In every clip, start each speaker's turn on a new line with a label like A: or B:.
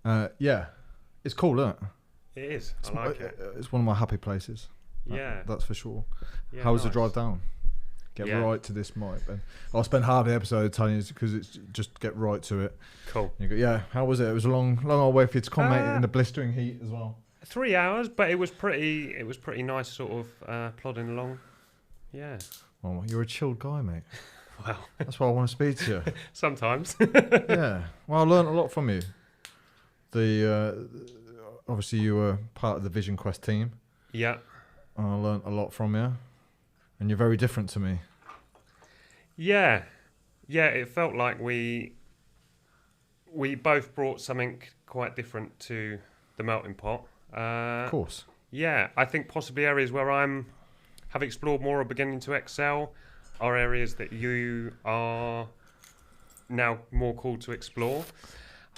A: Yeah, it's cool, isn't it?
B: It is. I like it.
A: It's one of my happy places.
B: Yeah.
A: That's for sure.
B: Yeah,
A: How was the
B: nice.
A: drive down? Get right to this mic, Ben. I'll spend half the episode telling you because it's just get right to it.
B: Cool.
A: You go, yeah. How was it? It was a long old way for you to come, mate, in the blistering heat as well.
B: 3 hours, but it was pretty. It was pretty nice, sort of plodding along. Yeah.
A: Oh, you're a chilled guy, mate.
B: Well,
A: that's why I want to speak to you.
B: Sometimes.
A: Yeah. Well, I learned a lot from you. Obviously you were part of the Vision Quest team.
B: Yeah.
A: And I learned a lot from you, and you're very different to me.
B: Yeah. It felt like we both brought something quite different to the melting pot.
A: Of course.
B: Yeah, I think possibly areas where have explored more or beginning to excel are areas that you are now more called to explore,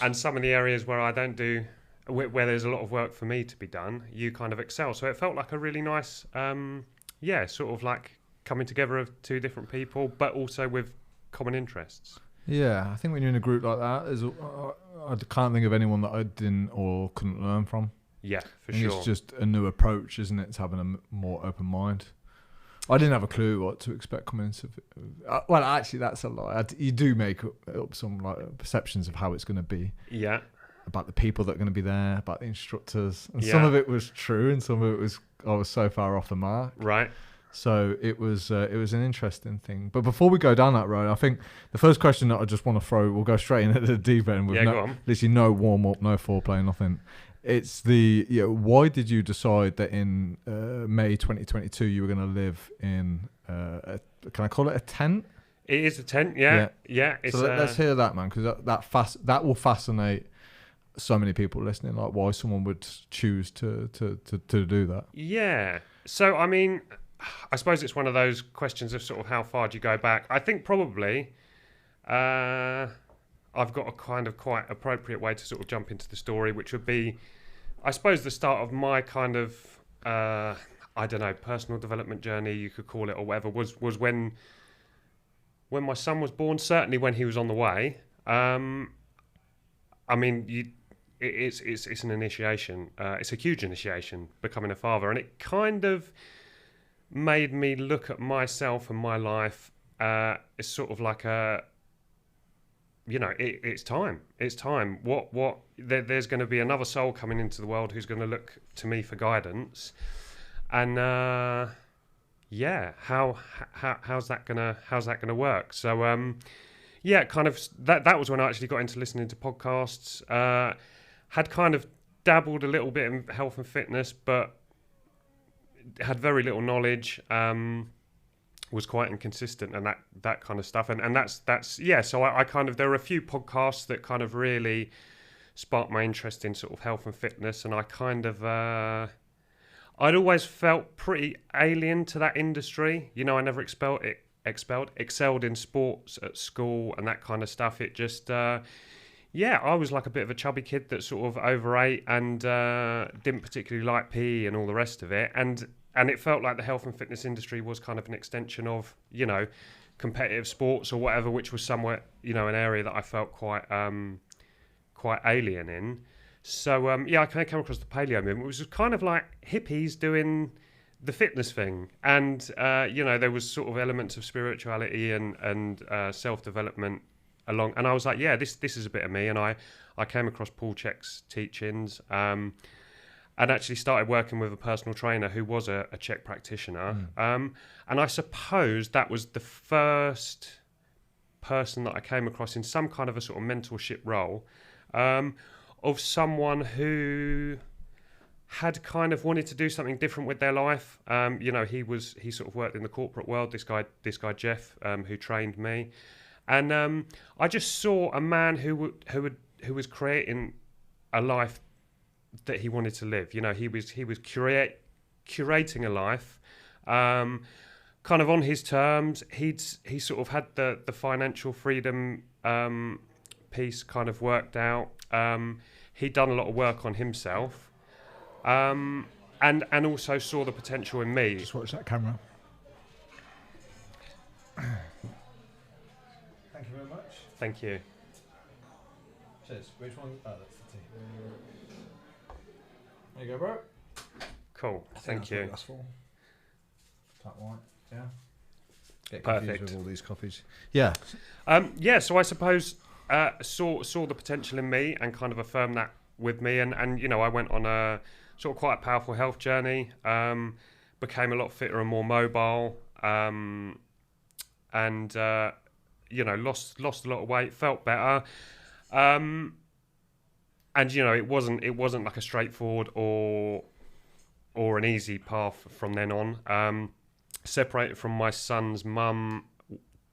B: and some of the areas where I don't do, where there's a lot of work for me to be done, you kind of excel. So it felt like a really nice, sort of like coming together of two different people, but also with common interests.
A: Yeah, I think when you're in a group like that, I can't think of anyone that I didn't or couldn't learn from.
B: Yeah, for sure.
A: It's just a new approach, isn't it, to having a more open mind. I didn't have a clue what to expect coming into. Well, actually, that's a lie. You do make up some like perceptions of how it's going to be.
B: Yeah.
A: About the people that are going to be there, about the instructors, and some of it was true, and some of it I was so far off the mark.
B: Right.
A: So it was an interesting thing. But before we go down that road, I think the first question that I just want to throw, we'll go straight into the deep end with literally no warm up, no foreplay, nothing. It's why did you decide that in May 2022 you were going to live in can I call it a tent?
B: It is a tent, yeah. It's
A: so let's hear that, man, because that will fascinate so many people listening. Like why someone would choose to do that.
B: Yeah. So I mean, I suppose it's one of those questions of sort of how far do you go back. I think probably I've got a kind of quite appropriate way to sort of jump into the story, which would be, I suppose, the start of my kind of, I don't know, personal development journey, you could call it, or whatever, was when my son was born, certainly when he was on the way. I mean, it's an initiation. It's a huge initiation, becoming a father, and it kind of made me look at myself and my life as sort of like a, it's time. It's time. There's going to be another soul coming into the world who's going to look to me for guidance, and how's that gonna work? So kind of that was when I actually got into listening to podcasts. Had kind of dabbled a little bit in health and fitness, but had very little knowledge. Was quite inconsistent and that kind of stuff, and that's so I kind of, there are a few podcasts that kind of really sparked my interest in sort of health and fitness, and I kind of I'd always felt pretty alien to that industry. I never excelled in sports at school and that kind of stuff. It just I was like a bit of a chubby kid that sort of overate and didn't particularly like PE and all the rest of it, and it felt like the health and fitness industry was kind of an extension of, competitive sports or whatever, which was somewhat, an area that I felt quite alien in. So, I kind of came across the paleo movement, which was kind of like hippies doing the fitness thing. And, there was sort of elements of spirituality and self-development along. And I was like, this is a bit of me. And I came across Paul Chek's teachings, and actually started working with a personal trainer who was a Czech practitioner. And I suppose that was the first person that I came across in some kind of a sort of mentorship role, of someone who had kind of wanted to do something different with their life. He sort of worked in the corporate world, this guy Jeff, who trained me. And I just saw a man who was creating a life that he wanted to live. He was curating a life, kind of on his terms. He sort of had the financial freedom piece kind of worked out. He'd done a lot of work on himself, and also saw the potential in me.
A: Just watch that camera. Thank you very much.
B: Thank you.
A: Cheers. Which one? Oh, that's the tea. There you go, bro.
B: Cool. Thank you.
A: That's full. Flat white. Yeah. Get
B: Perfect.
A: confused with all these coffees. Yeah.
B: So I suppose saw the potential in me and kind of affirmed that with me, and I went on a sort of quite a powerful health journey. Became a lot fitter and more mobile. And lost a lot of weight, felt better. And it wasn't like a straightforward or an easy path from then on. Separated from my son's mum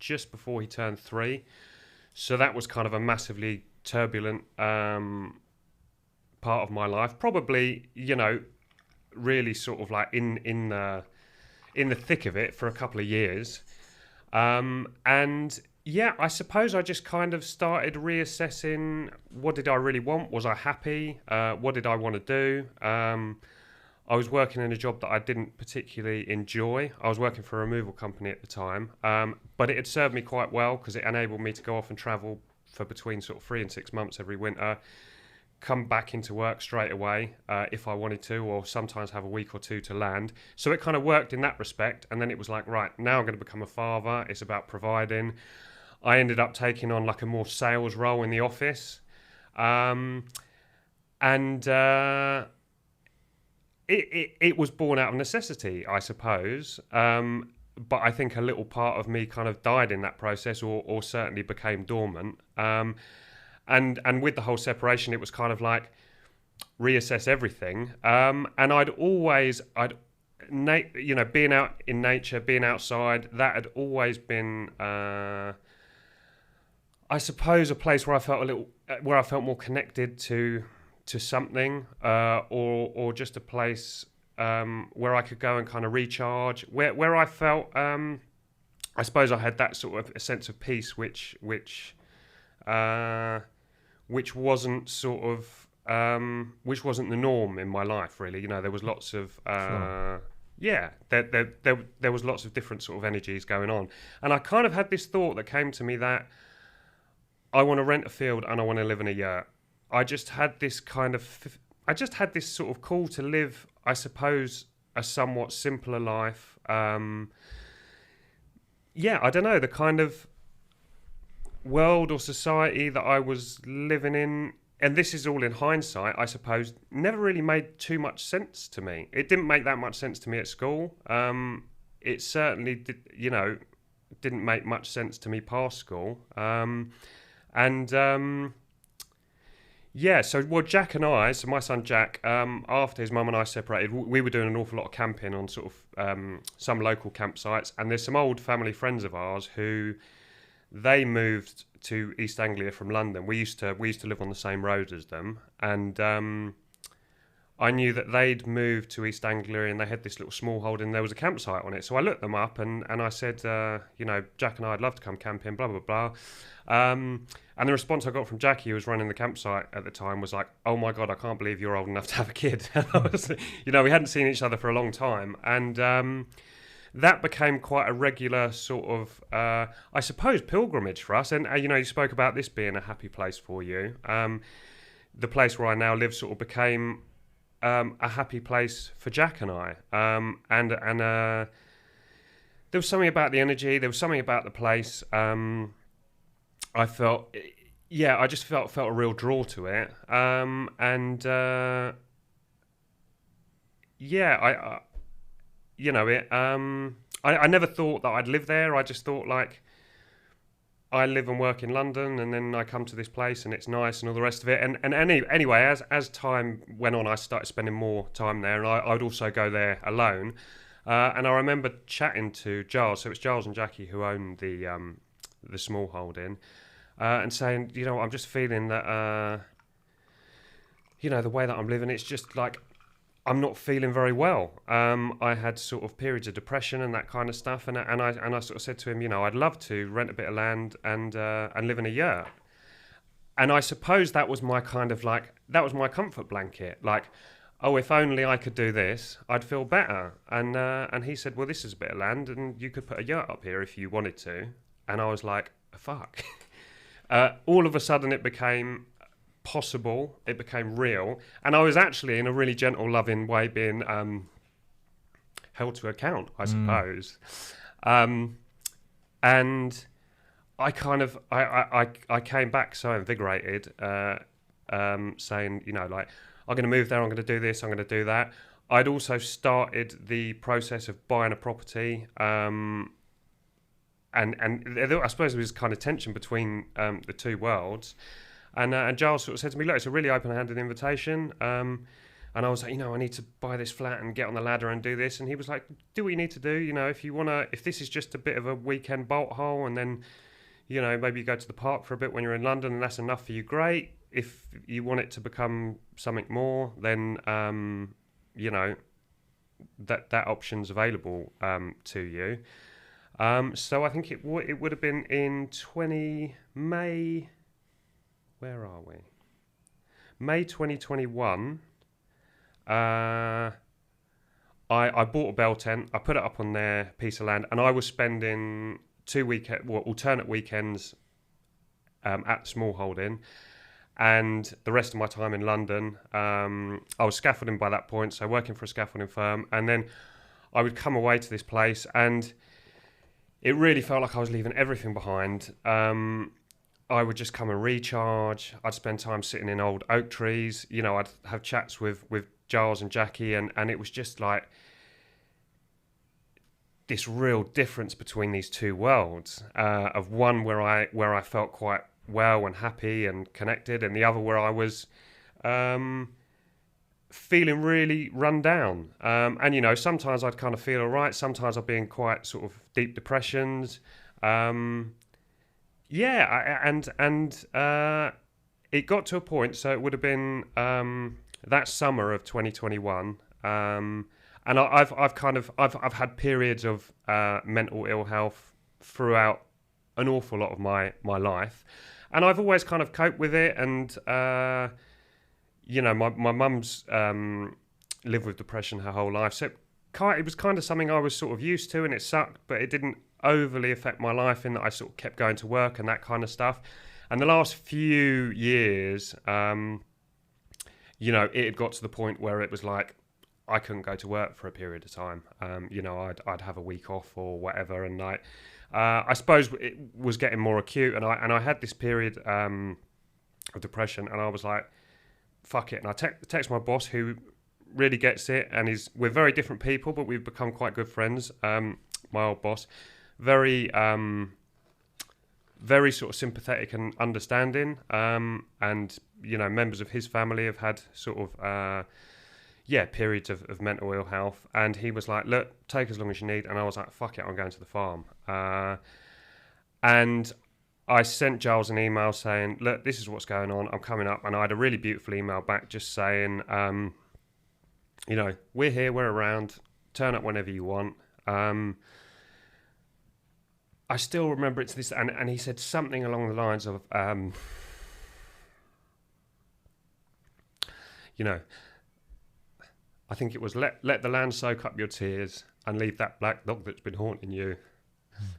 B: just before he turned 3, so that was kind of a massively turbulent part of my life. Probably, really sort of like in the thick of it for a couple of years. And yeah, I suppose I just kind of started reassessing, what did I really want? Was I happy? What did I want to do? I was working in a job that I didn't particularly enjoy. I was working for a removal company at the time, but it had served me quite well because it enabled me to go off and travel for between sort of 3 and 6 months every winter, come back into work straight away if I wanted to, or sometimes have a week or two to land. So it kind of worked in that respect. And then it was like, right, now I'm going to become a father. It's about providing. I ended up taking on like a more sales role in the office. It was born out of necessity, I suppose. But I think a little part of me kind of died in that process, or certainly became dormant. And with the whole separation, it was kind of like reassess everything. And being out in nature, being outside, that had always been, I suppose, a place where I felt more connected to something, or just a place where I could go and kind of recharge, where I felt, I suppose I had that sort of a sense of peace, which wasn't sort of, which wasn't the norm in my life, really. There was lots of, sure. There was lots of different sort of energies going on. And I kind of had this thought that came to me that I want to rent a field and I want to live in a yurt. I just had this sort of call to live, I suppose, a somewhat simpler life. I don't know, the kind of world or society that I was living in, and this is all in hindsight, I suppose, never really made too much sense to me. It didn't make that much sense to me at school. It certainly didn't make much sense to me past school. So Jack and I, so my son Jack, after his mum and I separated, we were doing an awful lot of camping on sort of some local campsites, and there's some old family friends of ours who, they moved to East Anglia from London. We used to live on the same road as them, and I knew that they'd moved to East Anglia and they had this little smallholding. There was a campsite on it, so I looked them up and I said, Jack and I'd love to come camping, blah blah blah. And the response I got from Jackie, who was running the campsite at the time, was like, "Oh my God, I can't believe you're old enough to have a kid." We hadn't seen each other for a long time, and that became quite a regular sort of, I suppose, pilgrimage for us. And you spoke about this being a happy place for you. The place where I now live sort of became a happy place for Jack and I. And there was something about the energy. There was something about the place. I felt, I just felt a real draw to it. I never thought that I'd live there. I just thought, like, I live and work in London, and then I come to this place and it's nice and all the rest of it. Anyway, as time went on, I started spending more time there, and I would also go there alone. And I remember chatting to Giles, so it's Giles and Jackie who own the small holding, and saying, I'm just feeling that, the way that I'm living, it's just like, I'm not feeling very well. I had sort of periods of depression and that kind of stuff, and I sort of said to him, I'd love to rent a bit of land and live in a yurt. And I suppose that was my kind of that was my comfort blanket. Like, oh, if only I could do this, I'd feel better. And he said, well, this is a bit of land, and you could put a yurt up here if you wanted to. And I was like, fuck. All of a sudden, it became possible. It became real. And I was actually, in a really gentle, loving way, being held to account, I suppose. And I kind of, I came back so invigorated, saying, you know, like, I'm going to move there, I'm going to do this, I'm going to do that. I'd also started the process of buying a property, and I suppose there was kind of tension between the two worlds. And Giles sort of said to me, look, it's a really open-handed invitation. And I was like, you know, I need to buy this flat and get on the ladder and do this. And he was like, do what you need to do. You know, if this is just a bit of a weekend bolt hole, and then, you know, maybe you go to the park for a bit when you're in London and that's enough for you, great. If you want it to become something more, then, you know, that option's available to you. So I think it would have been in May. Where are we? May 2021. I bought a bell tent. I put it up on their piece of land, and I was spending alternate weekends at smallholding, and the rest of my time in London. I was scaffolding by that point, so working for a scaffolding firm, and then I would come away to this place, and it really felt like I was leaving everything behind. I would just come and recharge. I'd spend time sitting in old oak trees. You know, I'd have chats with Giles and Jackie, and it was just like this real difference between these two worlds, of one where I felt quite well and happy and connected, and the other where I was feeling really run down. And, you know, sometimes I'd kind of feel all right. Sometimes I'd be in quite sort of deep depressions. It got to a point, so it would have been that summer of 2021, and I've had periods of mental ill health throughout an awful lot of my life, and I've always kind of coped with it. And you know, my mum's lived with depression her whole life, so it was kind of something I was sort of used to, and it sucked, but it didn't overly affect my life in that I sort of kept going to work and that kind of stuff. And the last few years, you know, it had got to the point where it was like I couldn't go to work for a period of time. You know, I'd have a week off or whatever, and I suppose it was getting more acute, and I had this period of depression, and I was like, fuck it. And I text my boss, who really gets it, and we're very different people, but we've become quite good friends. My old boss, very sort of sympathetic and understanding, and you know, members of his family have had sort of periods of mental ill health, and he was like, look, take as long as you need. And I was like, fuck it, I'm going to the farm. And I sent Giles an email saying, look, this is what's going on, I'm coming up. And I had a really beautiful email back just saying, you know, we're here, we're around, turn up whenever you want. I still remember it to this, and he said something along the lines of, you know, I think it was let the land soak up your tears and leave that black dog that's been haunting you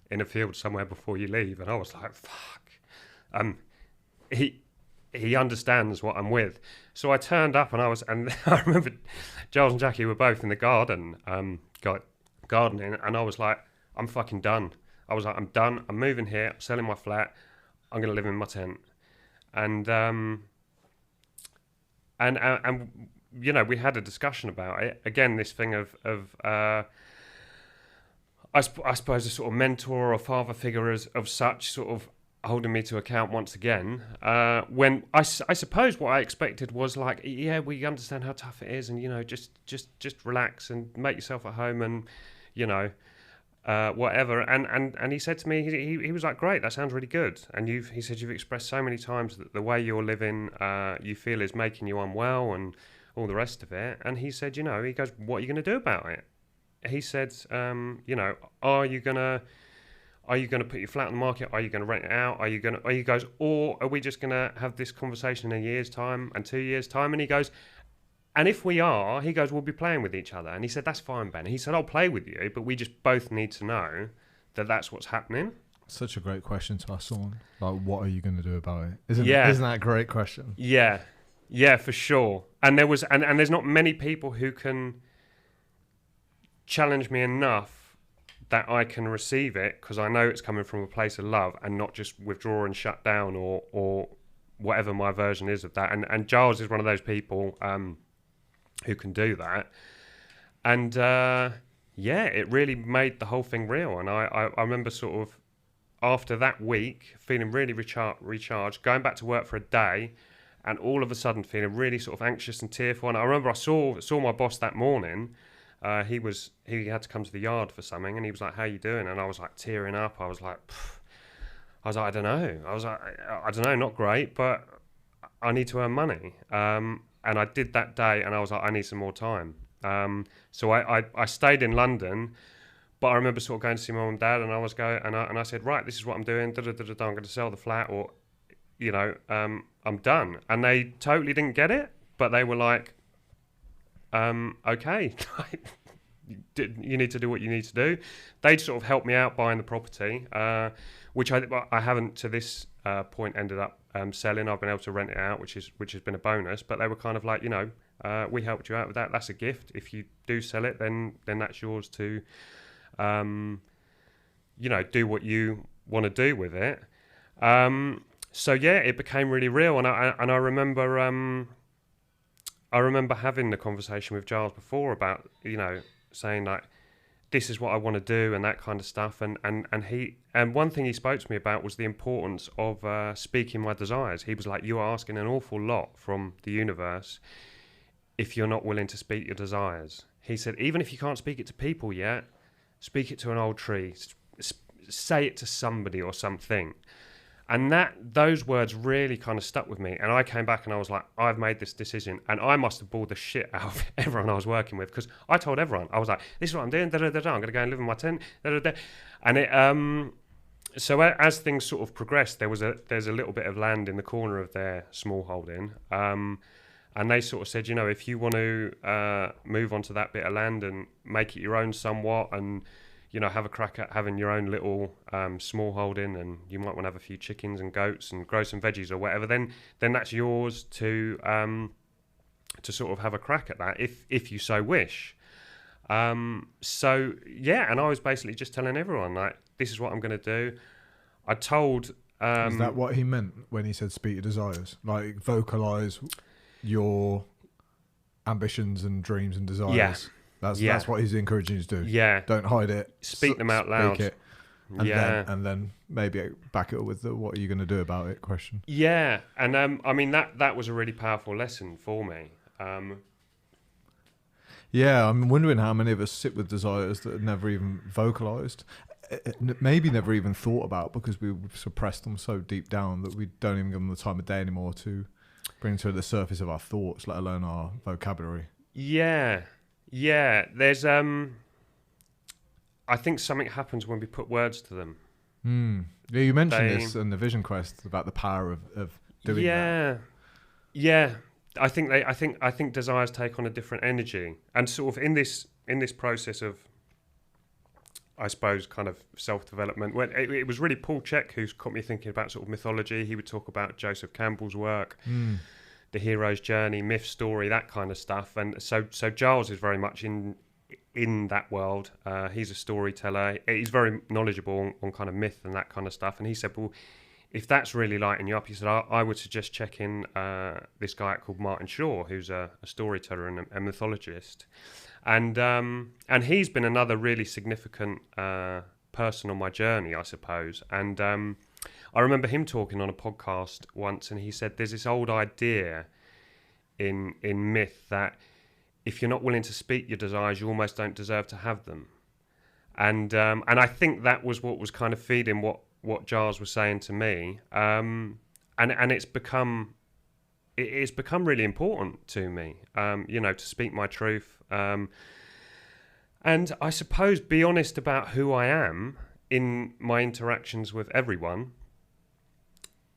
B: in a field somewhere before you leave. And I was like, fuck. He understands what I'm with. So I turned up, and I remember Giles and Jackie were both in the garden, gardening, and I was like, I'm fucking done. I was like, I'm done. I'm moving here. I'm selling my flat. I'm going to live in my tent. And you know, we had a discussion about it. Again, this thing of I suppose a sort of mentor or father figure of such sort of holding me to account once again. When I suppose what I expected was like, yeah, we understand how tough it is, and you know, just relax and make yourself at home, and you know. Whatever, and he said to me, he was like, great, that sounds really good. And he said you've expressed so many times that the way you're living, you feel is making you unwell and all the rest of it. And he said, you know, he goes, what are you going to do about it? He said, you know, are you gonna put your flat on the market? Are you going to rent it out? He goes, or are we just going to have this conversation in a year's time and 2 years' time? And he goes, and if we are, he goes, we'll be playing with each other. And he said, that's fine, Ben. He said, I'll play with you, but we just both need to know that that's what's happening.
A: Such a great question to ask someone. Like, what are you going to do about it? Isn't that a great question?
B: Yeah, for sure. And there's not many people who can challenge me enough that I can receive it, because I know it's coming from a place of love and not just withdraw and shut down or whatever my version is of that. And Giles is one of those people who can do that. And it really made the whole thing real. And I remember sort of after that week feeling really recharged, going back to work for a day, and all of a sudden feeling really sort of anxious and tearful. And I remember I saw my boss that morning. He had to come to the yard for something, and he was like, "How you doing?" And I was like tearing up. I was like, I don't know. I don't know, not great, but I need to earn money. And I did that day, and I was like, I need some more time. So I stayed in London, but I remember sort of going to see my mum and dad, and I said, right, this is what I'm doing. I'm going to sell the flat, or I'm done. And they totally didn't get it, but they were like, okay, you need to do what you need to do. They'd sort of helped me out buying the property, which I haven't to this point ended up selling. I've been able to rent it out, which has been a bonus. But they were kind of like, we helped you out with that. That's a gift. If you do sell it, then that's yours to, do what you want to do with it. So yeah, it became really real, and I remember having the conversation with Giles before about, saying like, this is what I want to do and that kind of stuff. And one thing he spoke to me about was the importance of speaking my desires. He was like, you are asking an awful lot from the universe if you're not willing to speak your desires. He said, even if you can't speak it to people yet, speak it to an old tree, say it to somebody or something. And those words really kind of stuck with me. And I came back and I was like, I've made this decision. And I must have bored the shit out of everyone I was working with, because I told everyone, I was like, this is what I'm doing, I'm going to go and live in my tent, And it, so as things sort of progressed, there's a little bit of land in the corner of their small holding. And they sort of said, if you want to move onto that bit of land and make it your own somewhat, and have a crack at having your own little small holding, and you might want to have a few chickens and goats and grow some veggies or whatever, then that's yours to sort of have a crack at that if you so wish. So yeah, and I was basically just telling everyone, like, this is what I'm going to do. I told...
A: is that what he meant when he said speak your desires? Like, vocalise your ambitions and dreams and desires? Yeah. That's what he's encouraging you to do.
B: Yeah.
A: Don't hide it.
B: Speak them out loud.
A: Speak it. And then maybe back it up with the what are you going to do about it question.
B: Yeah. And I mean, that was a really powerful lesson for me.
A: Yeah, I'm wondering how many of us sit with desires that are never even vocalised, maybe never even thought about, because we've suppressed them so deep down that we don't even give them the time of day anymore to bring to the surface of our thoughts, let alone our vocabulary.
B: Yeah. Yeah, there's I think something happens when we put words to them.
A: Yeah, you mentioned this in the Vision Quest about the power of doing that.
B: Yeah. I think desires take on a different energy, and sort of in this process of, I suppose, kind of self-development. When it was really Paul Check who's got me thinking about sort of mythology. He would talk about Joseph Campbell's work. The hero's journey, myth, story, that kind of stuff. And so Giles is very much in that world. He's a storyteller. He's very knowledgeable on kind of myth and that kind of stuff. And he said, well, if that's really lighting you up, he said, I would suggest checking this guy called Martin Shaw, who's a storyteller and a mythologist. And he's been another really significant person on my journey, I suppose. And I remember him talking on a podcast once, and he said there's this old idea in myth that if you're not willing to speak your desires, you almost don't deserve to have them. And I think that was what was kind of feeding what Giles was saying to me. And it's become really important to me, to speak my truth. And I suppose be honest about who I am in my interactions with everyone.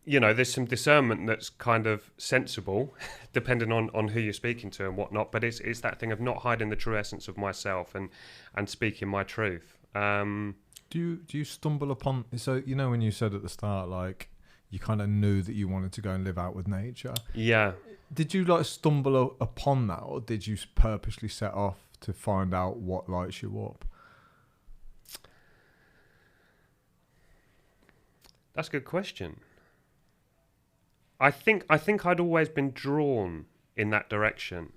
B: There's some discernment that's kind of sensible, depending on who you're speaking to and whatnot. But it's that thing of not hiding the true essence of myself and speaking my truth.
A: Do Do you stumble upon, so you know when you said at the start like you kind of knew that you wanted to go and live out with nature?
B: Yeah.
A: Did you like stumble upon that, or did you purposely set off to find out what lights you up?
B: That's a good question. I think I'd always been drawn in that direction.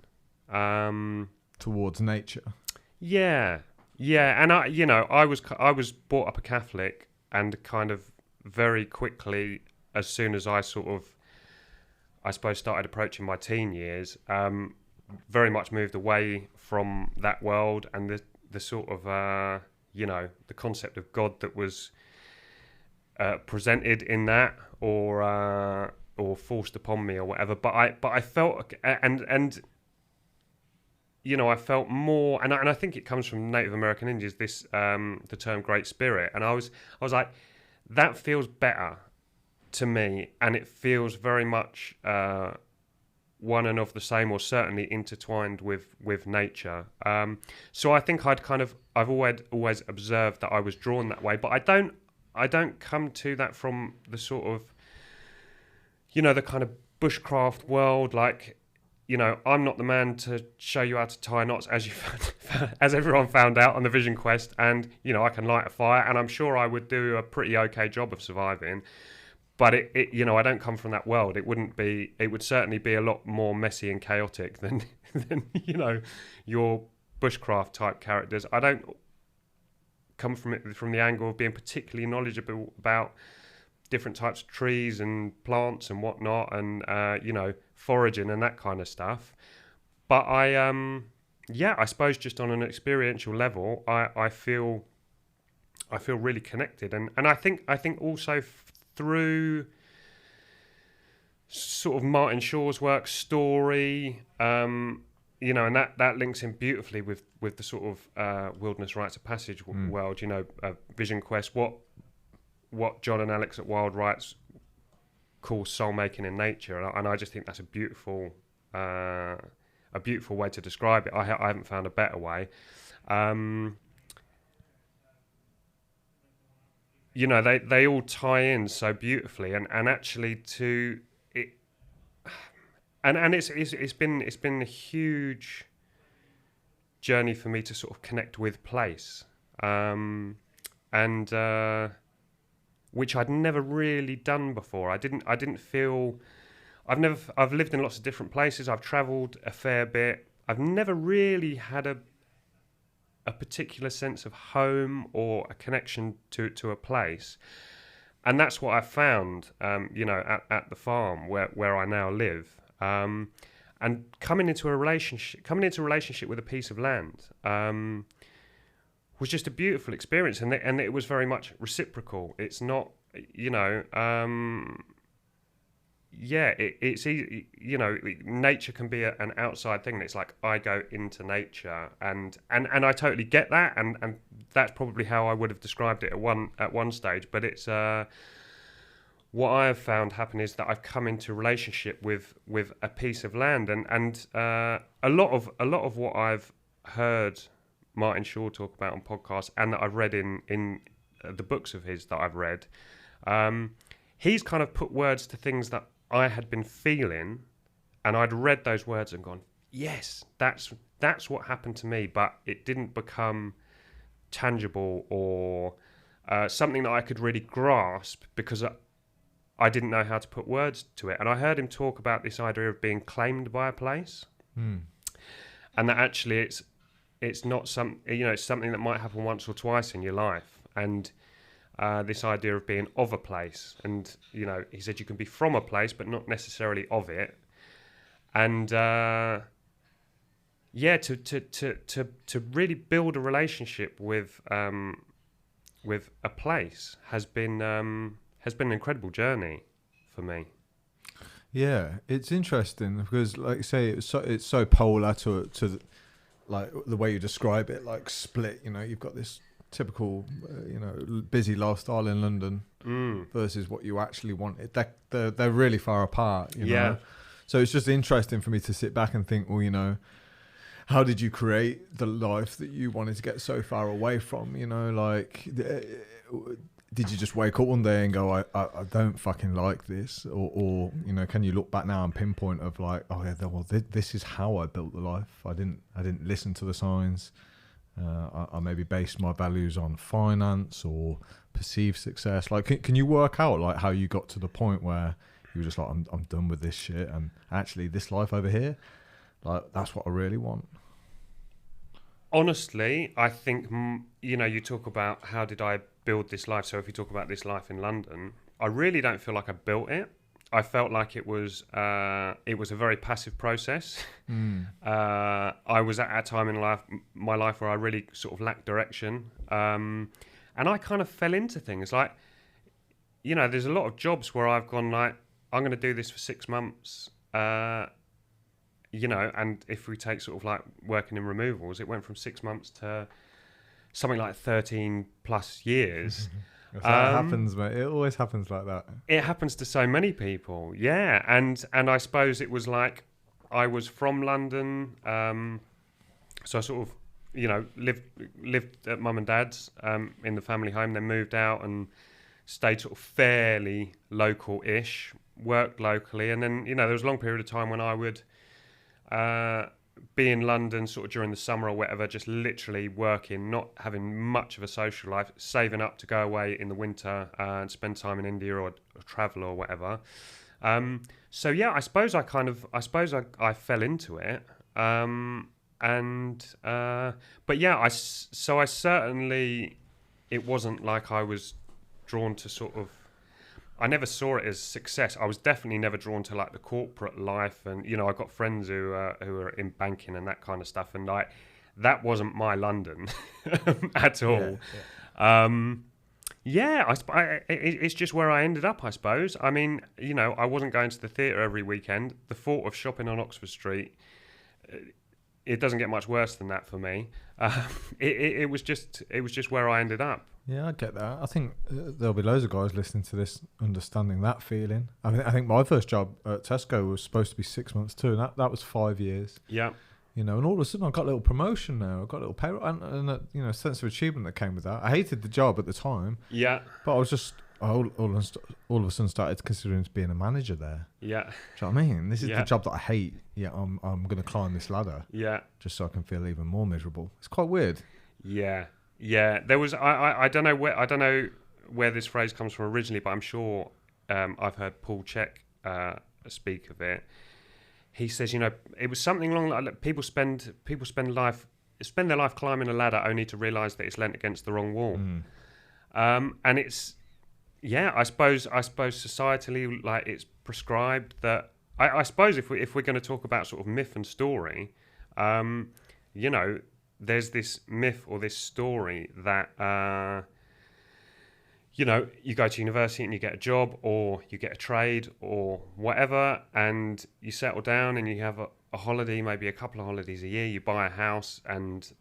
A: Towards nature.
B: Yeah. Yeah, and I was brought up a Catholic, and kind of very quickly, as soon as I sort of, I suppose, started approaching my teen years, very much moved away from that world and the sort of the concept of God that was presented in that, or forced upon me or whatever. But I felt and I felt more, and I think it comes from Native American Indians, this the term Great Spirit, and I was like, that feels better to me, and it feels very much one and of the same, or certainly intertwined with nature. So I think I've always observed that I was drawn that way, but I don't come to that from the sort of, the kind of bushcraft world, like. I'm not the man to show you how to tie knots, as everyone found out on the Vision Quest, and I can light a fire, and I'm sure I would do a pretty okay job of surviving. But I don't come from that world. It would certainly be a lot more messy and chaotic than your bushcraft type characters. I don't come from it from the angle of being particularly knowledgeable about different types of trees and plants and whatnot, and foraging and that kind of stuff. But I suppose just on an experiential level, I feel really connected, and I think also through sort of Martin Shaw's work, story, and that links in beautifully with the sort of wilderness rites of passage world. Vision Quest, what John and Alex at Wild Rights call soul making in nature, and I just think that's a beautiful way to describe it. I haven't found a better way. They all tie in so beautifully, and actually to it, and it's been a huge journey for me to sort of connect with place, and which I'd never really done before. I didn't feel. I've lived in lots of different places. I've travelled a fair bit. I've never really had a particular sense of home or a connection to a place, and that's what I found. At the farm where I now live, and coming into a relationship with a piece of land. Was just a beautiful experience, and it was very much reciprocal. It's not, it's easy, nature can be an outside thing. It's like I go into nature, and I totally get that, and that's probably how I would have described it at one stage. But it's what I have found happen is that I've come into relationship with a piece of land, and a lot of what I've heard Martin Shaw talk about on podcasts, and that I've read in the books of his that I've read, he's kind of put words to things that I had been feeling, and I'd read those words and gone, yes, that's what happened to me, but it didn't become tangible or something that I could really grasp because I didn't know how to put words to it. And I heard him talk about this idea of being claimed by a place, and that actually it's not it's something that might happen once or twice in your life, and this idea of being of a place, and he said you can be from a place but not necessarily of it, and to really build a relationship with a place has been an incredible journey for me.
A: Yeah, it's interesting because, like you say, it's so polar to like the way you describe it, like split. You've got this typical, busy lifestyle in London versus what you actually wanted. They're really far apart. You know? So it's just interesting for me to sit back and think, well, how did you create the life that you wanted to get so far away from? You know, like, did you just wake up one day and go, I don't fucking like this? Or, you know, can you look back now and pinpoint of like, oh yeah, well, this is how I built the life. I didn't listen to the signs. I maybe based my values on finance or perceived success. Like, can you work out like how you got to the point where you were just like, I'm done with this shit, and actually this life over here, like, that's what I really want?
B: Honestly, I think, you know, you talk about how did I build this life. So if you talk about this life in London, I really don't feel like I built it. I felt like it was a very passive process. I was at a time in my life where I really sort of lacked direction. And I kind of fell into things like, you know, there's a lot of jobs where I've gone like, I'm going to do this for 6 months. You know, and if we take sort of like working in removals, it went from 6 months to something like 13 plus years.
A: That happens, mate. It always happens like that.
B: It happens to so many people, yeah. And I suppose it was like I was from London, so I sort of, you know, lived at mum and dad's in the family home, then moved out and stayed sort of fairly local-ish, worked locally, and then, you know, there was a long period of time when I would be in London sort of during the summer or whatever, just literally working, not having much of a social life, saving up to go away in the winter and spend time in India or travel or whatever. So yeah, I suppose I fell into it. But yeah, I certainly, it wasn't like I was drawn to sort of, I never saw it as success. I was definitely never drawn to like the corporate life, and you know, I've got friends who are in banking and that kind of stuff, and like that wasn't my London at all. It's just where I ended up, I suppose. I mean, you know, I wasn't going to the theatre every weekend. The thought of shopping on Oxford Street, it doesn't get much worse than that for me. It was just where I ended up.
A: Yeah, I get that. I think there'll be loads of guys listening to this understanding that feeling. I think my first job at Tesco was supposed to be 6 months too, and that was 5 years.
B: Yeah.
A: You know, and all of a sudden I got a little promotion now. I got a little pay and a, you know, sense of achievement that came with that. I hated the job at the time.
B: Yeah.
A: But I was just all of a sudden started considering being a manager there.
B: Yeah.
A: Do you know what I mean? This is the job that I hate. Yeah, I'm going to climb this ladder.
B: Yeah.
A: Just so I can feel even more miserable. It's quite weird.
B: Yeah. Yeah, there was. I don't know where this phrase comes from originally, but I'm sure I've heard Paul Check speak of it. He says, you know, it was something along like people spend their life climbing a ladder only to realise that it's leant against the wrong wall. And it's, yeah, I suppose societally, like, it's prescribed that. I suppose if we're going to talk about sort of myth and story, you know, there's this myth or this story that, you know, you go to university and you get a job or you get a trade or whatever, and you settle down and you have a holiday, maybe a couple of holidays a year, you buy a house, and,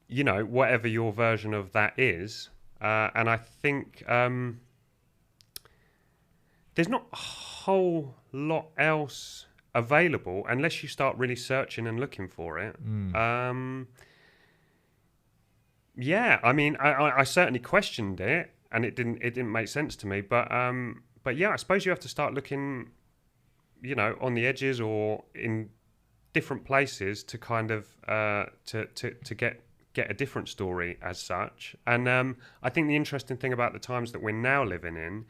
B: you know, whatever your version of that is. And I think there's not a whole lot else available unless you start really searching and looking for it. Yeah, I mean, I certainly questioned it, and it didn't make sense to me. But yeah, I suppose you have to start looking, you know, on the edges or in different places to kind of to get a different story as such. And I think the interesting thing about the times that we're now living in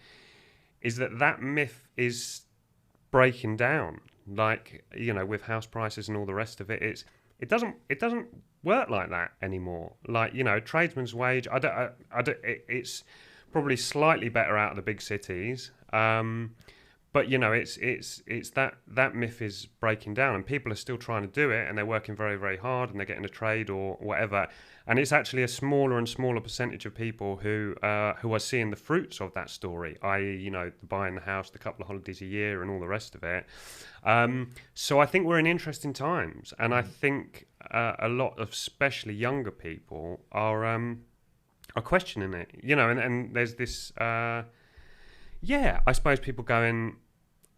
B: is that myth is breaking down. Like, you know, with house prices and all the rest of it, it doesn't work like that anymore. Like, you know, tradesman's wage, it's probably slightly better out of the big cities, but you know, it's that myth is breaking down, and people are still trying to do it, and they're working very, very hard, and they're getting a trade or whatever. And it's actually a smaller and smaller percentage of people who are seeing the fruits of that story, i.e., you know, buying the house, the couple of holidays a year, and all the rest of it. So I think we're in interesting times, and I think a lot of, especially younger people, are questioning it. You know, and there's this, I suppose people going,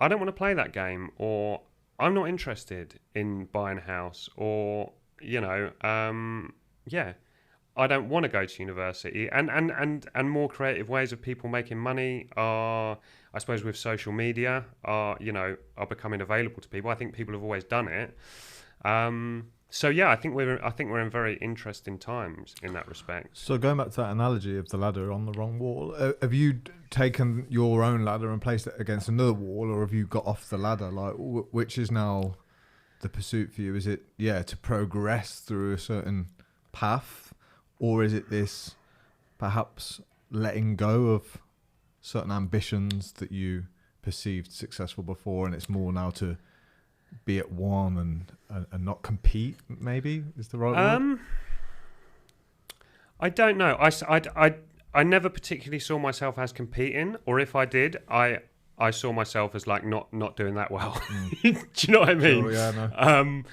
B: I don't want to play that game, or I'm not interested in buying a house, or I don't want to go to university. And more creative ways of people making money are, I suppose, with social media, are becoming available to people. I think people have always done it. So yeah, I think we're in very interesting times in that respect.
A: So going back to that analogy of the ladder on the wrong wall, have you taken your own ladder and placed it against another wall, or have you got off the ladder? Like, which is now the pursuit for you? Is it to progress through a certain path, or is it this perhaps letting go of certain ambitions that you perceived successful before, and it's more now to be at one and not compete, maybe, is the right word?
B: I don't know. I never particularly saw myself as competing, or if I did, I saw myself as like not doing that well. Do you know what I mean?
A: Sure, yeah, no.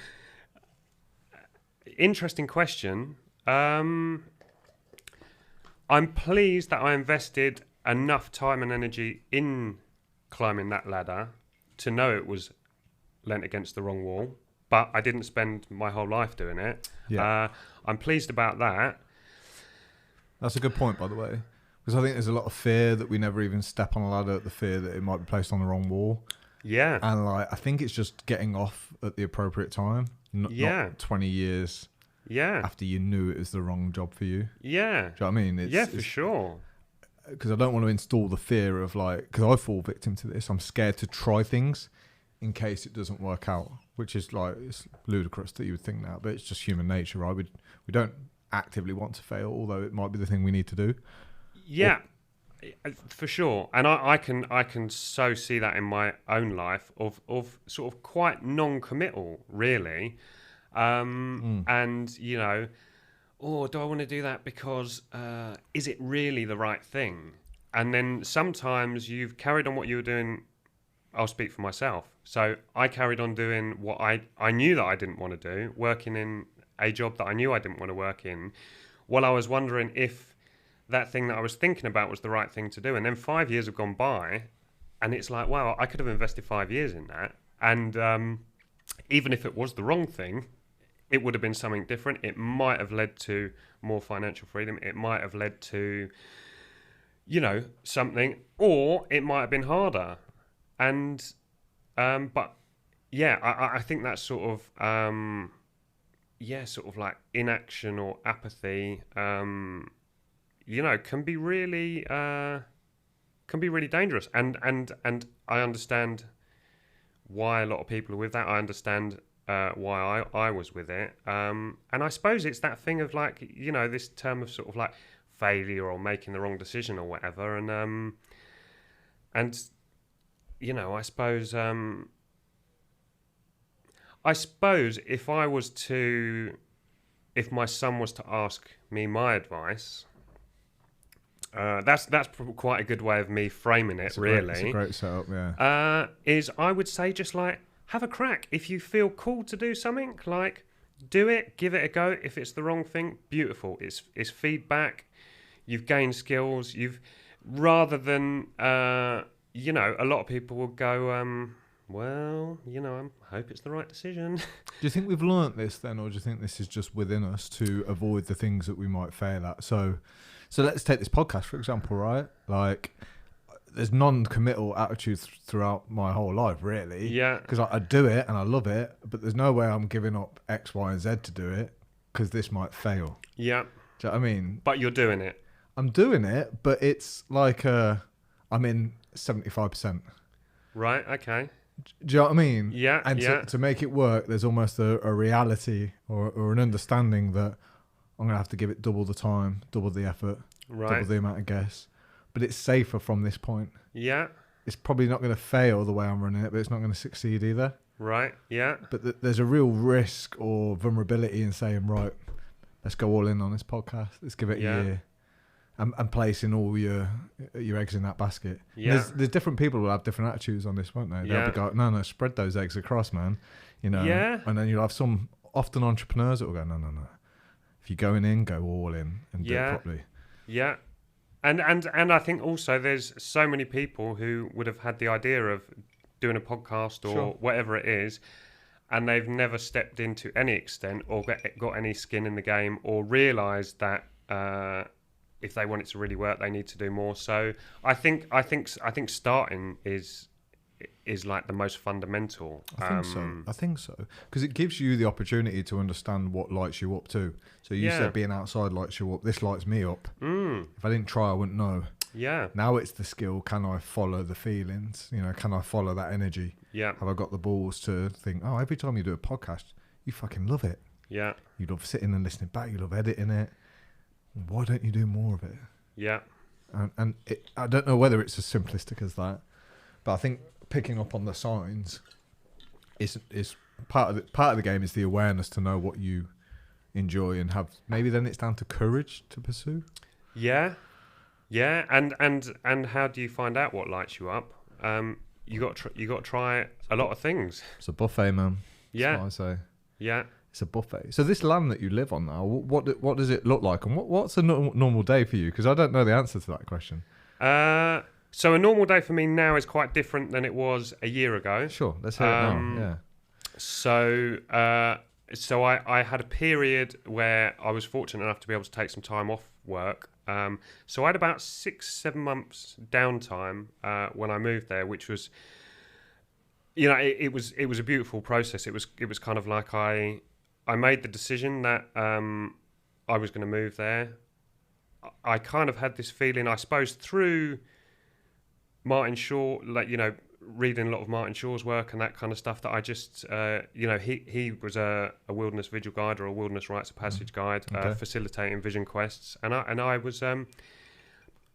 B: Interesting question. I'm pleased that I invested enough time and energy in climbing that ladder to know it was leant against the wrong wall, but I didn't spend my whole life doing it. Yeah. I'm pleased about that.
A: That's a good point, by the way, because I think there's a lot of fear that we never even step on a ladder, the fear that it might be placed on the wrong wall.
B: Yeah.
A: And like, I think it's just getting off at the appropriate time, not 20 years after you knew it was the wrong job for you.
B: Yeah.
A: Do you know what I mean?
B: For sure.
A: Because I don't want to install the fear of like, because I fall victim to this, I'm scared to try things in case it doesn't work out, which is like, it's ludicrous that you would think that, but it's just human nature, right? We don't actively want to fail, although it might be the thing we need to do.
B: Yeah, for sure. And I can so see that in my own life of sort of quite non-committal, really. And do I want to do that because is it really the right thing? And then sometimes you've carried on what you were doing. I'll speak for myself. So I carried on doing what I knew that I didn't want to do, working in a job that I knew I didn't want to work in, while I was wondering if that thing that I was thinking about was the right thing to do. And then 5 years have gone by, and it's like, wow, I could have invested 5 years in that. And even if it was the wrong thing, it would have been something different. It might have led to more financial freedom. It might have led to, something, or it might have been harder. And, but yeah, I think that's sort of like inaction or apathy, can be really dangerous. And I understand why a lot of people are with that. I understand why I was with it. And I suppose it's that thing of like, this term of sort of like failure or making the wrong decision or whatever. And I suppose if my son was to ask me my advice, that's quite a good way of me framing it. It's a
A: great setup, yeah.
B: Is I would say just like have a crack. If you feel called to do something, like do it, give it a go. If it's the wrong thing, beautiful. It's feedback. You've gained skills. Rather than a lot of people will go, I hope it's the right decision. Do
A: you think we've learnt this then, or do you think this is just within us to avoid the things that we might fail at? So let's take this podcast, for example, right? Like, there's non-committal attitudes throughout my whole life, really.
B: Yeah.
A: Because I do it and I love it, but there's no way I'm giving up X, Y, and Z to do it because this might fail.
B: Yeah.
A: Do you know what I mean?
B: But you're doing it.
A: I'm doing it, but it's like I'm in 75%.
B: Right, okay.
A: Do you know what I mean?
B: Yeah,
A: and to make it work, there's almost a reality or an understanding that I'm going to have to give it double the time, double the effort, double the amount of guess. But it's safer from this point.
B: Yeah.
A: It's probably not going to fail the way I'm running it, but it's not going to succeed either.
B: Right, yeah.
A: But there's a real risk or vulnerability in saying, right, let's go all in on this podcast. Let's give it a year. And placing all your eggs in that basket.
B: Yeah.
A: There's different people who have different attitudes on this, won't they? They'll be going, no, spread those eggs across, man.
B: Yeah.
A: And then you'll have some often entrepreneurs that will go, no. If you're going in, go all in and do it properly.
B: Yeah. And I think also there's so many people who would have had the idea of doing a podcast or whatever it is, and they've never stepped in to any extent or got any skin in the game or realised that if they want it to really work, they need to do more. So I think starting is like the most fundamental.
A: I think so because it gives you the opportunity to understand what lights you up too. So you said being outside lights you up. This lights me up. If I didn't try, I wouldn't know.
B: Yeah.
A: Now it's the skill. Can I follow the feelings? Can I follow that energy?
B: Yeah.
A: Have I got the balls to think, oh, every time you do a podcast, you fucking love it.
B: Yeah.
A: You love sitting and listening back. You love editing it. Why don't you do more of it? Yeah. And I don't know whether it's as simplistic as that, but I think picking up on the signs is part of the game is the awareness to know what you enjoy and have. Maybe then it's down to courage to pursue.
B: Yeah. And how do you find out what lights you up? You got to try a lot of things.
A: It's a buffet, man.
B: Yeah.
A: That's what I say.
B: Yeah.
A: It's a buffet. So this land that you live on now, what does it look like, and what's a normal day for you? Because I don't know the answer to that question.
B: So a normal day for me now is quite different than it was a year ago.
A: Sure, let's hear it now. Yeah.
B: So I had a period where I was fortunate enough to be able to take some time off work. So I had about 6-7 months downtime when I moved there, which was, it was a beautiful process. It was kind of like I made the decision that I was going to move there. I kind of had this feeling, I suppose, through Martin Shaw, reading a lot of Martin Shaw's work and that kind of stuff, that I just, he was a wilderness vigil guide or a wilderness rites of passage guide, facilitating vision quests, and I was,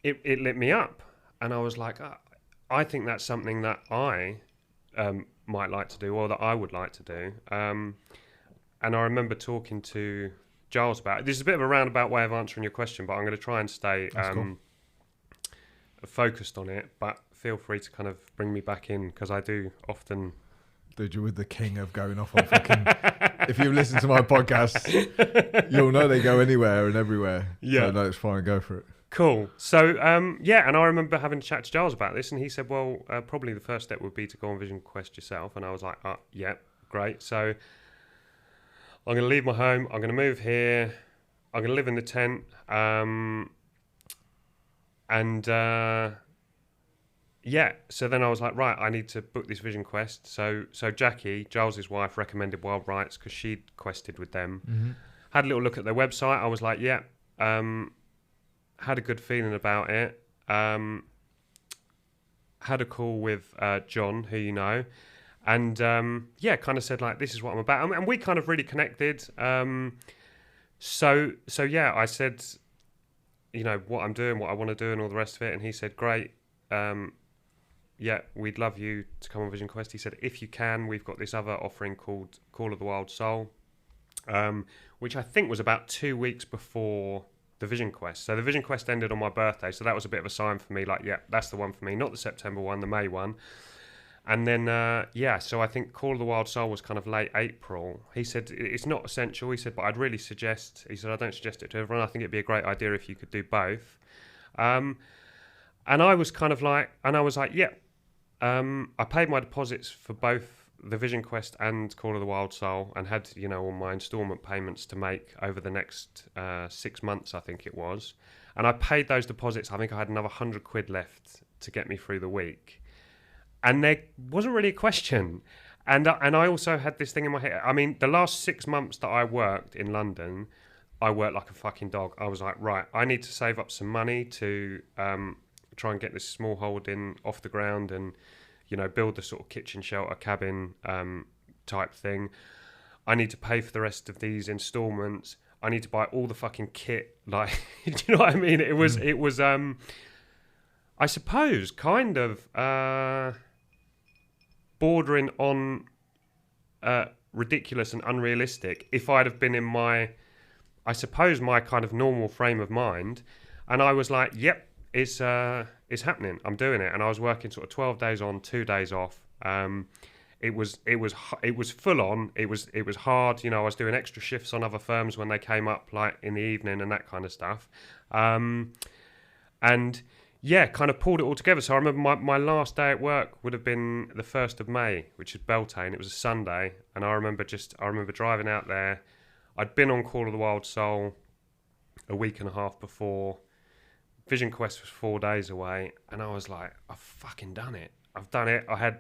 B: it lit me up, and I was like, I think that's something that I might like to do, or that I would like to do, and I remember talking to Giles about it. This is a bit of a roundabout way of answering your question, but I'm going to try and stay focused on it, but feel free to kind of bring me back in, because I do often...
A: Dude, you're with the king of going off on fucking... If you listen to my podcast, you'll know they go anywhere and everywhere. Yeah. So no, it's fine, go for it.
B: Cool. So, and I remember having a chat to Giles about this, and he said, well, probably the first step would be to go on Vision Quest yourself. And I was like, yeah, great. So I'm going to leave my home. I'm going to move here. I'm going to live in the tent. So then I was like, right, I need to book this Vision Quest. So Jackie, Giles' wife, recommended Wild Rights because she'd quested with them. Mm-hmm. Had a little look at their website. I was like, yeah, had a good feeling about it. Had a call with John, who you know, and kind of said like, this is what I'm about, and we kind of really connected. So I said, what I'm doing, what I want to do, and all the rest of it, and he said, great. We'd love you to come on Vision Quest. He said, if you can, we've got this other offering called Call of the Wild Soul, which I think was about 2 weeks before the Vision Quest. So the Vision Quest ended on my birthday, so that was a bit of a sign for me, like, yeah, that's the one for me, not the September one, the May one. And then, so I think Call of the Wild Soul was kind of late April. He said, it's not essential, he said, but I'd really suggest, he said, I don't suggest it to everyone, I think it'd be a great idea if you could do both. And I was kind of like, yeah. I paid my deposits for both the Vision Quest and Call of the Wild Soul, and had, all my instalment payments to make over the next 6 months, I think it was. And I paid those deposits. I think I had another £100 left to get me through the week. And there wasn't really a question. And I also had this thing in my head. I mean, the last 6 months that I worked in London, I worked like a fucking dog. I was like, right, I need to save up some money to try and get this small holding off the ground and, build the sort of kitchen shelter cabin type thing. I need to pay for the rest of these installments. I need to buy all the fucking kit. Like, do you know what I mean? It was, I suppose, kind of bordering on ridiculous and unrealistic if I'd have been in my kind of normal frame of mind. And I was like, yep, it's happening. I'm doing it. And I was working sort of 12 days on, 2 days off. It was full on. It was hard. I was doing extra shifts on other firms when they came up, like in the evening and that kind of stuff. And yeah, kind of pulled it all together. So I remember my last day at work would have been the 1st of May, which is Beltane. It was a Sunday. And I remember driving out there. I'd been on Call of the Wild Soul a week and a half before. Vision Quest was 4 days away. And I was like, I've fucking done it. I've done it. I had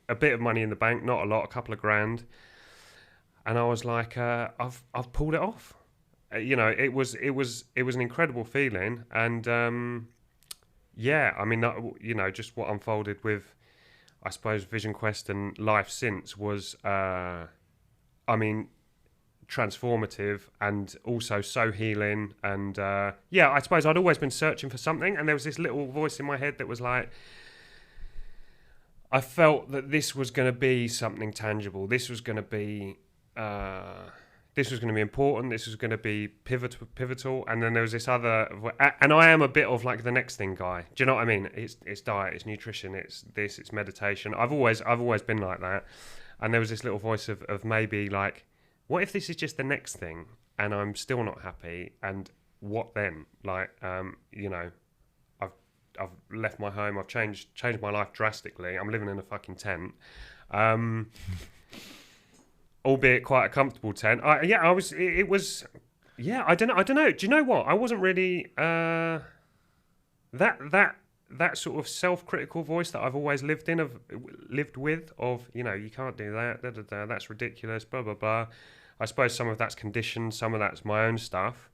B: a bit of money in the bank, not a lot, a couple of grand. And I was like, I've pulled it off. It was an incredible feeling. And, yeah, I mean, just what unfolded with, I suppose, Vision Quest and life since was, transformative and also so healing. And I suppose I'd always been searching for something, and there was this little voice in my head that was like, I felt that this was going to be something tangible. This was going to be important. This was going to be pivotal. And then there was this other, and I am a bit of like the next thing guy. Do you know what I mean? It's diet, it's nutrition, it's meditation. I've always been like that. And there was this little voice of maybe like, what if this is just the next thing and I'm still not happy? And what then? Like, I've left my home. I've changed my life drastically. I'm living in a fucking tent. Albeit quite a comfortable tent. I don't know. Do you know what? I wasn't really that sort of self-critical voice that I've always lived with. You can't do that. That's ridiculous. Blah blah blah. I suppose some of that's conditioned. Some of that's my own stuff.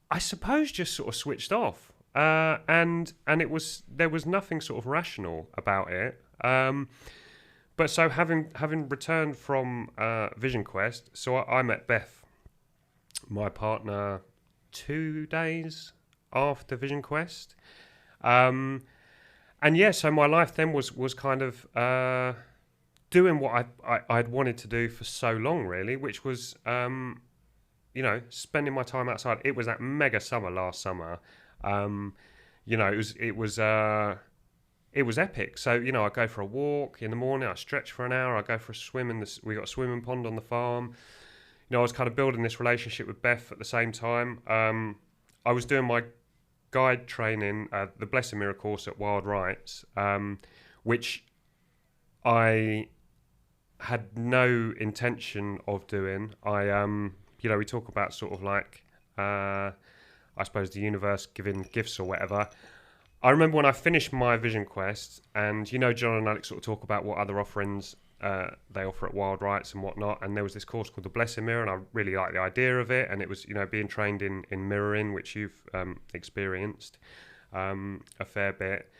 B: I suppose just sort of switched off. And there was nothing sort of rational about it. But so having returned from Vision Quest, so I met Beth, my partner, 2 days after Vision Quest, so my life then was kind of doing what I'd wanted to do for so long, really, which was spending my time outside. It was that mega summer last summer, It was epic. So, I go for a walk in the morning, I stretch for an hour, I go for a swim we got a swimming pond on the farm. I was kind of building this relationship with Beth at the same time. I was doing my guide training, the Blessed Mirror course at Wild Rights, which I had no intention of doing. We talk about sort of like, I suppose the universe giving gifts or whatever. I remember when I finished my Vision Quest, and John and Alex sort of talk about what other offerings they offer at Wild Rights and whatnot, and there was this course called the Blessed Mirror, and I really liked the idea of it, and it was being trained in mirroring, which you've experienced a fair bit,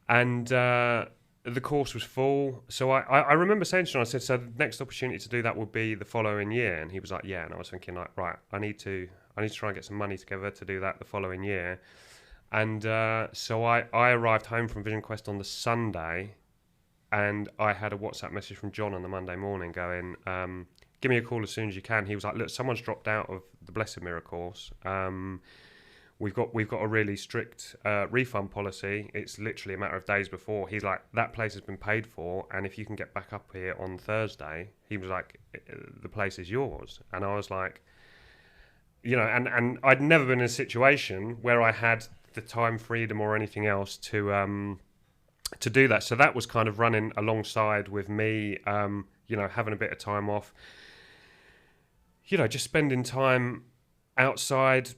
B: and the course was full. So I remember saying to John, I said, so the next opportunity to do that would be the following year, and he was like, yeah, and I was thinking like, right, I need to try and get some money together to do that the following year. And so I arrived home from Vision Quest on the Sunday, and I had a WhatsApp message from John on the Monday morning going, give me a call as soon as you can. He was like, look, someone's dropped out of the Blessed Mirror course. We've got a really strict refund policy. It's literally a matter of days before. He's like, that place has been paid for, and if you can get back up here on Thursday, he was like, the place is yours. And I was like, and I'd never been in a situation where I had the time freedom or anything else to do that. So that was kind of running alongside with me, having a bit of time off, just spending time outside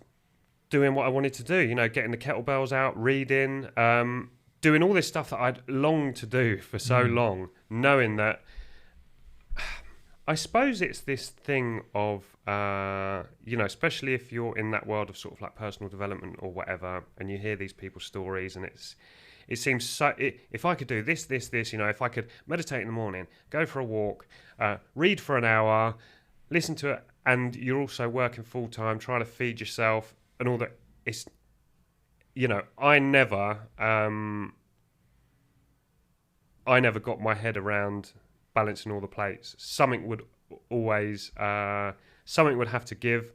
B: doing what I wanted to do, getting the kettlebells out, reading, doing all this stuff that I'd longed to do for so long, knowing that I suppose it's this thing of, especially if you're in that world of sort of like personal development or whatever, and you hear these people's stories, and it seems so, if I could do this, if I could meditate in the morning, go for a walk, read for an hour, listen to it, and you're also working full time, trying to feed yourself and all that, it's, I never got my head around balancing all the plates. Something would always, something would have to give,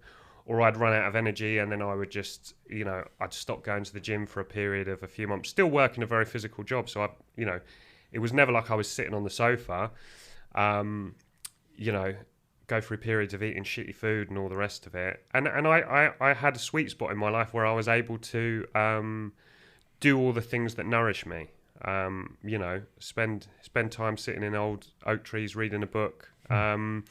B: or I'd run out of energy, and then I would just, I'd stop going to the gym for a period of a few months, still working a very physical job. So it was never like I was sitting on the sofa, go through periods of eating shitty food and all the rest of it. And I had a sweet spot in my life where I was able to do all the things that nourish me. You know, spend time sitting in old oak trees reading a book. So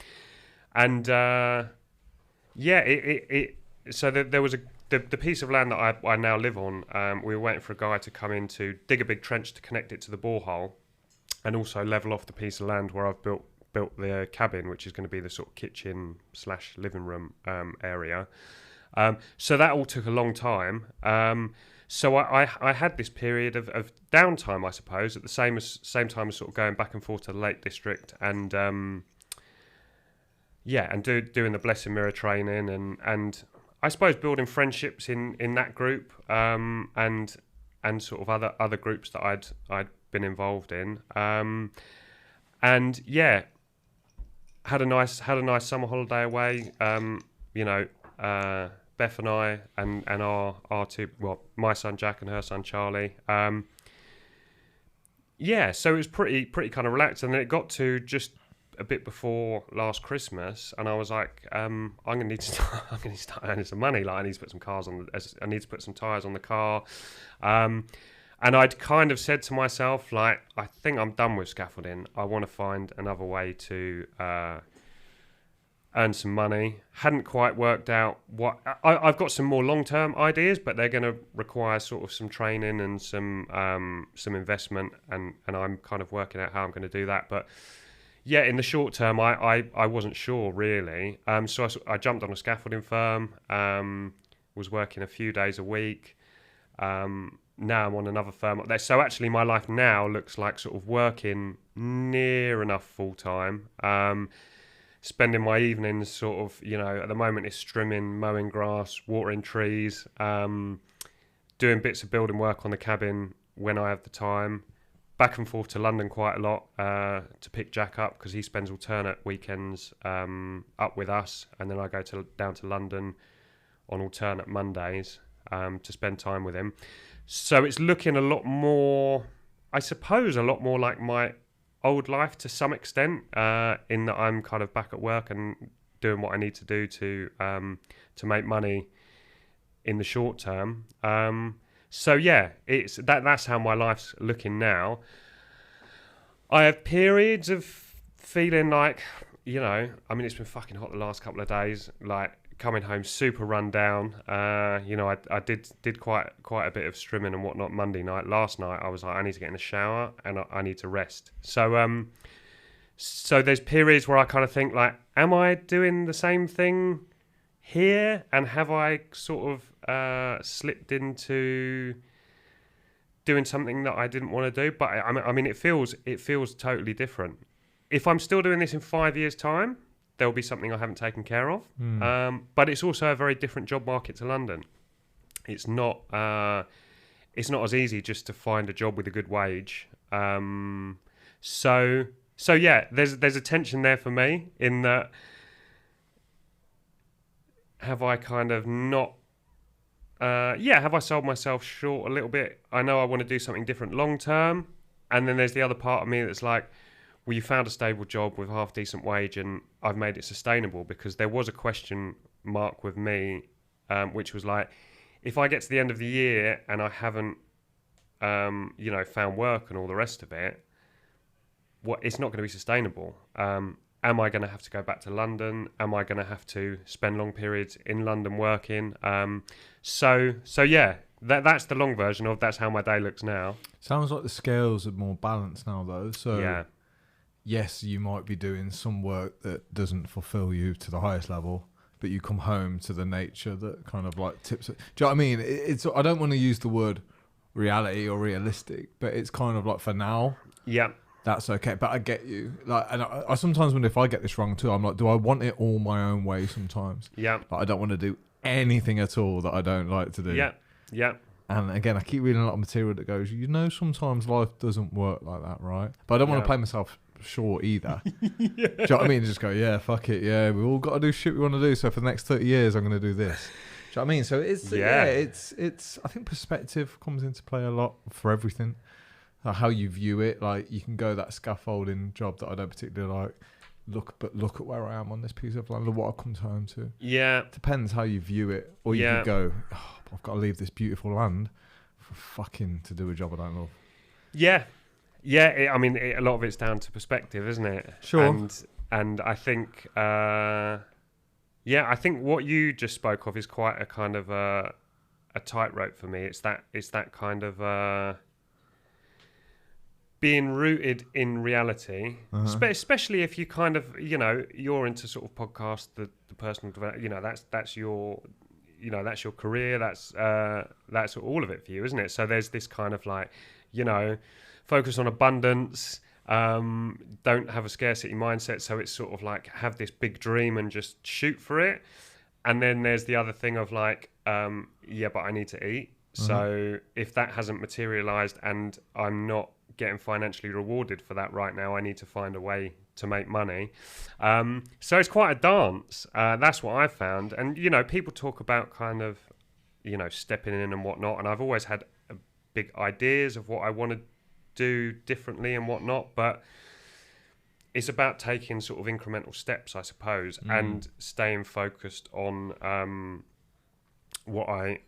B: there was the piece of land that I now live on. We were waiting for a guy to come in to dig a big trench to connect it to the borehole, and also level off the piece of land where I've built the cabin, which is going to be the sort of kitchen / living room area. So that all took a long time. So I had this period of downtime, I suppose, at the same time as sort of going back and forth to the Lake District and doing the Blessing Mirror training and I suppose building friendships in that group and sort of other groups that I'd been involved in. Had a nice summer holiday away. Beth and I and our two, well, my son Jack and her son Charlie. So it was pretty kind of relaxed, and then it got to just a bit before last Christmas, and I was like, I'm gonna need to start earning some money. Like I need to put some tires on the car, and I'd kind of said to myself, like, I think I'm done with scaffolding. I want to find another way to earn some money. Hadn't quite worked out what I've got some more long-term ideas, but they're going to require sort of some training and some investment, and I'm kind of working out how I'm going to do that. But yeah, in the short term, I wasn't sure really. So I jumped on a scaffolding firm. Was working a few days a week. Now I'm on another firm up there. So actually, my life now looks like sort of working near enough full time. Spending my evenings sort of, at the moment it's trimming, mowing grass, watering trees, doing bits of building work on the cabin when I have the time. Back and forth to London quite a lot to pick Jack up because he spends alternate weekends up with us, and then I go down to London on alternate Mondays to spend time with him. So it's looking a lot more like my old life to some extent, in that I'm kind of back at work and doing what I need to do to make money in the short term. So yeah, it's that's how my life's looking now. I have periods of feeling like, it's been fucking hot the last couple of days, like coming home super run down. I did quite a bit of strimming and whatnot Monday night. Last night I was like, I need to get in the shower and I need to rest. So so there's periods where I kind of think like, am I doing the same thing here? And have I sort of slipped into doing something that I didn't want to do? But I mean, it feels totally different. If I'm still doing this in 5 years' time, there'll be something I haven't taken care of. But it's also a very different job market to London. It's not as easy just to find a job with a good wage. So yeah, there's a tension there for me in that. Have I kind of not? Have I sold myself short a little bit? I know I want to do something different long term, and then there's the other part of me that's like, well, you found a stable job with half decent wage, and I've made it sustainable, because there was a question mark with me, which was like, if I get to the end of the year and I haven't, found work and all the rest of it, it's not going to be sustainable. Am I going to have to go back to London? Am I going to have to spend long periods in London working? So yeah, that's the long version of that's how my day looks now.
A: Sounds like the scales are more balanced now, though. So
B: yeah.
A: Yes, you might be doing some work that doesn't fulfill you to the highest level, but you come home to the nature that kind of like tips it. Do you know what I mean? It's I don't want to use the word reality or realistic, but it's kind of like for now.
B: Yeah.
A: That's okay, but I get you. Like, and I sometimes wonder if I get this wrong too. I'm like, do I want it all my own way sometimes?
B: Yeah.
A: Like, I don't want to do anything at all that I don't like to do.
B: Yeah. Yeah.
A: And again, I keep reading a lot of material that goes, sometimes life doesn't work like that, right? But I don't want to play myself short either. Yeah. Do you know what I mean? Just go, yeah, fuck it. Yeah, we all got to do shit we want to do. So for the next 30 years, I'm going to do this. Do you know what I mean? So it's. I think perspective comes into play a lot for everything. Like how you view it. Like you can go that scaffolding job that I don't particularly like. Look at where I am on this piece of land. Look what I've come home to.
B: Yeah.
A: Depends how you view it. Or you could go, I've got to leave this beautiful land fucking to do a job I don't love.
B: Yeah. I mean, a lot of it's down to perspective, isn't it?
A: Sure.
B: And I think, I think what you just spoke of is quite a kind of a tightrope for me. It's that kind of being rooted in reality, especially if you kind of, you're into sort of podcast, the personal development, that's your, that's your career, that's all of it for you, isn't it? So there's this kind of like, focus on abundance, don't have a scarcity mindset. So it's sort of like have this big dream and just shoot for it. And then there's the other thing of like, but I need to eat. So if that hasn't materialized and I'm not getting financially rewarded for that right now, I need to find a way to make money. So it's quite a dance. That's what I've found. And, people talk about kind of, stepping in and whatnot. And I've always had big ideas of what I want to do differently and whatnot. But it's about taking sort of incremental steps, I suppose, and staying focused on what I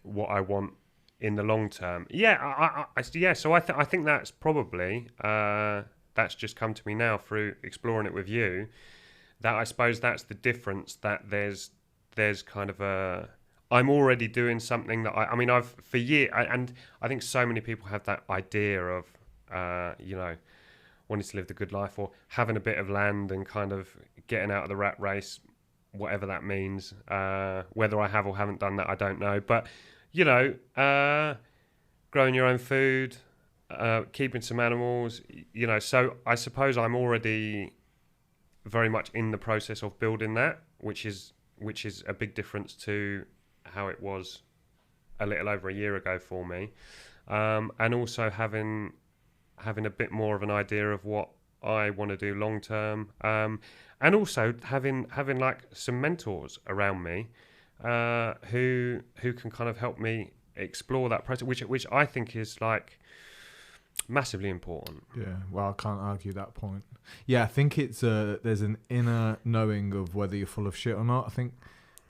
B: want in the long term. So I think that's probably that's just come to me now through exploring it with you, that I suppose that's the difference, that there's kind of a, I'm already doing something that I've for years, and I think so many people have that idea of wanting to live the good life or having a bit of land and kind of getting out of the rat race, whatever that means. Whether I have or haven't done that, I don't know. But, growing your own food, keeping some animals, so I suppose I'm already very much in the process of building that, which is a big difference to how it was a little over a year ago for me. And also having a bit more of an idea of what I want to do long term, and also having like some mentors around me who can kind of help me explore that process, which I think is like massively important.
A: Yeah, well, I can't argue that point. Yeah, I think it's there's an inner knowing of whether you're full of shit or not. I think,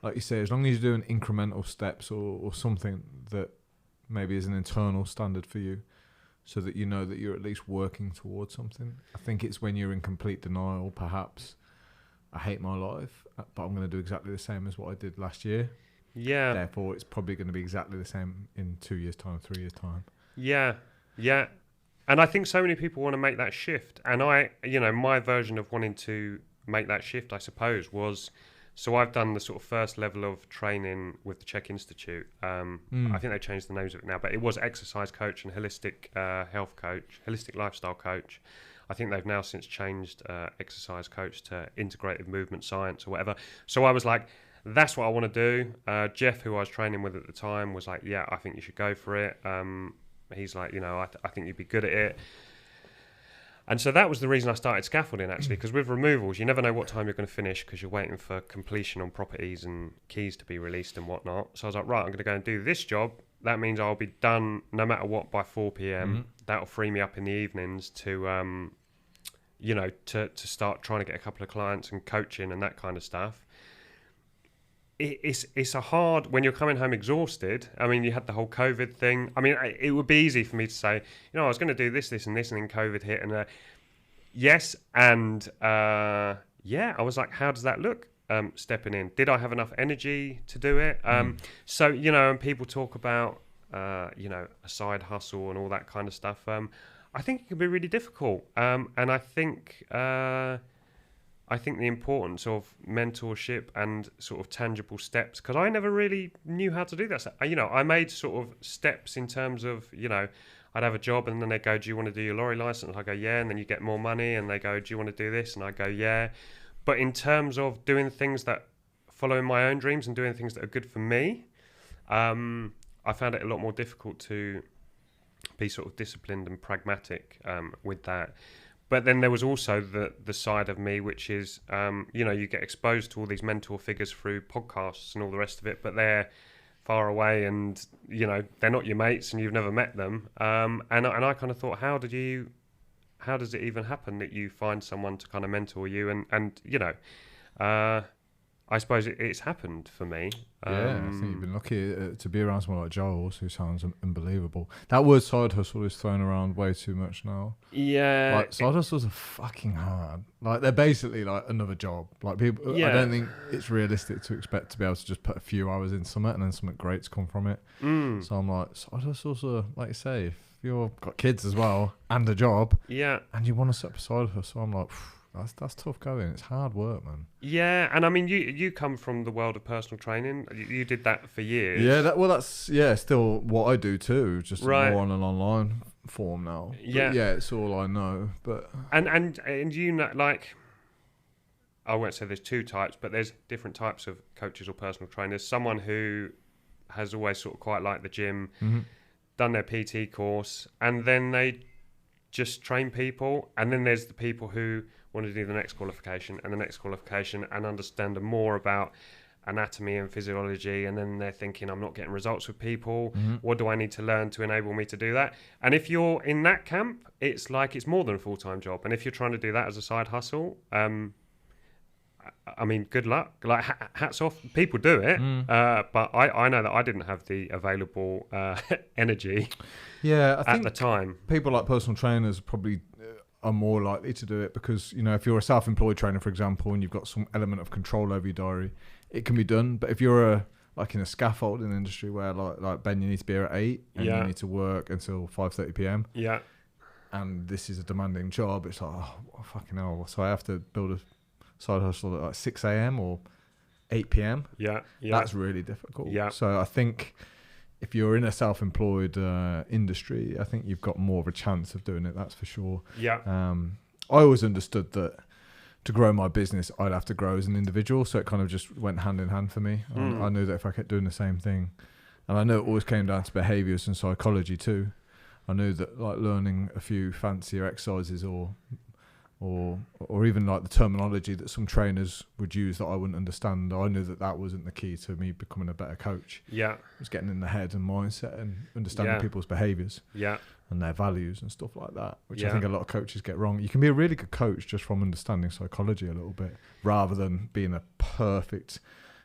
A: like you say, as long as you're doing incremental steps or something that maybe is an internal standard for you, so that you know that you're at least working towards something. I think it's when you're in complete denial, perhaps, I hate my life, but I'm going to do exactly the same as what I did last year.
B: Yeah.
A: Therefore, it's probably going to be exactly the same in 2 years' time, 3 years' time.
B: Yeah. And I think so many people want to make that shift. And my version of wanting to make that shift, I suppose, was... So I've done the sort of first level of training with the Czech Institute. I think they changed the names of it now, but it was exercise coach and holistic health coach, holistic lifestyle coach. I think they've now since changed exercise coach to integrative movement science or whatever. So I was like, that's what I want to do. Jeff, who I was training with at the time, was like, yeah, I think you should go for it. He's like, I think you'd be good at it. And so that was the reason I started scaffolding, actually, because with removals, you never know what time you're going to finish because you're waiting for completion on properties and keys to be released and whatnot. So I was like, right, I'm going to go and do this job. That means I'll be done no matter what by 4 p.m. That'll free me up in the evenings to, to start trying to get a couple of clients and coaching and that kind of stuff. It's a hard, when you're coming home exhausted. I mean, you had the whole COVID thing. I mean, it would be easy for me to say, I was going to do this, and this, and then COVID hit. And yes, and I was like, how does that look? Stepping in, did I have enough energy to do it? So, and people talk about, a side hustle and all that kind of stuff. I think it can be really difficult. And I think the importance of mentorship and sort of tangible steps, because I never really knew how to do that. So, I made sort of steps in terms of, I'd have a job and then they go, do you want to do your lorry license? I go, yeah. And then you get more money and they go, do you want to do this? And I go, yeah. But in terms of doing things that, following my own dreams and doing things that are good for me, I found it a lot more difficult to be sort of disciplined and pragmatic with that. But then there was also the side of me, which is, you get exposed to all these mentor figures through podcasts and all the rest of it, but they're far away and, they're not your mates and you've never met them. And I kind of thought, how does it even happen that you find someone to kind of mentor you? And I suppose it's happened for me.
A: Yeah, I think you've been lucky to be around someone like Giles, who sounds unbelievable. That word side hustle is thrown around way too much now.
B: Yeah.
A: Like, side hustles are fucking hard. Like, they're basically like another job. Like, people,
B: Yeah.
A: I don't think it's realistic to expect to be able to just put a few hours in something and then something great's come from it. So I'm like, side hustles are, like you say, if you've got kids as well and a job, and you want to set up a side hustle, I'm like, that's tough going. It's hard work, man.
B: Yeah, and I mean, you come from the world of personal training. You did that for years.
A: Yeah, that's still what I do too. Just more on an online form now.
B: Yeah,
A: but yeah, it's all I know. But
B: and you know, like, I won't say there's two types, but there's different types of coaches or personal trainers. Someone who has always sort of quite liked the gym, done their PT course, and then they just train people. And then there's the people who want to do the next qualification and the next qualification and understand more about anatomy and physiology, and then they're thinking, I'm not getting results with people. What do I need to learn to enable me to do that? And if you're in that camp, it's like it's more than a full-time job. And if you're trying to do that as a side hustle, I mean, good luck. Like, hats off. People do it, but I know that I didn't have the available energy.
A: Yeah, I think
B: at the time,
A: people like personal trainers probably are more likely to do it because, you know, if you're a self-employed trainer, for example, and you've got some element of control over your diary, it can be done. But if you're like in a scaffolding industry where like Ben, you need to be here at 8 and you need to work until 5:30 p.m.
B: Yeah.
A: And this is a demanding job. It's like, oh, fucking hell. So I have to build a side hustle at like 6 a.m. or 8 p.m.
B: Yeah.
A: That's really difficult.
B: Yeah.
A: So I think if you're in a self-employed industry, I think you've got more of a chance of doing it. That's for sure.
B: Yeah.
A: I always understood that to grow my business, I'd have to grow as an individual. So it kind of just went hand in hand for me. I knew that if I kept doing the same thing, and I know it always came down to behaviours and psychology too. I knew that like learning a few fancier exercises or even like the terminology that some trainers would use that I wouldn't understand, I knew that wasn't the key to me becoming a better coach.
B: Yeah.
A: It was getting in the head and mindset and understanding people's behaviours and their values and stuff like that, which I think a lot of coaches get wrong. You can be a really good coach just from understanding psychology a little bit rather than being a perfect,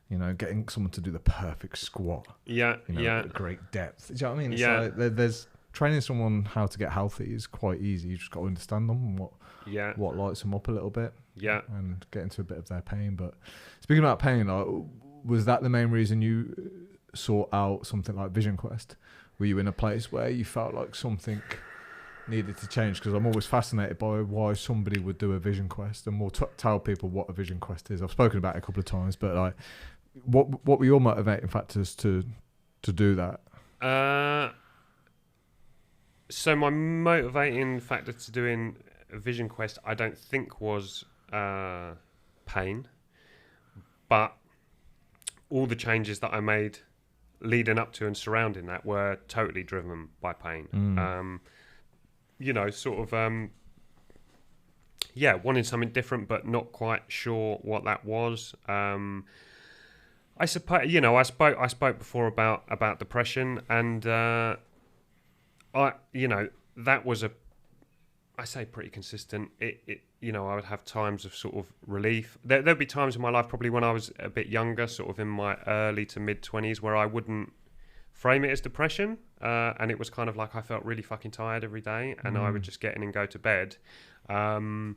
A: you know, getting someone to do the perfect squat. At great depth. Do you know what I mean? It's like there's training someone how to get healthy is quite easy. You just got to understand them and what lights them up a little bit. And get into a bit of their pain. But speaking about pain, like, was that the main reason you sought out something like Vision Quest? Were you in a place where you felt like something needed to change? Because I'm always fascinated by why somebody would do a Vision Quest, and we'll tell people what a Vision Quest is. I've spoken about it a couple of times, but like, what were your motivating factors to do that?
B: So my motivating factor to doing a Vision Quest, I don't think was pain, but all the changes that I made leading up to and surrounding that were totally driven by pain. You know, sort of, wanting something different, but not quite sure what that was. I suppose, you know, I spoke before about depression, and that was I say pretty consistent. It you know, I would have times of sort of relief. There'd be times in my life, probably when I was a bit younger, sort of in my early to mid 20s, where I wouldn't frame it as depression, and it was kind of like I felt really fucking tired every day, and I would just get in and go to bed. And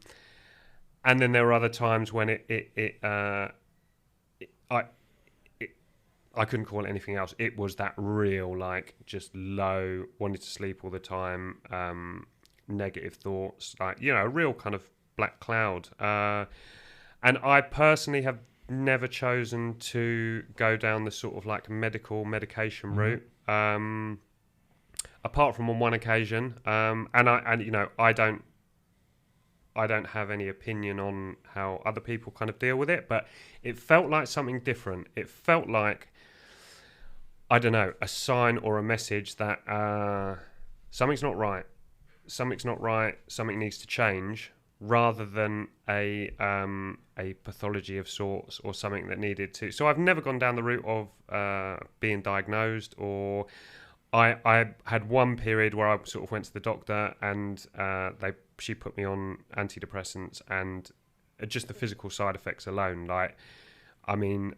B: then there were other times when I couldn't call it anything else. It was that real, like, just low, wanted to sleep all the time, negative thoughts, like, you know, a real kind of black cloud. And I personally have never chosen to go down the sort of like medication route, apart from on one occasion. I don't have any opinion on how other people kind of deal with it, but it felt like something different. It felt like, I don't know, a sign or a message that something's not right, something needs to change, rather than a pathology of sorts or something that needed to. So I've never gone down the route of being diagnosed, or I had one period where I sort of went to the doctor and she put me on antidepressants, and just the physical side effects alone, like, I mean,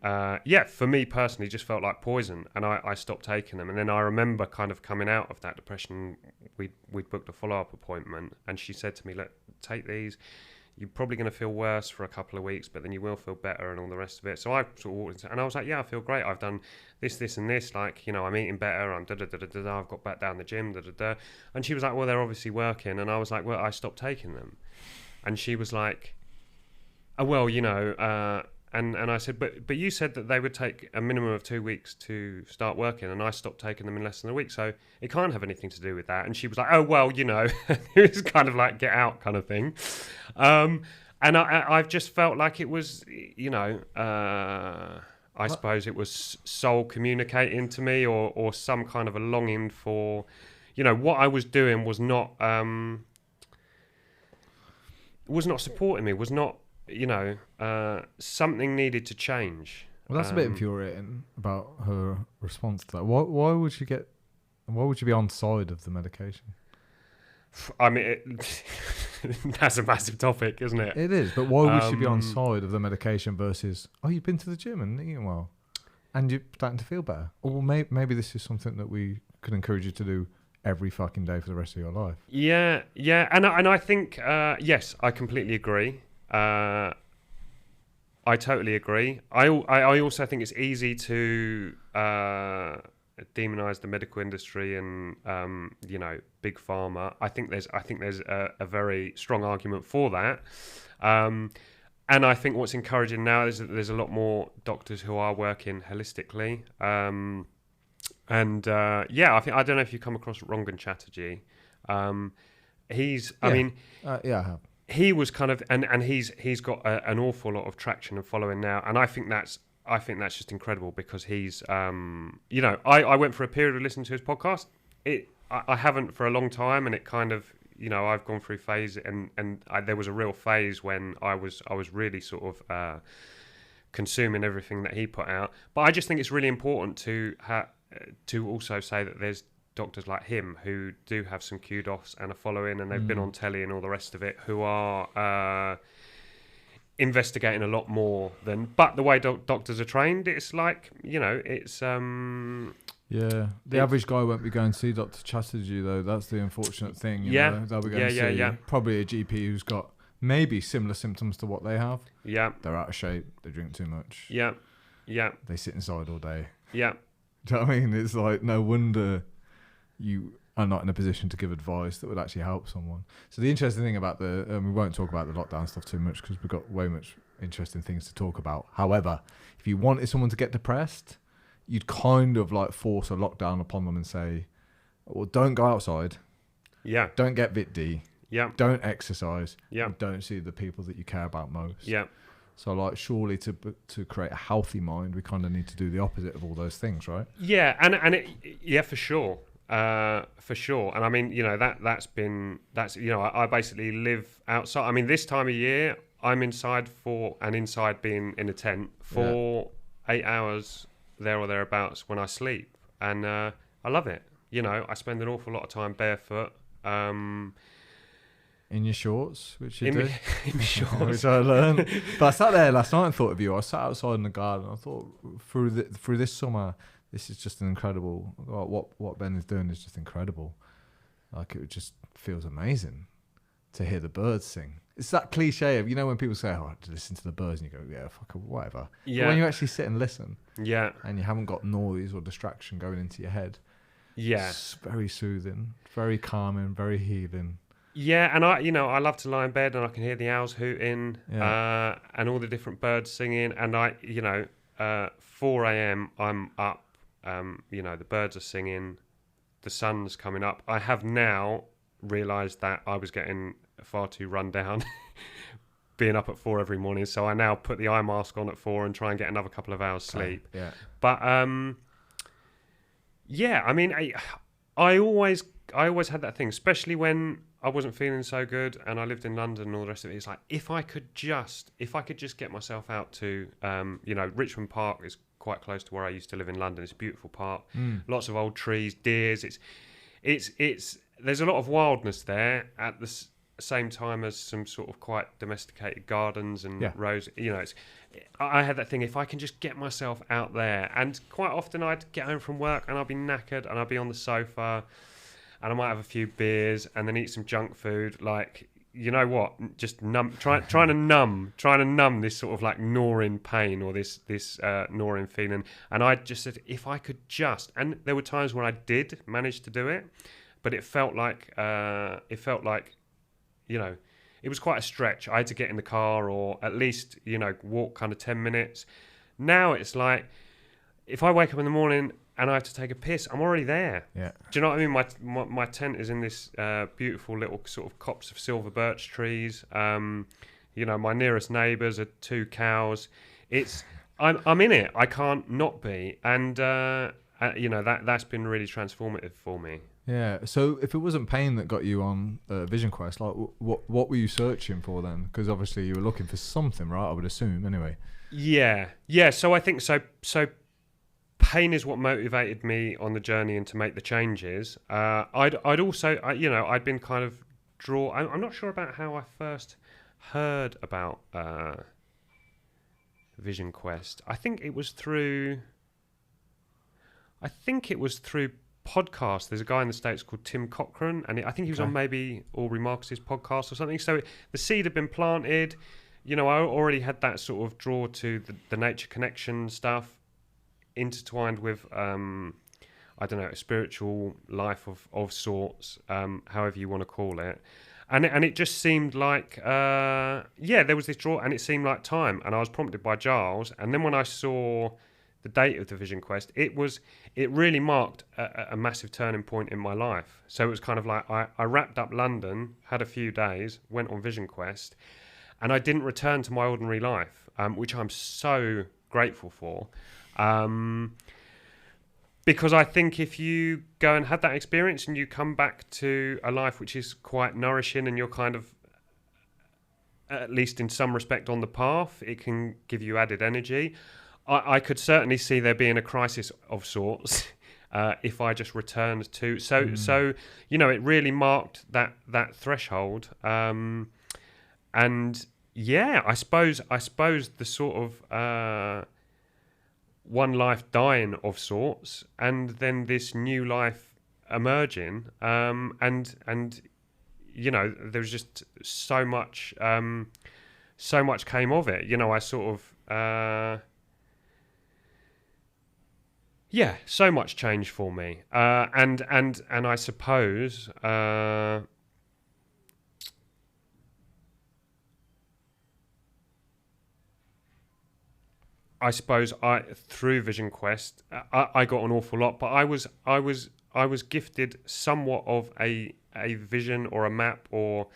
B: for me personally, just felt like poison, and I stopped taking them. And then I remember kind of coming out of that depression. We'd booked a follow-up appointment, and she said to me, look, take these. You're probably going to feel worse for a couple of weeks, but then you will feel better and all the rest of it. So I sort of walked into, and I was like, yeah, I feel great. I've done this, and this. Like, you know, I'm eating better. I'm da-da-da-da-da. I've got back down the gym, da-da-da. And she was like, well, they're obviously working. And I was like, well, I stopped taking them. And she was like, oh, well, you know... And I said, but you said that they would take a minimum of 2 weeks to start working, and I stopped taking them in less than a week, so it can't have anything to do with that. And she was like, oh, well, you know, it was kind of like get out kind of thing. And I've just felt like it was, you know, I suppose it was soul communicating to me, or some kind of a longing for, you know, what I was doing was not supporting me, was not, you know, something needed to change.
A: Well, that's a bit infuriating about her response to that. Why would you be on side of the medication?
B: I mean, that's a massive topic, isn't it?
A: It is, but why would she be on side of the medication versus, oh, you've been to the gym and eating well, and you're starting to feel better? Or maybe this is something that we could encourage you to do every fucking day for the rest of your life.
B: Yeah, and I think, yes, I completely agree. I totally agree. I also think it's easy to demonize the medical industry and you know, big pharma. I think there's a very strong argument for that. And I think what's encouraging now is that there's a lot more doctors who are working holistically. I don't know if you come across Rangan Chatterjee.
A: I have.
B: He was kind of, and he's got an awful lot of traction and following now, and I think that's just incredible, because he's, you know, I went for a period of listening to his podcast. I haven't for a long time, and it kind of, you know, I've gone through phase, and there was a real phase when I was really sort of consuming everything that he put out. But I just think it's really important to also say that there's doctors like him who do have some kudos and a following, and they've been on telly and all the rest of it, who are investigating a lot more than. But the way doctors are trained, it's like, you know, it's
A: the average guy won't be going to see Dr. Chatterjee, though. That's the unfortunate thing. You know? They'll be going to see probably a GP who's got maybe similar symptoms to what they have. Yeah, they're out of shape. They drink too much. Yeah. They sit inside all day. Yeah. Do you know what I mean? It's like, no wonder you are not in a position to give advice that would actually help someone. So the interesting thing about we won't talk about the lockdown stuff too much, because we've got way much interesting things to talk about. However, if you wanted someone to get depressed, you'd kind of like force a lockdown upon them and say, well, don't go outside. Yeah. Don't get Vit D. Yeah. Don't exercise. Yeah. Don't see the people that you care about most. Yeah. So, like, surely to create a healthy mind, we kind of need to do the opposite of all those things, right?
B: Yeah, and for sure. For sure. And I mean, you know, that's you know, I basically live outside. I mean, this time of year I'm inside being in a tent for 8 hours there or thereabouts when I sleep, and I love it. You know, I spend an awful lot of time barefoot,
A: in your shorts, which you do.
B: In shorts.
A: Which I learned. But I sat there last night and thought of you. I sat outside in the garden. I thought through this summer, this is just an incredible. What Ben is doing is just incredible. Like, it just feels amazing to hear the birds sing. It's that cliche of, you know, when people say, "Oh, I have to listen to the birds," and you go, "Yeah, fuck it, whatever." Yeah. But when you actually sit and listen, yeah, and you haven't got noise or distraction going into your head, yeah, it's very soothing, very calming, very healing.
B: Yeah, and I love to lie in bed and I can hear the owls hooting, and all the different birds singing, and 4 a.m. I'm up, you know, the birds are singing, the sun's coming up. I have now realised that I was getting far too run down being up at 4 every morning, so I now put the eye mask on at 4 and try and get another couple of hours sleep. Yeah. But yeah, I mean, I always had that thing, especially when I wasn't feeling so good and I lived in London and all the rest of it. It's like, if I could just get myself out to, you know, Richmond Park is quite close to where I used to live in London. It's a beautiful park, lots of old trees, deers. It's there's a lot of wildness there. same time as some sort of quite domesticated gardens and rows. You know, I had that thing, if I can just get myself out there. And quite often I'd get home from work and I'd be knackered and I'd be on the sofa and I might have a few beers and then eat some junk food. Like, you know what? Just trying to numb this sort of like gnawing pain or this gnawing feeling. And I just said, if I could just, and there were times when I did manage to do it, but it felt like, you know, it was quite a stretch. I had to get in the car or at least, you know, walk kind of 10 minutes. Now it's like, if I wake up in the morning and I have to take a piss, I'm already there.
A: Yeah.
B: Do you know what I mean? My tent is in this beautiful little sort of copse of silver birch trees. You know, my nearest neighbours are 2 cows. I'm in it. I can't not be. And, you know, that's been really transformative for me.
A: Yeah. So if it wasn't pain that got you on Vision Quest, like what were you searching for then? Because obviously you were looking for something, right? I would assume, anyway.
B: Yeah. So I think so. Pain is what motivated me on the journey and to make the changes. I'd also, you know, I'd been kind of I'm not sure about how I first heard about Vision Quest. I think it was through podcast. There's a guy in the States called Tim Cochran, and I think he was on maybe Aubrey Marcus's podcast or something. So the seed had been planted. You know, I already had that sort of draw to the nature connection stuff, intertwined with, I don't know, a spiritual life of sorts, however you want to call it. And it just seemed like, there was this draw, and it seemed like time. And I was prompted by Giles. And then when I saw the date of the Vision Quest, it really marked a massive turning point in my life. So it was kind of like I wrapped up London, had a few days, went on Vision Quest, and I didn't return to my ordinary life, which I'm so grateful for. Because I think if you go and have that experience and you come back to a life which is quite nourishing and you're kind of, at least in some respect, on the path, it can give you added energy. I could certainly see there being a crisis of sorts if I just returned to. So you know, it really marked that threshold. And yeah, I suppose the sort of one life dying of sorts, and then this new life emerging. And you know, there was just so much came of it. You know, I sort of. Yeah, so much changed for me, and I suppose through Vision Quest I got an awful lot, but I was gifted somewhat of a vision or a map or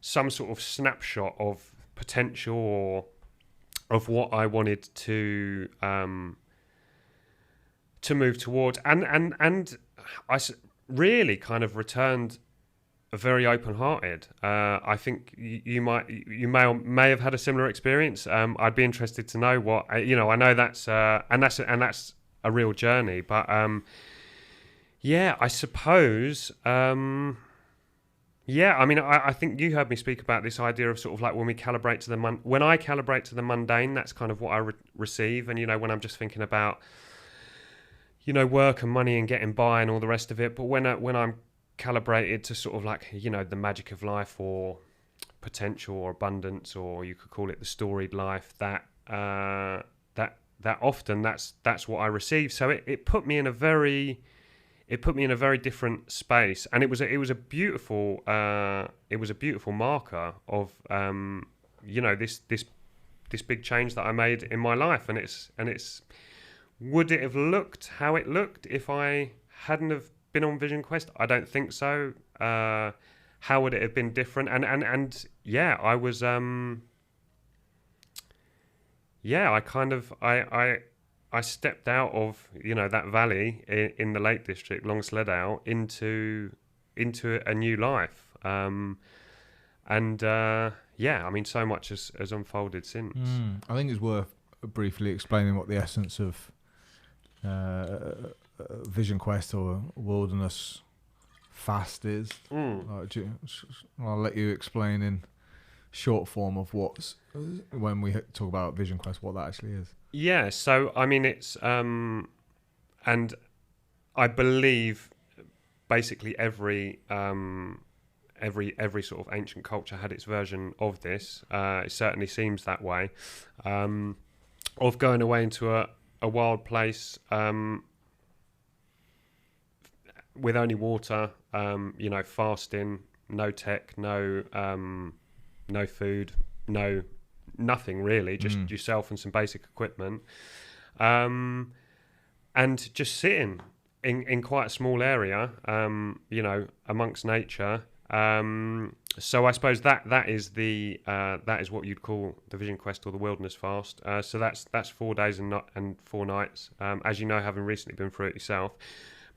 B: some sort of snapshot of potential or of what I wanted to move towards, and I really kind of returned very open-hearted. I think you may have had a similar experience. I'd be interested to know what you know. I know that's and that's a real journey, but yeah, I suppose. Yeah, I mean, I think you heard me speak about this idea of sort of like when I calibrate to the mundane, that's kind of what I receive, and you know, when I'm just thinking about, you know, work and money and getting by and all the rest of it. But when I'm calibrated to sort of like, you know, the magic of life or potential or abundance, or you could call it the storied life, that often that's what I receive. So it put me in a very different space, and it was a beautiful marker of you know, this big change that I made in my life, and it's. Would it have looked how it looked if I hadn't have been on Vision Quest? I don't think so. How would it have been different? And yeah, I was I kind of I stepped out of, you know, that valley in the Lake District, Long Sleddow, into a new life. Yeah, I mean, so much has unfolded since.
A: I think it's worth briefly explaining what the essence of Vision Quest or wilderness fast is. I'll let you explain in short form of what's when we talk about Vision Quest, what that actually is.
B: Yeah, so I mean it's and I believe basically every sort of ancient culture had its version of this. It certainly seems that way, of going away into a wild place with only water, fasting, no tech, no food, nothing really, just yourself and some basic equipment, and just sitting in quite a small area, amongst nature. So I suppose that is what you'd call the Vision Quest or the Wilderness Fast. So that's 4 days and 4 nights, as you know, having recently been through it yourself.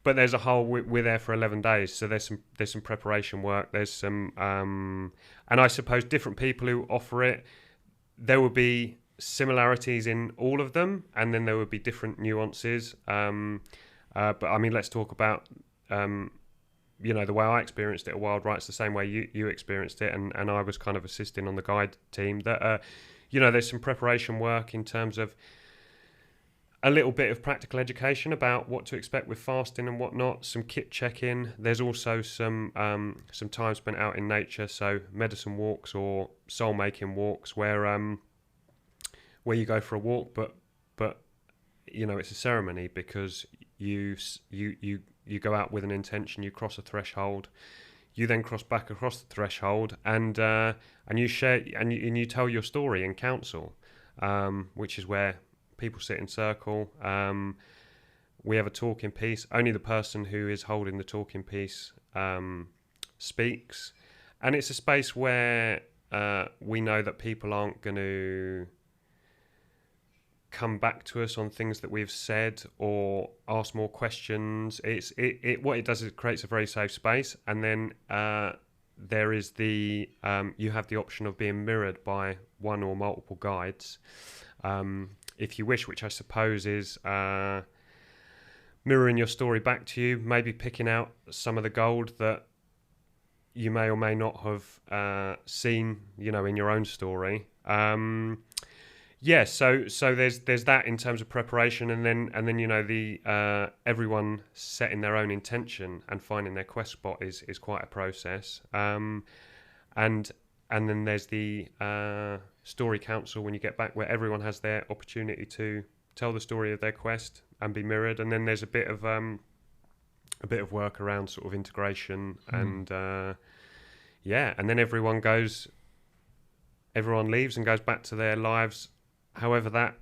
B: But there's a whole. We're there for 11 days, so there's some preparation work. There's some, and I suppose different people who offer it, there will be similarities in all of them, and then there would be different nuances. But I mean, let's talk about, the way I experienced it at Wild Right's the same way you experienced it, and I was kind of assisting on the guide team. That, there's some preparation work in terms of a little bit of practical education about what to expect with fasting and whatnot, some kit check-in. There's also some time spent out in nature, so medicine walks or soul-making walks where you go for a walk, but it's a ceremony because you go out with an intention, you cross a threshold, you then cross back across the threshold, and you share and you tell your story in council, which is where people sit in circle. We have a talking piece. Only the person who is holding the talking piece speaks, and it's a space where we know that people aren't going to come back to us on things that we've said or ask more questions. What it does is it creates a very safe space, and then there is you have the option of being mirrored by one or multiple guides. If you wish, which I suppose is mirroring your story back to you, maybe picking out some of the gold that you may or may not have seen, in your own story. So there's that in terms of preparation, and then the everyone setting their own intention and finding their quest spot is quite a process. And then there's the story council when you get back, where everyone has their opportunity to tell the story of their quest and be mirrored. And then there's a bit of work around sort of integration and and then everyone leaves and goes back to their lives, however that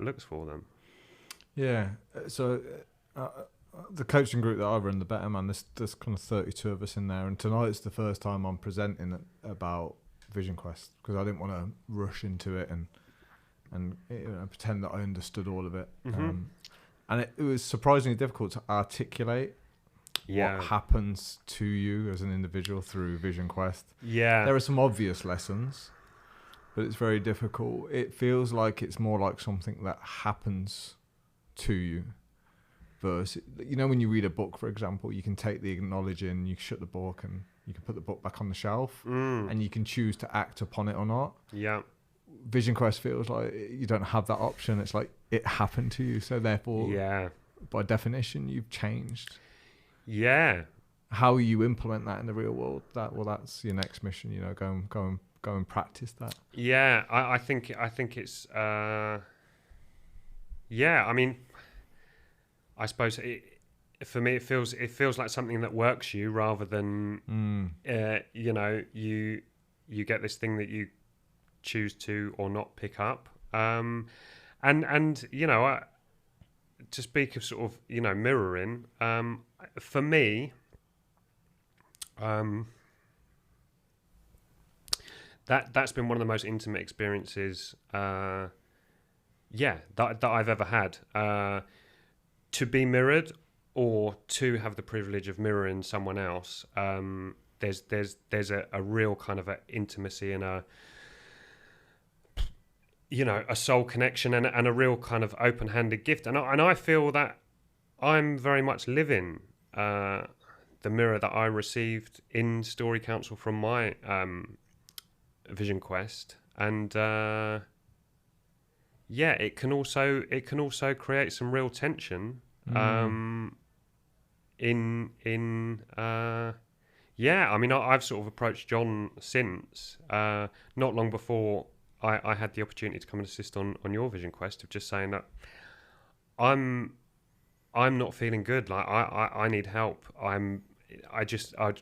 B: looks for them.
A: Yeah. So the coaching group that I run, the Better Man, there's kind of 32 of us in there, and tonight's the first time I'm presenting about Vision Quest, because I didn't want to rush into it and pretend that I understood all of it. And it was surprisingly difficult to articulate what happens to you as an individual through Vision Quest. Yeah, there are some obvious lessons, but it's very difficult. It feels like it's more like something that happens to you. Versus, when you read a book, for example, you can take the acknowledging, you can shut the book, and you can put the book back on the shelf, and you can choose to act upon it or not. Yeah. Vision Quest feels like you don't have that option. It's like it happened to you, so therefore, by definition, you've changed. Yeah. How you implement that in the real world, that's your next mission. Go and practice that.
B: Yeah, I think it's. I mean, I suppose for me it feels like something that works you rather than you get this thing that you choose to or not pick up. To speak of sort of mirroring, for me, that's been one of the most intimate experiences that I've ever had. To be mirrored or to have the privilege of mirroring someone else, there's a real kind of a intimacy and a soul connection and a real kind of open-handed gift, and I feel that I'm very much living the mirror that I received in Story Council from my Vision Quest, and it can also create some real tension. I mean, I've sort of approached John since, not long before I had the opportunity to come and assist on your Vision Quest, of just saying that I'm not feeling good. Like I need help. I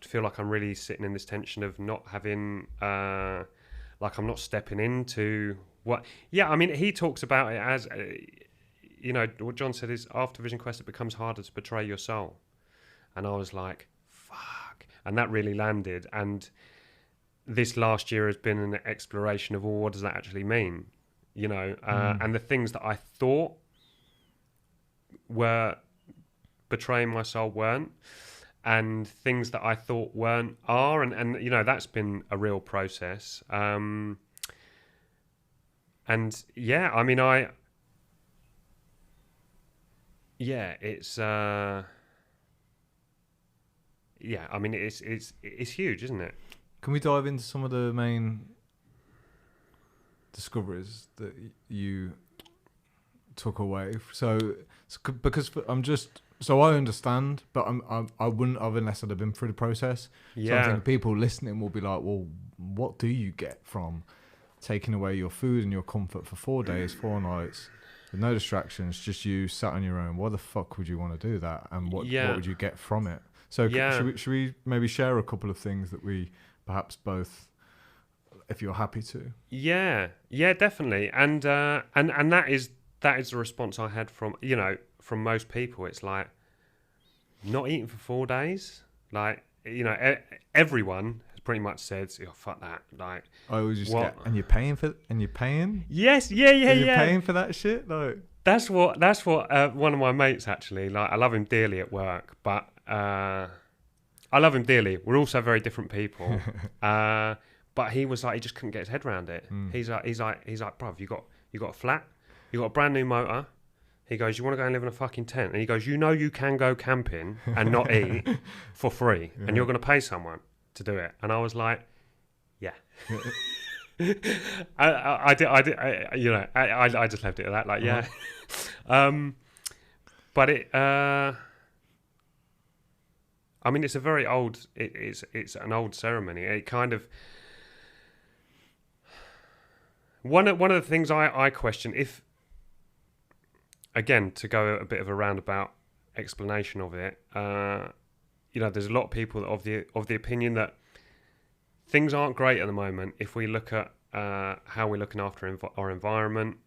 B: feel like I'm really sitting in this tension of not having, like I'm not stepping into what. Yeah, I mean, he talks about it as, what John said is after Vision Quest, it becomes harder to betray your soul. And I was like, fuck. And that really landed. And this last year has been an exploration of, well, what does that actually mean? And the things that I thought were betraying my soul weren't, and things that I thought weren't are, and that's been a real process. And yeah, I mean, it's I mean, it's huge, isn't it?
A: Can we dive into some of the main discoveries that you took away? So because I understand, but I wouldn't have unless I'd have been through the process.
B: Yeah.
A: So I think people listening will be like, well, what do you get from taking away your food and your comfort for 4 days, 4 nights, with no distractions, just you sat on your own? Why the fuck would you want to do that? And what would you get from it? So should we maybe share a couple of things that we perhaps both, if you're happy to?
B: Yeah, definitely. And that is the response I had from most people. It's like, not eating for 4 days. Like, everyone has pretty much said, oh, fuck that. Like,
A: I always just get, and you're paying?
B: Yes, yeah.
A: You're paying for that shit? Like,
B: that's what one of my mates actually, like, I love him dearly at work, but I love him dearly. We're also very different people. But he was like, he just couldn't get his head around it. He's like, bruv, you got a flat, you got a brand new motor. He goes, you want to go and live in a fucking tent? And he goes, you can go camping and not eat for free, and you're going to pay someone to do it. And I was like, yeah. I just left it at that. Like, yeah. But it, I mean, it's a very old. It's an old ceremony. It kind of. One of the things I question, if, again, to go a bit of a roundabout explanation of it, there's a lot of people of the opinion that things aren't great at the moment. If we look at how we're looking after our environment,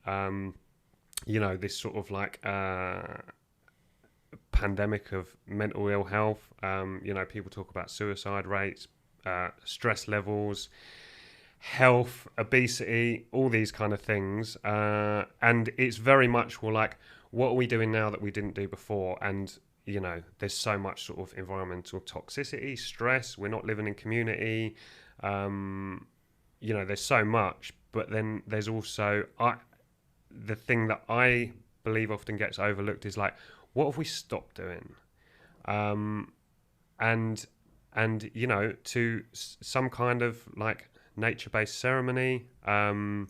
B: this sort of like pandemic of mental ill health. People talk about suicide rates, stress levels, health, obesity, all these kind of things. And it's very much, well, like, what are we doing now that we didn't do before? And, there's so much sort of environmental toxicity, stress. We're not living in community. There's so much. But then there's also, the thing that I believe often gets overlooked is like, what have we stopped doing? And to some kind of like nature-based ceremony. I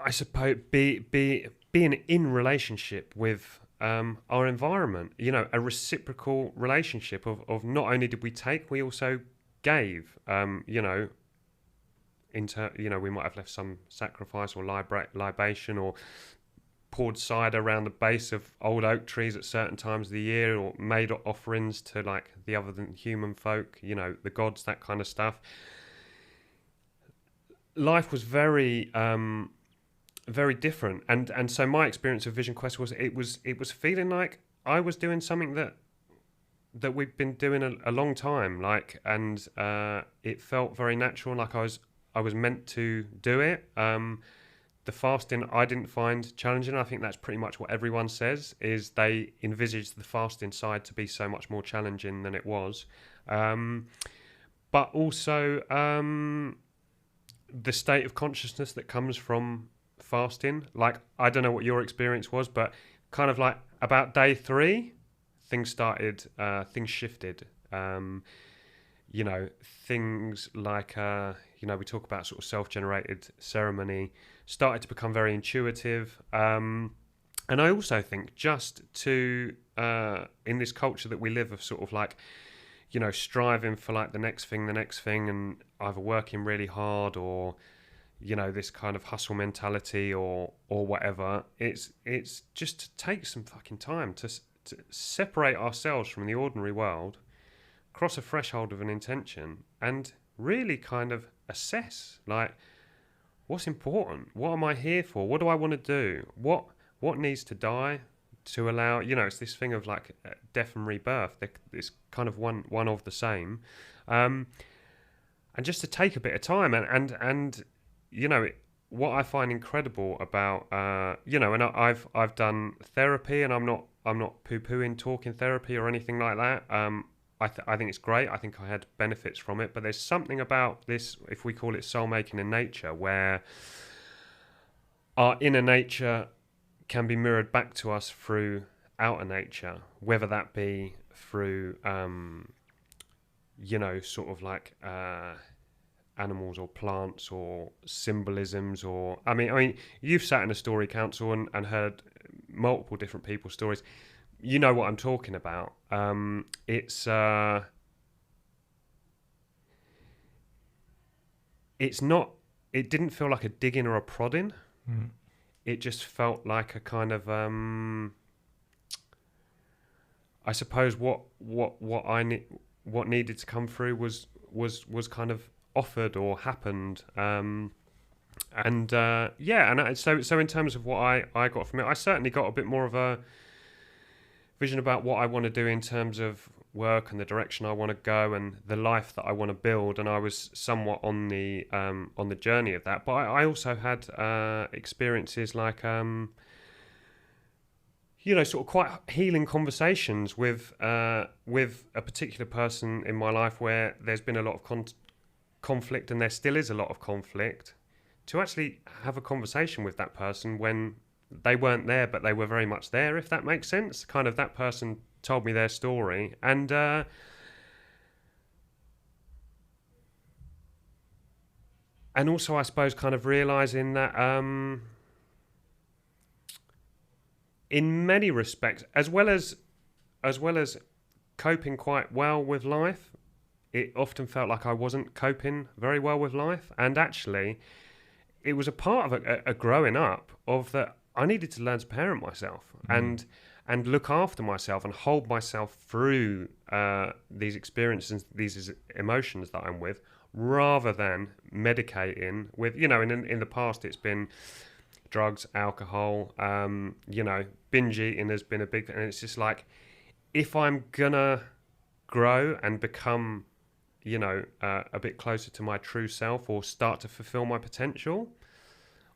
B: suppose being in relationship with our environment, a reciprocal relationship of not only did we take, we also gave. We might have left some sacrifice or libation, or poured cider around the base of old oak trees at certain times of the year, or made offerings to like the other than human folk, the gods, that kind of stuff. Life was very very different, and so my experience of Vision Quest was it was feeling like I was doing something that we've been doing a long time, like, and it felt very natural, like I was meant to do it. The fasting I didn't find challenging. I think that's pretty much what everyone says, is they envisaged the fasting side to be so much more challenging than it was. But also the state of consciousness that comes from fasting. Like, I don't know what your experience was, but kind of like about day 3, things shifted. Things like, we talk about sort of self-generated ceremony started to become very intuitive. And I also think just to, in this culture that we live of sort of like, striving for like the next thing, and either working really hard or, this kind of hustle mentality or whatever, it's just to take some fucking time to separate ourselves from the ordinary world, cross a threshold of an intention, and really kind of assess, like, what's important? What am I here for? What do I want to do? What needs to die to allow, it's this thing of like death and rebirth. It's kind of one of the same. And just to take a bit of time and what I find incredible about, and I've done therapy, and I'm not poo-pooing talking therapy or anything like that. I think it's great. I think I had benefits from it, but there's something about this, if we call it soul making in nature, where our inner nature can be mirrored back to us through outer nature, whether that be through, sort of like animals or plants or symbolisms, or I mean, you've sat in a story council and heard multiple different people's stories. You know what I'm talking about. It's not. It didn't feel like a digging or a prodding. Mm. It just felt like a kind of. I suppose what needed to come through was kind of offered or happened. So in terms of what I got from it, I certainly got a bit more of a vision about what I want to do in terms of work and the direction I want to go and the life that I want to build, and I was somewhat on the journey of that. But I also had experiences like sort of quite healing conversations with a particular person in my life where there's been a lot of conflict, and there still is a lot of conflict. To actually have a conversation with that person when they weren't there, but they were very much there, if that makes sense. Kind of that person told me their story. And also, I suppose, kind of realising that in many respects, as well as coping quite well with life, it often felt like I wasn't coping very well with life. And actually, it was a part of a growing up of that. I needed to learn to parent myself and look after myself and hold myself through these experiences, these emotions that I'm with, rather than medicating with, in the past it's been drugs, alcohol, binge eating has been a big thing. And it's just like, if I'm gonna grow and become, a bit closer to my true self or start to fulfill my potential,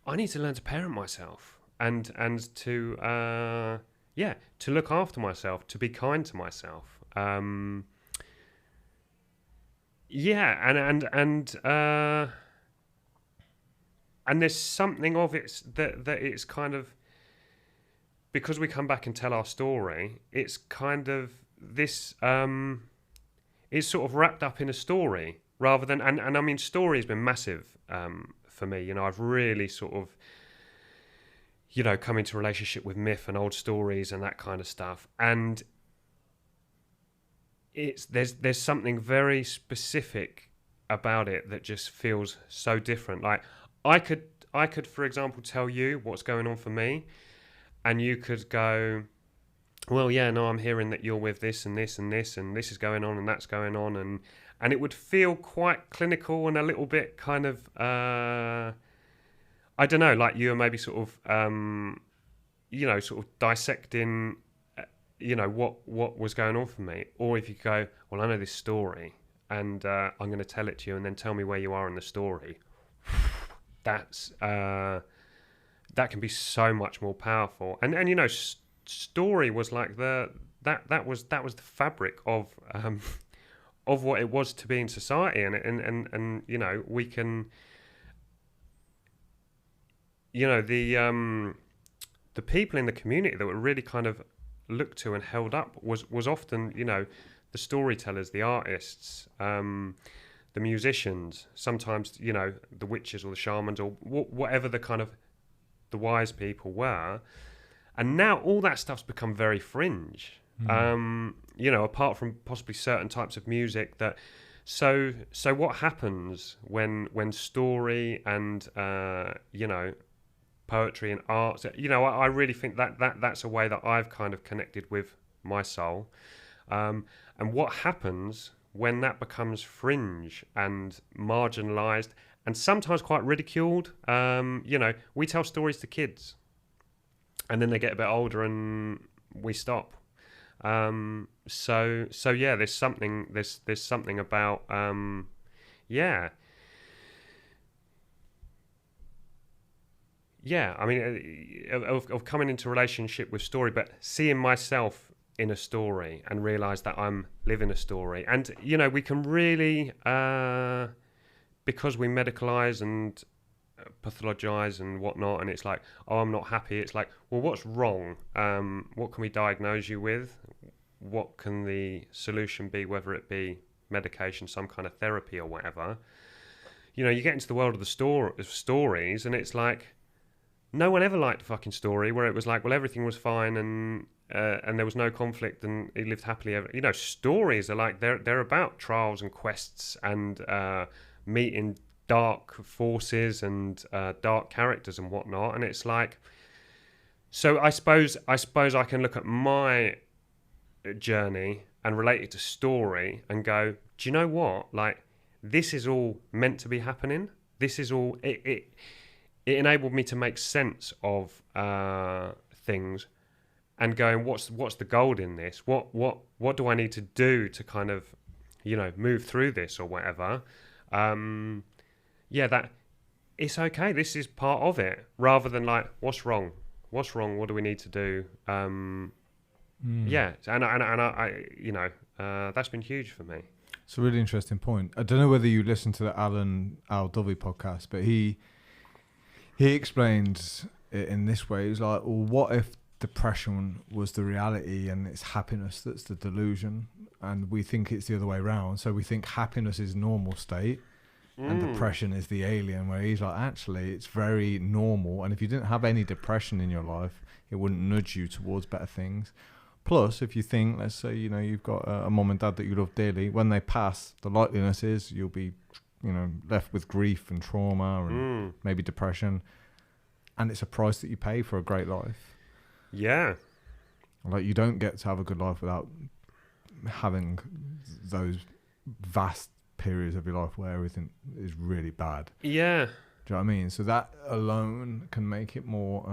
B: I need to learn to parent myself. And to look after myself, to be kind to myself. And there's something of it that it's kind of, because we come back and tell our story, it's kind of this, it's sort of wrapped up in a story rather than, and I mean, story has been massive for me. I've really sort of, come into relationship with myth and old stories and that kind of stuff. And there's something very specific about it that just feels so different. Like I could, for example, tell you what's going on for me, and you could go, well, yeah, no, I'm hearing that you're with this and this and this, and this is going on and that's going on. And it would feel quite clinical and a little bit kind of, I don't know, like you were maybe sort of, sort of dissecting, what was going on for me. Or if you go, well, I know this story, and I'm going to tell it to you, and then tell me where you are in the story. That's that can be so much more powerful. And story was like that was the fabric of what it was to be in society, and we can. The people in the community that were really kind of looked to and held up was often, you know, the storytellers, the artists, the musicians, sometimes, you know, the witches or the shamans or whatever the kind of the wise people were. And now all that stuff's become very fringe. You know, apart from possibly certain types of music that. So what happens when story and you know, poetry and art? You know, I really think that's a way that I've kind of connected with my soul. And what happens when that becomes fringe and marginalised and sometimes quite ridiculed? You know, we tell stories to kids, and then they get a bit older, and we stop. So yeah, there's something about yeah. I mean, of coming into relationship with story, but seeing myself in a story and realize that I'm living a story. And you know, we can really because we medicalize and pathologize and whatnot, and it's like, oh, I'm not happy. It's like, well, what's wrong? What can we diagnose you with? What can the solution be, whether it be medication, some kind of therapy or whatever? You know, you get into the world of the stories, and it's like, no one ever liked a fucking story where it was like, well, everything was fine and there was no conflict and he lived happily ever. You know, stories are like, they're about trials and quests and meeting dark forces and dark characters and whatnot. And it's like, so I suppose I can look at my journey and relate it to story and go, do you know what? Like, this is all meant to be happening. This is all it enabled me to make sense of things and going, what's the gold in this? What do I need to do to kind of, you know, move through this or whatever? Yeah, that it's okay. This is part of it, rather than like, what's wrong? What's wrong? What do we need to do? Yeah, and I you know, that's been huge for me.
A: It's a really interesting point. I don't know whether you listened to the Alan Al-Dovey podcast, but he explained it in this way. He's like, well, what if depression was the reality and it's happiness that's the delusion, and we think it's the other way around? So we think happiness is normal state and depression is the alien, where he's like, actually, it's very normal. And if you didn't have any depression in your life, it wouldn't nudge you towards better things. Plus, if you think, let's say, you know, you've got a mom and dad that you love dearly, when they pass, the likeliness is you'll be, you know, left with grief and trauma and maybe depression. And it's a price that you pay for a great life.
B: Yeah.
A: Like, you don't get to have a good life without having those vast periods of your life where everything is really bad.
B: Yeah.
A: Do you know what I mean? So that alone can make it more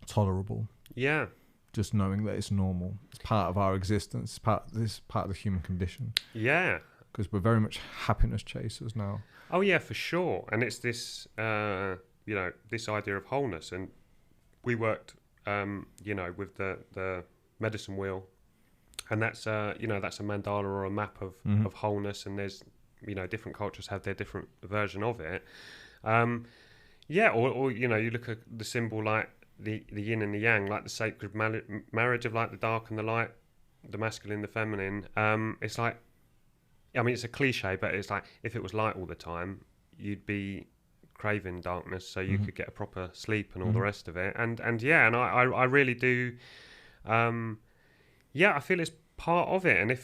A: tolerable.
B: Yeah.
A: Just knowing that it's normal. It's part of our existence. It's part of the human condition.
B: Yeah.
A: Because we're very much happiness chasers now.
B: Oh, yeah, for sure. And it's this, you know, this idea of wholeness. And we worked, you know, with the medicine wheel. And that's, you know, that's a mandala or a map of wholeness. And there's, you know, different cultures have their different version of it. Yeah, or, you know, you look at the symbol like the yin and the yang, like the sacred marriage of like the dark and the light, the masculine, the feminine. It's like, I mean, it's a cliche, but it's like, if it was light all the time, you'd be craving darkness so you could get a proper sleep and all the rest of it. And yeah, and I really do. Yeah, I feel it's part of it. And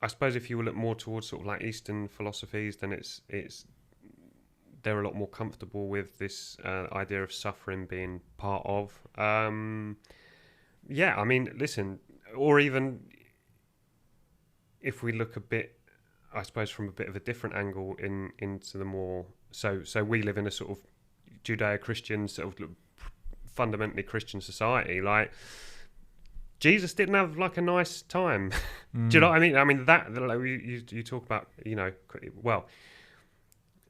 B: I suppose if you look more towards sort of like Eastern philosophies, then it's they're a lot more comfortable with this idea of suffering being part of. Yeah, I mean, listen, or even if we look a bit, I suppose, from a bit of a different angle into the more, so we live in a sort of Judeo-Christian, sort of fundamentally Christian society. Like, Jesus didn't have like a nice time. Do you know what I mean? I mean, that, like, you talk about, you know, well,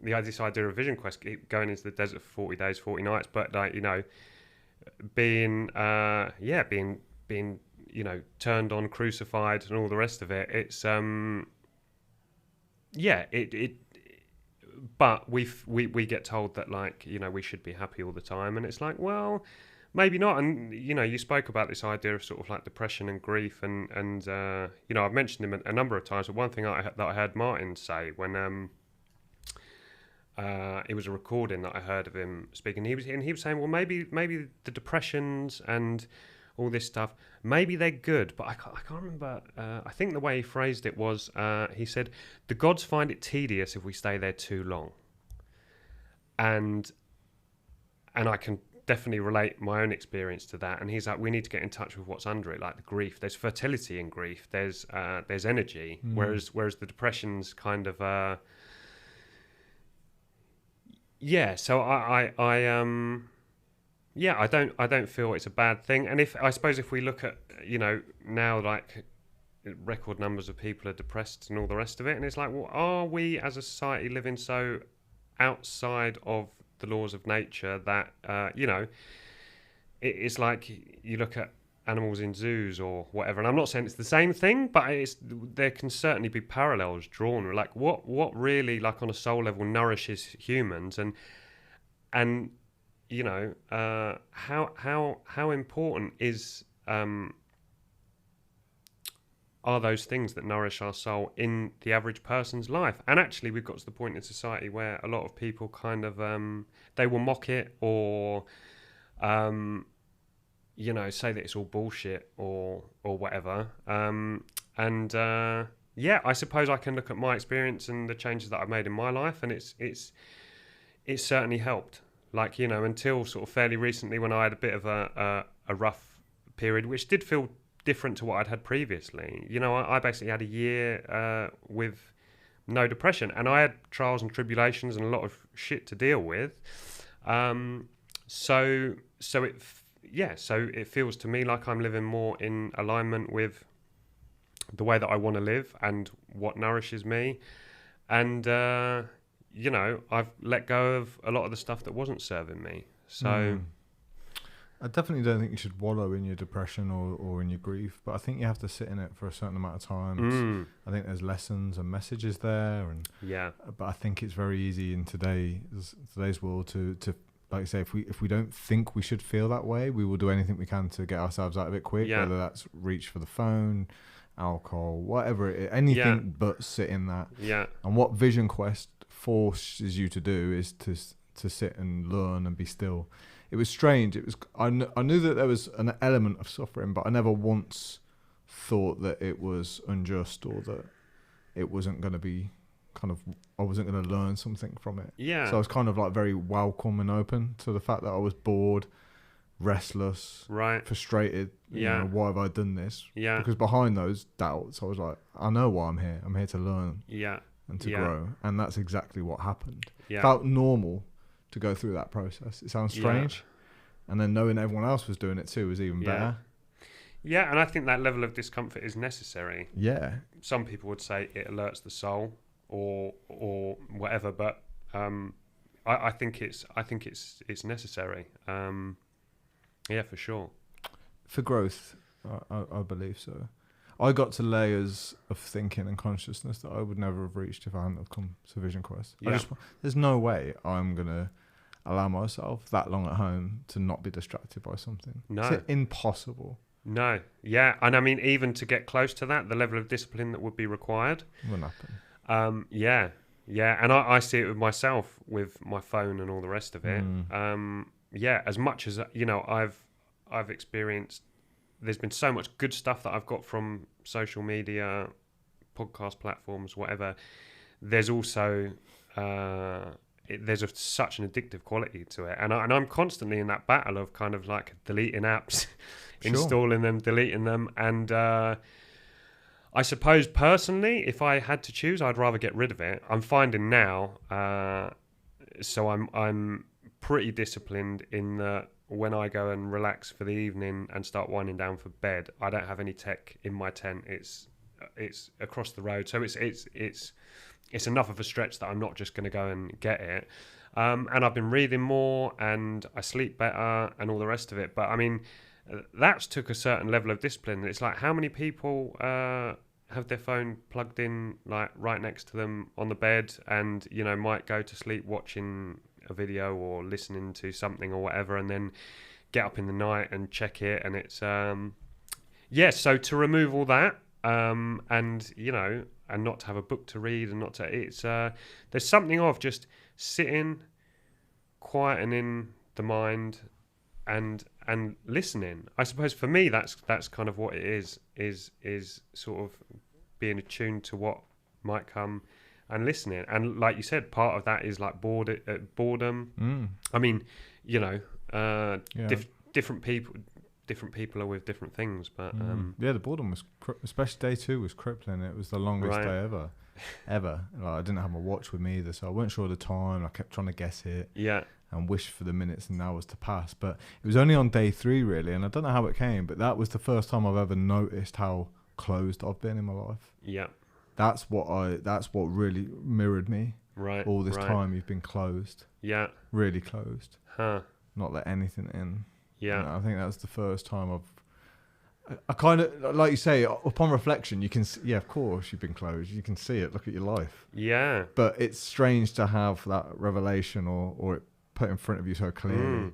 B: this idea of vision quest, going into the desert for 40 days, 40 nights, but like, you know, being, you know, turned on, crucified and all the rest of it. It's, yeah, but we get told that, like, you know, we should be happy all the time. And it's like, well, maybe not. And you spoke about this idea of sort of like depression and grief, and I've mentioned him a number of times. But one thing that I heard Martin say when it was a recording that I heard of him speaking. He was saying, well, maybe the depressions and all this stuff, maybe they're good, but I can't remember. I think the way he phrased it was, he said, the gods find it tedious if we stay there too long. And I can definitely relate my own experience to that. And he's like, we need to get in touch with what's under it, like the grief. There's fertility in grief. There's energy, whereas the depression's kind of. Yeah, so I don't feel it's a bad thing. And I suppose if we look at, now, like, record numbers of people are depressed and all the rest of it, and it's like, well, are we as a society living so outside of the laws of nature that it's like you look at animals in zoos or whatever, and I'm not saying it's the same thing, but there can certainly be parallels drawn. Like what really, like on a soul level, nourishes humans, and how important is are those things that nourish our soul in the average person's life? And actually, we've got to the point in society where a lot of people kind of they will mock it or say that it's all bullshit or whatever. I suppose I can look at my experience and the changes that I've made in my life, and it's certainly helped. Like, until sort of fairly recently, when I had a bit of a rough period, which did feel different to what I'd had previously. I basically had a year with no depression, and I had trials and tribulations and a lot of shit to deal with. So it feels to me like I'm living more in alignment with the way that I want to live and what nourishes me. And, I've let go of a lot of the stuff that wasn't serving me. So
A: I definitely don't think you should wallow in your depression or in your grief, but I think you have to sit in it for a certain amount of time. I think there's lessons and messages there. But I think it's very easy in today's world to like I say, if we don't think we should feel that way, we will do anything we can to get ourselves out of it quick, whether that's reach for the phone, alcohol, whatever it is, anything but sit in that. And what Vision Quest forces you to do is to sit and learn and be still. It was strange. I knew that there was an element of suffering, but I never once thought that it was unjust or that it wasn't going to be I wasn't going to learn something from it. So I was kind of like very welcome and open to the fact that I was bored, restless, frustrated. Why have I done this? Because behind those doubts, I was like, I know why I'm here. I'm here to learn. And to grow. And that's exactly what happened. It felt normal to go through that process. It sounds strange. And then knowing everyone else was doing it too was even better.
B: Yeah, and I think that level of discomfort is necessary.
A: Yeah.
B: Some people would say it alerts the soul or whatever, but I think it's necessary. For sure. For
A: growth, I believe so. I got to layers of thinking and consciousness that I would never have reached if I hadn't have come to Vision Quest. There's no way I'm going to allow myself that long at home to not be distracted by something.
B: No.
A: It's impossible.
B: No. Yeah. And I mean, even to get close to that, the level of discipline that would be required.
A: Wouldn't happen.
B: Yeah. And I see it with myself with my phone and all the rest of it. As much as, I've experienced, there's been so much good stuff that I've got from social media, podcast platforms, whatever. There's also such an addictive quality to it, and I'm constantly in that battle of kind of like deleting apps, installing them, deleting them, and I suppose personally, if I had to choose, I'd rather get rid of it. I'm finding now, so I'm pretty disciplined in that. When I go and relax for the evening and start winding down for bed, I don't have any tech in my tent. It's across the road, so it's enough of a stretch that I'm not just going to go and get it. And I've been reading more, and I sleep better, and all the rest of it. But I mean, that's took a certain level of discipline. It's like, how many people have their phone plugged in, like right next to them on the bed, and might go to sleep watching a video or listening to something or whatever, and then get up in the night and check it, and it's so to remove all that, and you know, and not to have a book to read, and not to, it's there's something of just sitting, quietening the mind, and listening. I suppose for me that's kind of what it is sort of being attuned to what might come and listening. And like you said, part of that is like boredom. I mean, you know, different people are with different things, but
A: the boredom was especially day 2 was crippling. It was the longest day ever. Like, I didn't have my watch with me either, so I wasn't sure of the time. I kept trying to guess it and wish for the minutes and hours to pass, but it was only on day 3 really, and I don't know how it came, but that was the first time I've ever noticed how closed I've been in my life. That's what really mirrored me. All this time you've been closed. Really closed. Not let anything in. You know, I think that was the first time I kind of, like you say, upon reflection, you can see, of course you've been closed. You can see it. Look at your life. But it's strange to have that revelation or it put in front of you so clearly,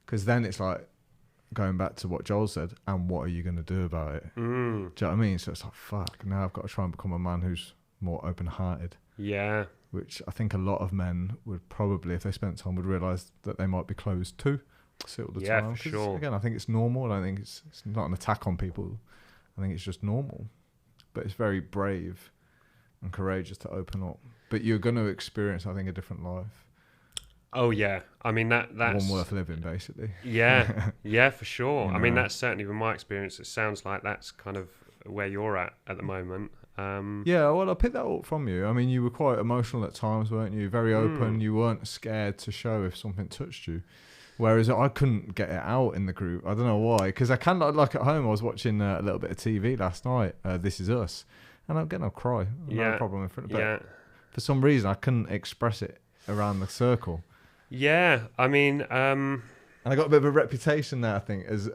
A: because then it's like going back to what Joel said, and what are you going to do about it? Do you know what I mean? So it's like, fuck, now I've got to try and become a man who's more open-hearted. Which I think a lot of men would probably, if they spent time, would realise that they might be closed too. See all the time.
B: For sure.
A: Again, I think it's normal. I don't think it's not an attack on people. I think it's just normal. But it's very brave and courageous to open up. But you're going to experience, I think, a different life.
B: Oh yeah, I mean that's
A: one worth living, basically.
B: For sure.
A: You know?
B: I mean, that's certainly been my experience. It sounds like that's kind of where you're at the moment.
A: Well, I picked that up from you. I mean, you were quite emotional at times, weren't you? Very open. You weren't scared to show if something touched you. Whereas I couldn't get it out in the group. I don't know why. Because I can, like at home, I was watching a little bit of TV last night, This Is Us. And I'll cry. No problem in front of it. For some reason, I couldn't express it around the circle.
B: I mean...
A: and I got a bit of a reputation there, I think, as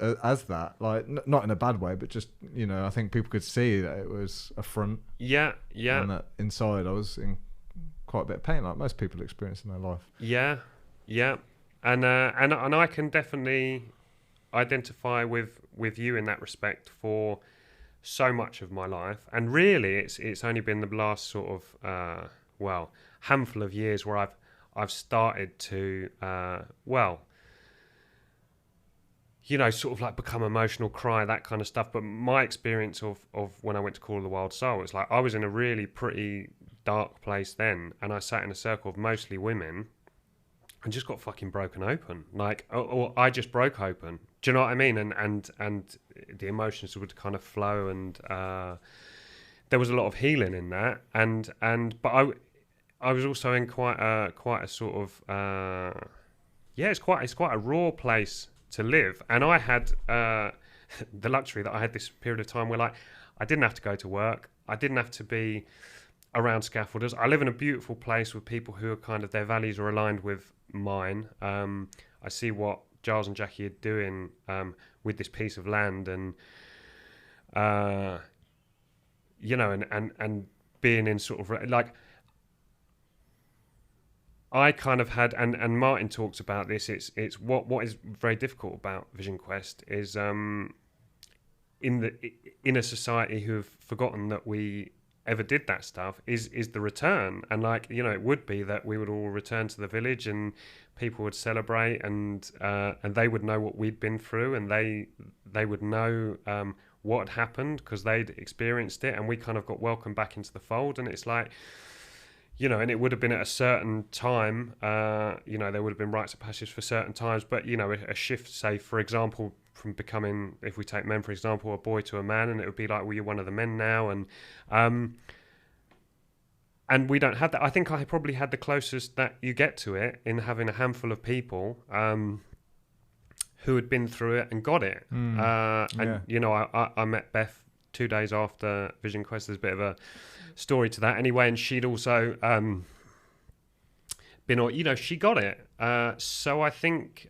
A: that. Like, not in a bad way, but just, you know, I think people could see that it was a front. And that inside I was in quite a bit of pain, like most people experience in their life. And I can definitely identify with you in that respect for so much of my life. And really, it's only been the last sort of handful of years where I've started to you know, sort of like become emotional, cry, that kind of stuff. But my experience of when I went to Call of the Wild Soul, it's like I was in a really pretty dark place then, and I sat in a circle of mostly women. And just got fucking broken open, like, or I just broke open. Do you know what I mean? And the emotions would kind of flow, and there was a lot of healing in that. But I was also in quite a sort of it's quite a raw place to live. And I had the luxury that I had this period of time where, like, I didn't have to go to work. I didn't have to be around scaffolders. I live in a beautiful place with people who are kind of, their values are aligned with mine. I see what Giles and Jackie are doing with this piece of land, and you know, and being in sort of like, I kind of had, and Martin talks about this. It's what is very difficult about Vision Quest is in a society who have forgotten that we ever did that stuff is the return. And, like, you know, it would be that we would all return to the village and people would celebrate, and they would know what we'd been through, and they would know what had happened because they'd experienced it, and we kind of got welcomed back into the fold. And it's like, you know, and it would have been at a certain time, you know, there would have been rites of passage for certain times, but, you know, a shift, say, for example, from becoming, if we take men, for example, a boy to a man, and it would be like, well, you're one of the men now. And we don't have that. I think I probably had the closest that you get to it in having a handful of people who had been through it and got it. And, you know, I met Beth 2 days after Vision Quest. There's a bit of a story to that anyway, and she'd also been, you know, she got it. So I think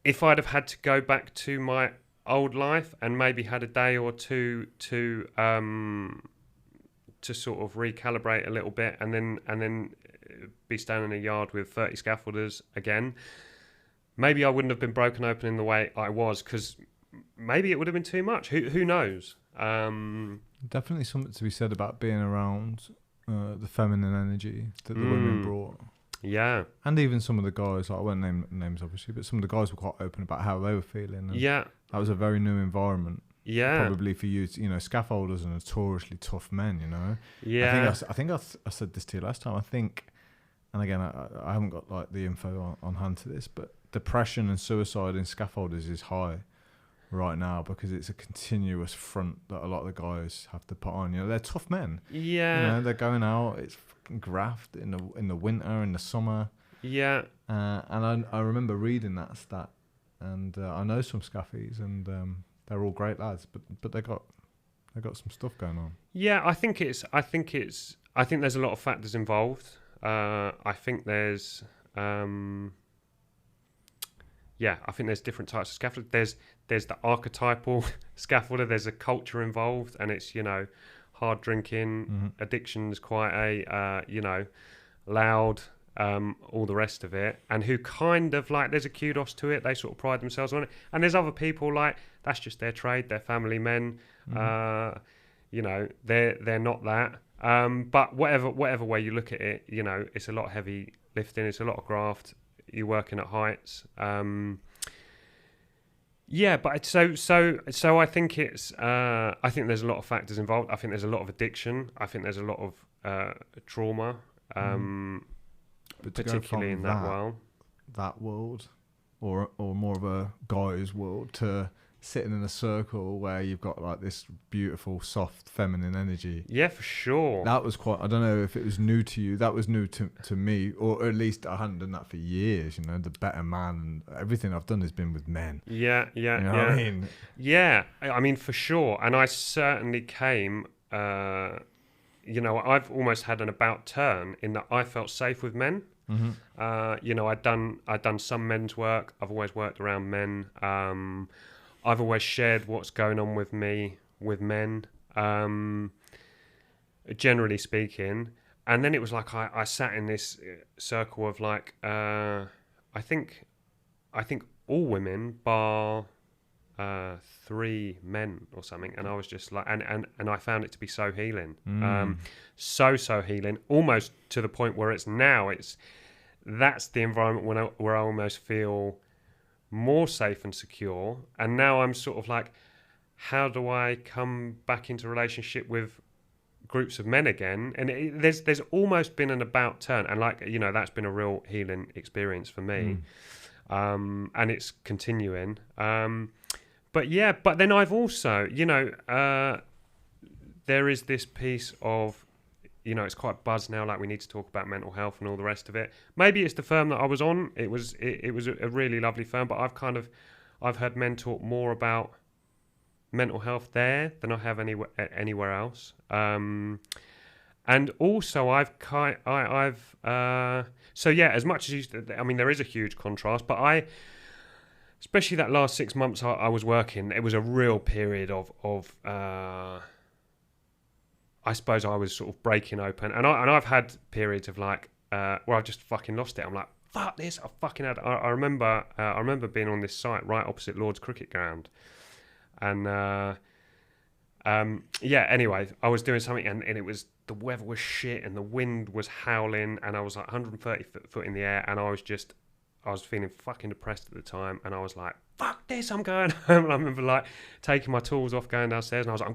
A: if I'd have had to go back to my old life and maybe had a day or two to sort of recalibrate a little bit, and then be standing in a yard with 30 scaffolders again,
B: maybe I wouldn't have been broken open in the way I was, because maybe it would have been too much. Who knows?
A: Definitely something to be said about being around the feminine energy that the women brought.
B: Yeah.
A: And even some of the guys, like, I won't name names obviously, but some of the guys were quite open about how they were feeling. And
B: yeah.
A: That was a very new environment.
B: Yeah.
A: Probably for you, scaffolders are notoriously tough men,
B: Yeah.
A: I think I said this to you last time. I think, and again, I haven't got like the info on hand to this, but depression and suicide in scaffolders is high right now because it's a continuous front that a lot of the guys have to put on. They're tough men.
B: Yeah.
A: They're going out. It's fucking graft in the winter, in the summer.
B: Yeah.
A: And I remember reading that stat, and I know some scaffies, and they're all great lads, but they got some stuff going on.
B: Yeah, I think there's a lot of factors involved. I think there's I think there's different types of scaffolders. There's the archetypal scaffolder. There's a culture involved, and it's hard drinking, addiction's quite a loud, all the rest of it, and who kind of like, there's a kudos to it. They sort of pride themselves on it, and there's other people like that's just their trade. They're family men. They're not that. But whatever way you look at it, it's a lot of heavy lifting. It's a lot of graft. You're working at heights. But so I think it's. I think there's a lot of factors involved. I think there's a lot of addiction. I think there's a lot of trauma, particularly in
A: that world, or more of a guy's world, to sitting in a circle where you've got like this beautiful, soft, feminine energy.
B: Yeah, for sure.
A: That was quite. I don't know if it was new to you. That was new to me, or at least I hadn't done that for years. The better man, and everything I've done has been with men.
B: Yeah.
A: You know what I mean?
B: Yeah, I mean for sure. And I certainly came. I've almost had an about turn in that I felt safe with men. I'd done some men's work. I've always worked around men. I've always shared what's going on with me with men, generally speaking. And then it was like I sat in this circle of like I think all women bar 3 men or something, and I was just like, and I found it to be so healing, so healing, almost to the point where that's the environment where I almost feel more safe and secure. And now I'm sort of like, how do I come back into relationship with groups of men again? And there's almost been an about turn, and like that's been a real healing experience for me, and it's continuing. But then I've also there is this piece of it's quite buzz now, like we need to talk about mental health and all the rest of it. Maybe it's the firm that I was on. It was a really lovely firm, but I've heard men talk more about mental health there than I have anywhere else. And also as much as there is a huge contrast, but especially that last 6 months I was working, it was a real period of I suppose I was sort of breaking open, and I've had periods of like where I've just fucking lost it. I'm like, fuck this! I remember being on this site right opposite Lord's cricket ground, and anyway, I was doing something, and it was, the weather was shit, and the wind was howling, and I was like 130 foot in the air, and I was feeling fucking depressed at the time, and I was like, fuck this, I'm going home. And I remember like taking my tools off, going downstairs, and I was like, I'm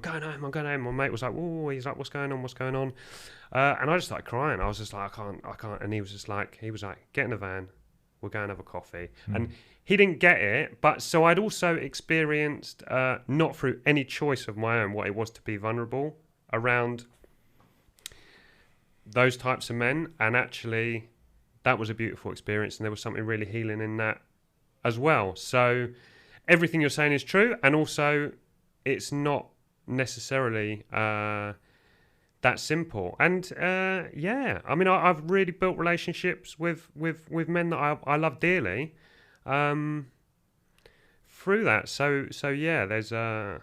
B: going home. My mate was like, whoa, he's like, what's going on? And I just started crying. I was just like, I can't. And he was like, get in the van, we'll go and have a coffee. And he didn't get it, but so I'd also experienced, not through any choice of my own, what it was to be vulnerable around those types of men. And actually, that was a beautiful experience, and there was something really healing in that as well. So everything you're saying is true, and also it's not necessarily that simple. And I've really built relationships with men that I love dearly through that. So yeah, there's I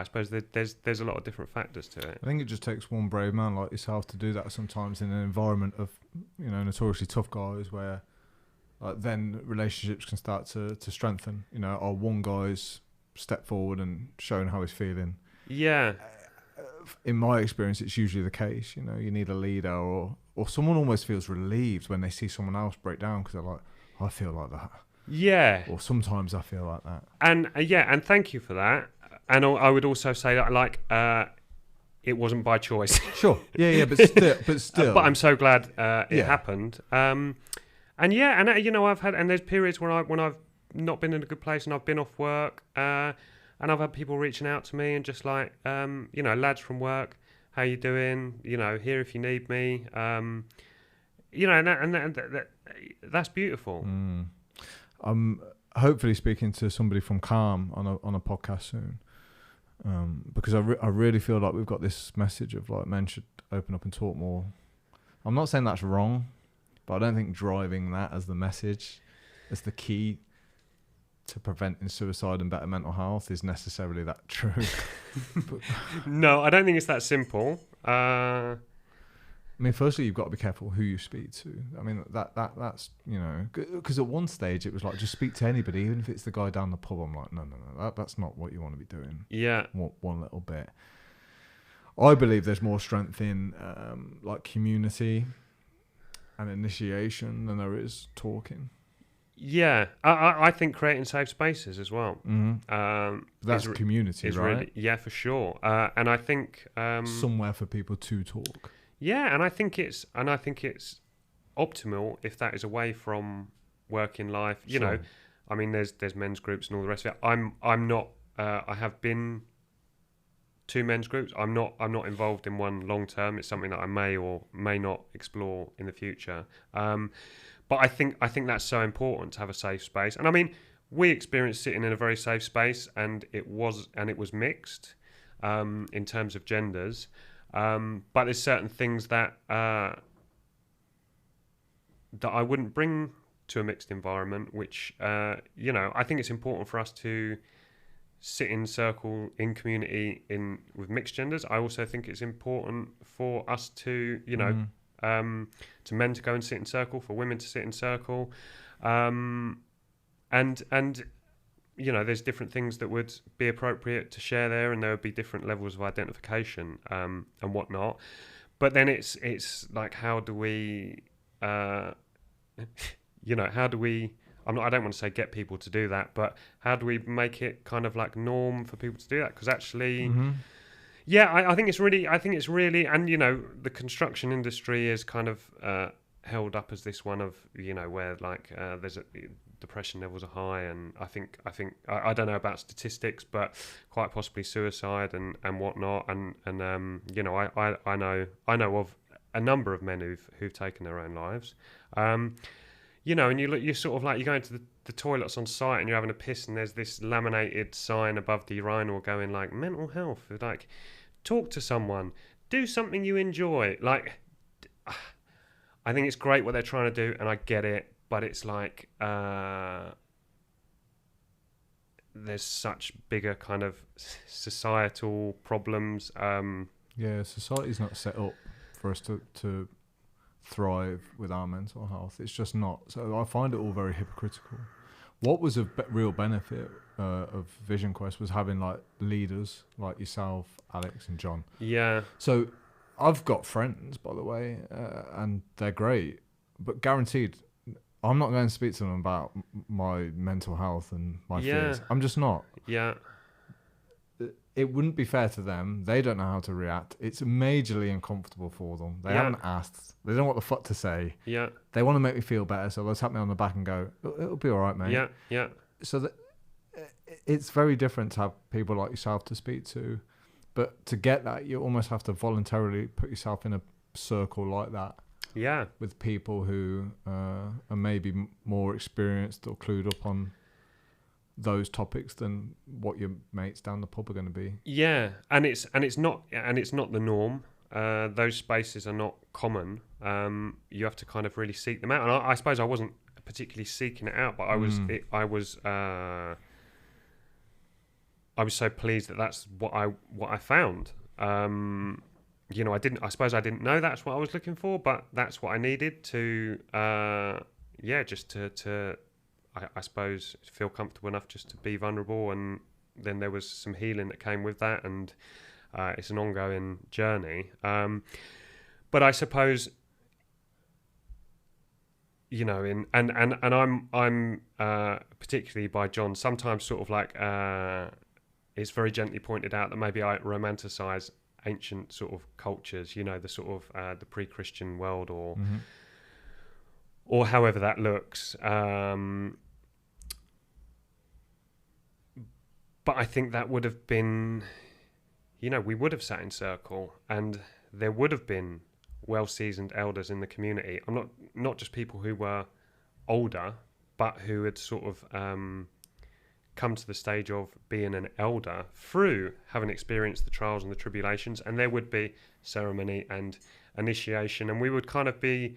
B: suppose there's a lot of different factors to it.
A: I think it just takes one brave man like yourself to do that sometimes in an environment of notoriously tough guys where then relationships can start to strengthen. You know, or one guy's stepped forward and shown how he's feeling.
B: Yeah.
A: In my experience, it's usually the case. You know, you need a leader, or someone almost feels relieved when they see someone else break down because they're like, I feel like that.
B: Yeah.
A: Or sometimes I feel like that.
B: And and thank you for that. And I would also say that, like, it wasn't by choice.
A: Sure. Yeah, but still.
B: But I'm so glad it happened. And you know, there's periods when I've not been in a good place and I've been off work, and I've had people reaching out to me and just like, you know, lads from work, how you doing? You know, here if you need me. You know, and that's beautiful.
A: I'm hopefully speaking to somebody from Calm on a podcast soon. Because I really feel like we've got this message of like men should open up and talk more. I'm not saying that's wrong, but I don't think driving that as the message, as the key to preventing suicide and better mental health is necessarily that true.
B: No, I don't think it's that simple.
A: I mean, firstly, you've got to be careful who you speak to. I mean, that's, you know, because at one stage it was like, just speak to anybody, even if it's the guy down the pub. I'm like, no, that's not what you want to be doing.
B: Yeah.
A: One little bit. I believe there's more strength in like community and initiation than there is talking.
B: Yeah, I think creating safe spaces as well.
A: That's community, right?
B: Really, yeah, for sure. And I think
A: somewhere for people to talk.
B: Yeah, and I think it's optimal if that is away from working life. You know, I mean, there's men's groups and all the rest of it. I'm not. I have been to men's groups. I'm not involved in one long term. It's something that I may or may not explore in the future. But I think that's so important to have a safe space. And I mean, we experienced sitting in a very safe space, and it was mixed in terms of genders. But there's certain things that I wouldn't bring to a mixed environment, which you know, I think it's important for us to sit in circle in community with mixed genders. I also think it's important for us to, you know, to men to go and sit in circle, for women to sit in circle, and you know, there's different things that would be appropriate to share there, and there would be different levels of identification and whatnot. But then it's like, how do we, you know, how do we? I don't want to say get people to do that, but how do we make it kind of like norm for people to do that? Because actually, yeah, I think it's really, and you know, the construction industry is kind of held up as this one of, you know, where like there's depression levels are high, and I think I don't know about statistics, but quite possibly suicide and whatnot, and you know, I know of a number of men who've taken their own lives. You know, and you're sort of like, you're going to the toilets on site and you're having a piss, and there's this laminated sign above the urinal going like, mental health. Like, talk to someone, do something you enjoy. Like, I think it's great what they're trying to do, and I get it, but it's like there's such bigger kind of societal problems.
A: Yeah, society's not set up for us to thrive with our mental health. It's just not. So I find it all very hypocritical. What was a real benefit of Vision Quest was having like leaders like yourself, Alex and John.
B: Yeah.
A: So I've got friends, by the way, and they're great, but guaranteed I'm not going to speak to them about my mental health and my fears. I'm just not.
B: Yeah.
A: It wouldn't be fair to them. They don't know how to react. It's majorly uncomfortable for them. They haven't asked. They don't know what the fuck to say.
B: Yeah.
A: They want to make me feel better, so they'll tap me on the back and go, it'll be all right, mate.
B: Yeah, yeah.
A: So that it's very different to have people like yourself to speak to. But to get that, you almost have to voluntarily put yourself in a circle like that.
B: Yeah.
A: With people who are maybe more experienced or clued up on those topics than what your mates down the pub are going to be.
B: Yeah, and it's not the norm. Those spaces are not common. You have to kind of really seek them out. And I suppose I wasn't particularly seeking it out, but I was so pleased that that's what I found. You know, I suppose I didn't know that's what I was looking for, but that's what I needed to just to I suppose feel comfortable enough just to be vulnerable, and then there was some healing that came with that, and it's an ongoing journey. But I suppose, you know, I'm particularly by John, sometimes sort of like it's very gently pointed out that maybe I romanticize ancient sort of cultures, you know, the sort of the pre-Christian world, or however that looks. But I think that would have been, you know, we would have sat in circle, and there would have been well-seasoned elders in the community. I'm not just people who were older, but who had sort of come to the stage of being an elder through having experienced the trials and the tribulations, and there would be ceremony and initiation, and we would kind of be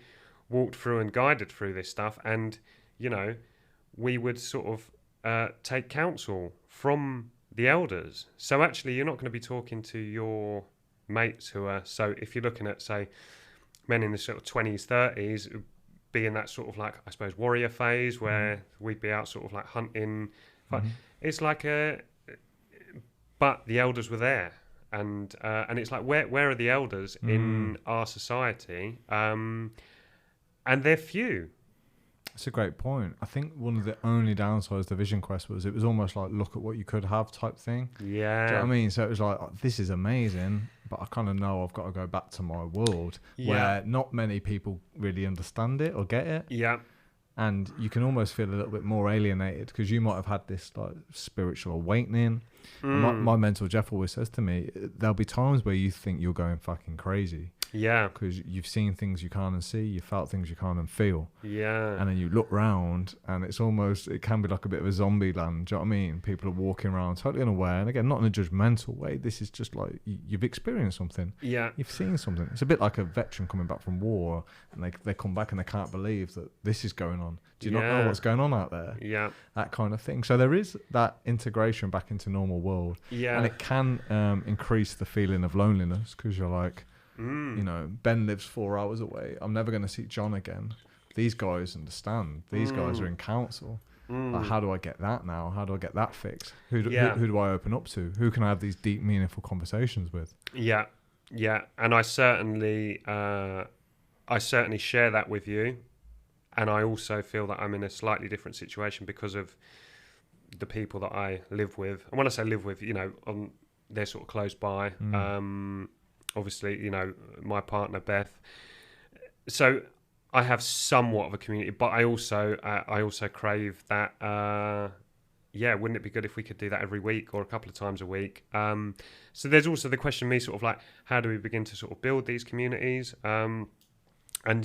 B: walked through and guided through this stuff, and, you know, we would sort of take counsel from the elders. So actually you're not going to be talking to your mates who are, so if you're looking at, say, men in the sort of 20s, 30s, be in that sort of like, I suppose, warrior phase where we'd be out sort of like hunting. It's like but the elders were there, and it's like, where are the elders in our society? And they're few.
A: That's a great point. I think one of the only downsides to Vision Quest was it was almost like look at what you could have type thing.
B: Yeah.
A: Do you know what I mean? So it was like, oh, this is amazing, but I kind of know I've got to go back to my world where not many people really understand it or get it.
B: Yeah.
A: And you can almost feel a little bit more alienated because you might have had this like spiritual awakening. My mentor Jeff always says to me, there'll be times where you think you're going fucking crazy.
B: Yeah.
A: Because you've seen things you can't see, you felt things you can't feel.
B: Yeah.
A: And then you look round and it's almost, it can be like a bit of a zombie land. Do you know what I mean? People are walking around totally unaware. And again, not in a judgmental way. This is just like, you've experienced something.
B: Yeah.
A: You've seen something. It's a bit like a veteran coming back from war and they come back and they can't believe that this is going on. Do you not know what's going on out there?
B: Yeah.
A: That kind of thing. So there is that integration back into normal world.
B: Yeah.
A: And it can increase the feeling of loneliness because you're like, you know, Ben lives 4 hours away. I'm never going to see John again. These guys understand. These guys are in council. Like, how do I get that now? How do I get that fixed? Who do I open up to? Who can I have these deep, meaningful conversations with?
B: Yeah, yeah. And I certainly share that with you. And I also feel that I'm in a slightly different situation because of the people that I live with. And when I say live with, you know, they're sort of close by. Obviously, you know, my partner Beth. So I have somewhat of a community, but I also crave that. Wouldn't it be good if we could do that every week or a couple of times a week? So there's also the question, me sort of like, how do we begin to sort of build these communities? And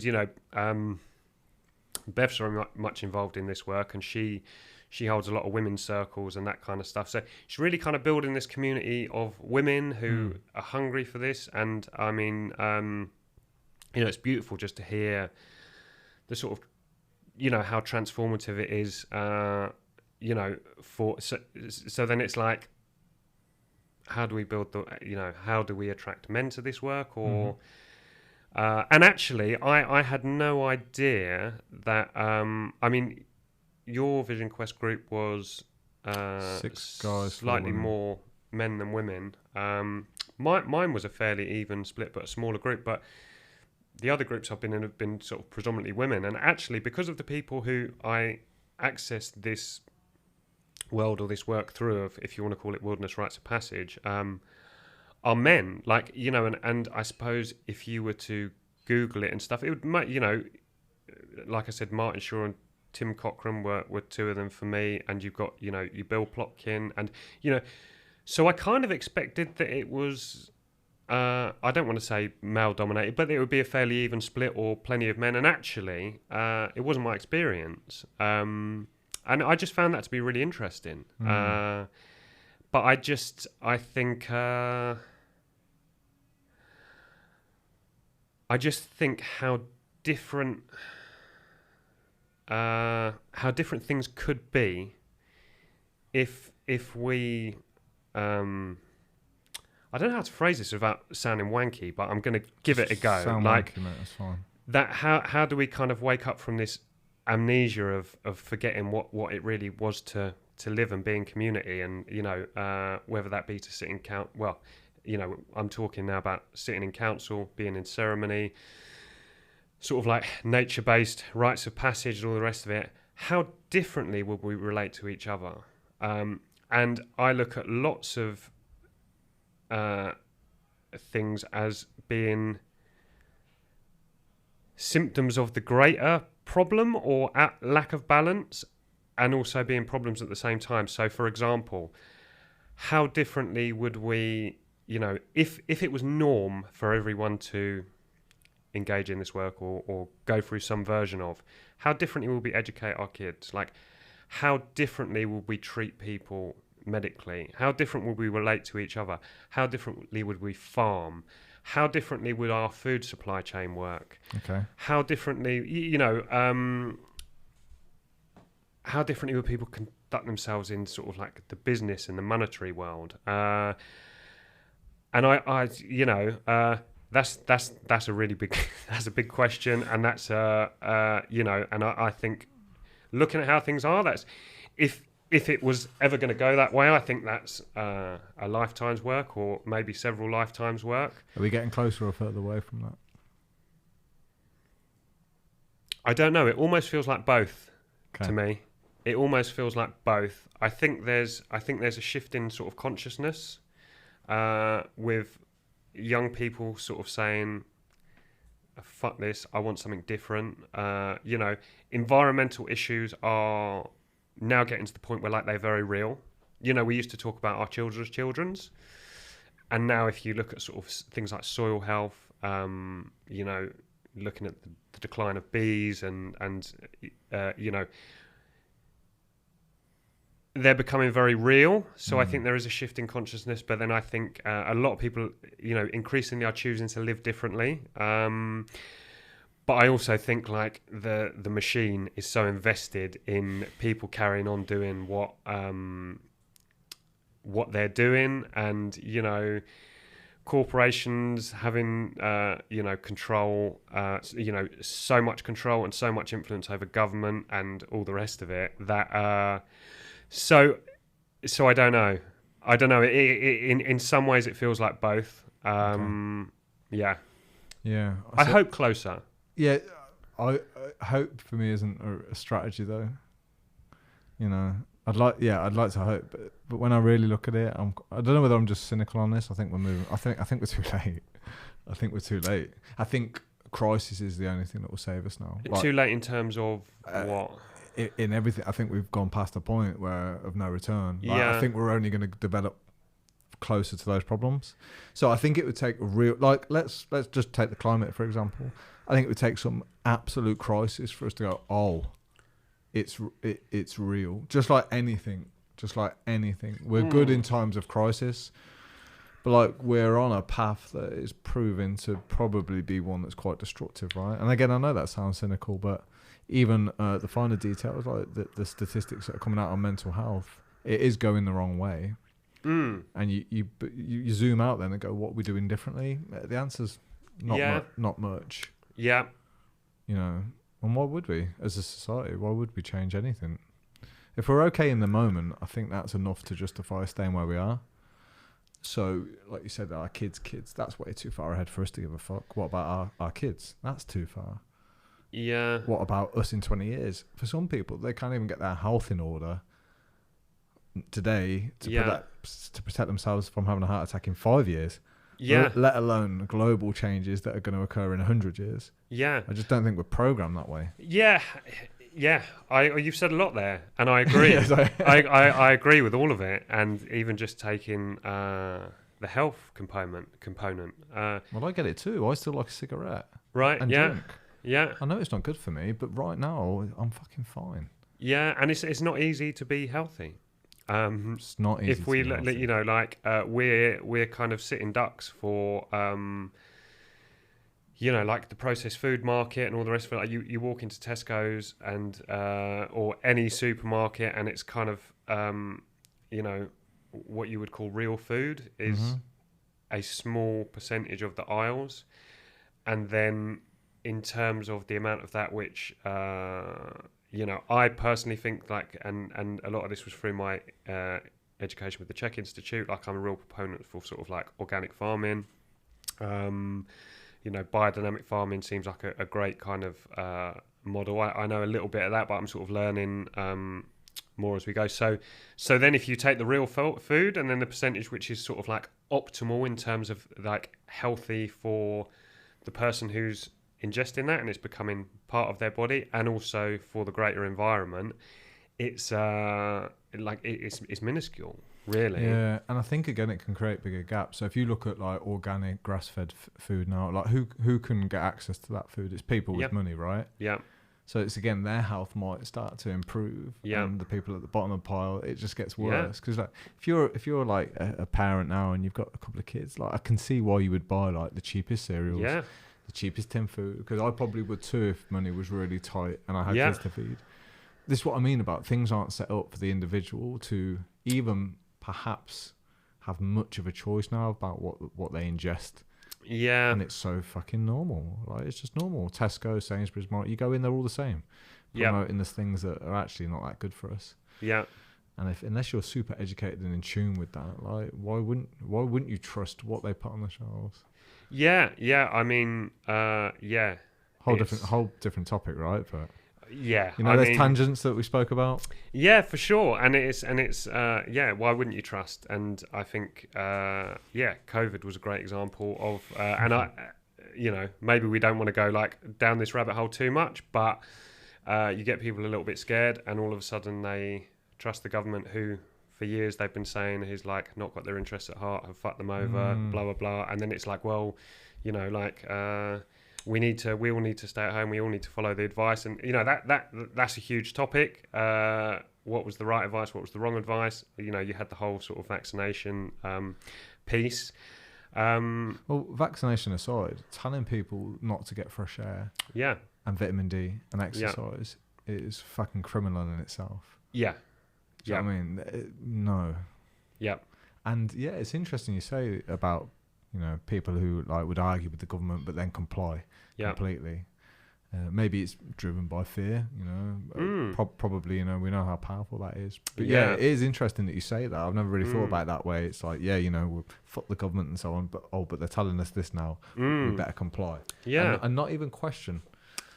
B: you know, Beth's very much involved in this work, and she holds a lot of women's circles and that kind of stuff. So she's really kind of building this community of women who are hungry for this. And I mean, you know, it's beautiful just to hear the sort of, you know, how transformative it is, you know, so then it's like, how do we build how do we attract men to this work? Or, and actually I had no idea that, I mean, your Vision Quest group was
A: 6 guys,
B: slightly more men than women. Mine was a fairly even split, but a smaller group. But the other groups I've been in have been sort of predominantly women. And actually, because of the people who I accessed this world or this work through, of, if you want to call it wilderness rites of passage, are men. Like, you know, and I suppose if you were to Google it and stuff, it would, you know, like I said, Martin Shaw and Tim Cochran were 2 of them for me, and you've got, you know, you Bill Plotkin, and, you know, so I kind of expected that it was, I don't want to say male dominated, but it would be a fairly even split or plenty of men, and actually it wasn't my experience, and I just found that to be really interesting. But I think how different things could be if we I don't know how to phrase this without sounding wanky, but I'm going to give it a go.
A: Sound
B: like
A: wanky, mate, that's fine.
B: That how do we kind of wake up from this amnesia of forgetting what it really was to live and be in community, and whether that be to sit in I'm talking now about sitting in council, being in ceremony, sort of like nature-based rites of passage and all the rest of it. How differently would we relate to each other? And I look at lots of things as being symptoms of the greater problem or lack of balance, and also being problems at the same time. So, for example, how differently would we, if it was norm for everyone to engage in this work or go through some version of, how differently will we educate our kids? Like, how differently will we treat people medically? How different would we relate to each other? How differently would we farm? How differently would our food supply chain work?
A: Okay.
B: How differently, how differently would people conduct themselves in sort of like the business and the monetary world? And that's a really big, that's a big question, and that's and I think looking at how things are, that's if it was ever going to go that way, I think that's a lifetime's work, or maybe several lifetimes' work.
A: Are we getting closer or further away from that?
B: I don't know. It almost feels like both to me. It almost feels like both. I think there's a shift in sort of consciousness with young people sort of saying, fuck this, I want something different. Environmental issues are now getting to the point where, like, they're very real. We used to talk about our children's, and now if you look at sort of things like soil health, looking at the decline of bees and they're becoming very real. So I think there is a shift in consciousness, but then I think a lot of people, increasingly are choosing to live differently. But I also think, like, the machine is so invested in people carrying on doing what they're doing, and corporations having control, so much control and so much influence over government and all the rest of it that so I don't know. In some ways it feels like both. Yeah. I hope closer.
A: Yeah, I hope for me isn't a strategy though. I'd like to hope, but when I really look at it, I don't know whether I'm just cynical on this. I think we're moving. I think we're too late. I think crisis is the only thing that will save us now.
B: Too late in terms of what?
A: In everything. I think we've gone past a point of no return. I think we're only going to develop closer to those problems. So I think it would take a real, let's just take the climate for example. I think it would take some absolute crisis for us to go, oh, it's real. Just like anything. We're good in times of crisis, but we're on a path that is proven to probably be one that's quite destructive, right? And again, I know that sounds cynical, but even the finer details, like the statistics that are coming out on mental health, it is going the wrong way. And you zoom out then and go, what are we doing differently? The answer's not much.
B: Yeah.
A: And why would we, as a society, why would we change anything? If we're okay in the moment, I think that's enough to justify staying where we are. So, like you said, our kids, that's way too far ahead for us to give a fuck. What about our kids? That's too far.
B: Yeah.
A: What about us in 20 years? For some people, they can't even get their health in order today to protect themselves from having a heart attack in 5 years.
B: Yeah.
A: Let alone global changes that are going to occur in 100 years.
B: Yeah.
A: I just don't think we're programmed that way.
B: Yeah. Yeah. You've said a lot there, and I agree. Yes, I agree with all of it, and even just taking the health component.
A: Well, I get it too. I still like a cigarette.
B: Right.
A: And drink.
B: Yeah.
A: I know it's not good for me, but right now I'm fucking fine.
B: Yeah, and it's not easy to be healthy.
A: It's not easy.
B: If we, we're kind of sitting ducks for, like the processed food market and all the rest of it. Like you walk into Tesco's and or any supermarket, and it's kind of, what you would call real food is a small percentage of the aisles, and then in terms of the amount of that which I personally think and a lot of this was through my education with the Czech Institute. Like, I'm a real proponent for sort of like organic farming. Biodynamic farming seems like a great kind of model. I know a little bit of that, but I'm sort of learning more as we go. So then if you take the real food and then the percentage which is sort of like optimal in terms of like healthy for the person who's ingesting that and it's becoming part of their body, and also for the greater environment, it's it's minuscule, really.
A: Yeah, and I think again it can create bigger gaps. So if you look at like organic grass-fed food now, like who can get access to that food? It's people with money, right?
B: Yeah.
A: So it's again their health might start to improve, and the people at the bottom of the pile, it just gets worse. Because like if you're like a parent now and you've got a couple of kids, like I can see why you would buy like the cheapest cereals, the cheapest tin food, because I probably would too if money was really tight and I had kids to feed. This is what I mean about things aren't set up for the individual to even perhaps have much of a choice now about what they ingest.
B: Yeah.
A: And it's so fucking normal. Like, it's just normal. Tesco, Sainsbury's, you go in, they're all the same. Promoting the things that are actually not that good for us.
B: Yeah.
A: And unless you're super educated and in tune with that, like, why wouldn't you trust what they put on the shelves?
B: Yeah. I mean,
A: Whole different topic, right? But
B: yeah,
A: there's tangents that we spoke about.
B: Yeah, for sure, and it's why wouldn't you trust? And I think COVID was a great example of, and I, maybe we don't want to go like down this rabbit hole too much, but you get people a little bit scared, and all of a sudden they trust the government, who for years they've been saying is like not got their interests at heart, have fucked them over, blah blah blah, and then it's like, well, we all need to stay at home. We all need to follow the advice, and that's a huge topic. What was the right advice? What was the wrong advice? You had the whole sort of vaccination piece.
A: Well, vaccination aside, telling people not to get fresh air, and vitamin D and exercise is fucking criminal in itself.
B: Yeah,
A: Do you know what I mean? No.
B: Yeah.
A: And it's interesting you say about people who like would argue with the government but then comply completely. Maybe it's driven by fear, probably, we know how powerful that is. But it is interesting that you say that. I've never really thought about it that way. It's like, we'll fuck the government and so on, but they're telling us this now. We better comply. Yeah. And not even question.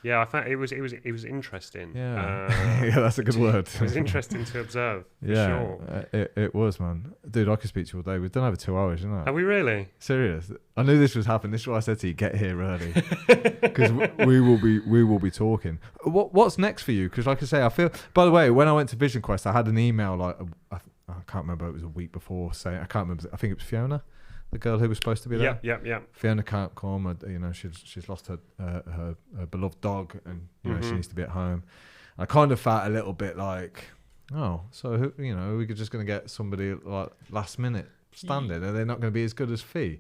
B: Yeah, I found it was interesting.
A: Yeah, that's a good word.
B: It was interesting to observe.
A: Sure. It was, man. Dude, I could speak to you all day. We've done over 2 hours,
B: Are we really?
A: Serious. I knew this was happening. This is why I said to you, get here early, because we will be talking. What's next for you? Because like I say, I feel. By the way, when I went to Vision Quest, I had an email like I can't remember. It was a week before saying I can't remember. I think it was Fiona, the girl who was supposed to be there.
B: Yeah. Fiona
A: can't come. She's lost her beloved dog, and she needs to be at home. I kind of felt a little bit like, so we're just going to get somebody like last minute standing, and they're not going to be as good as Fee.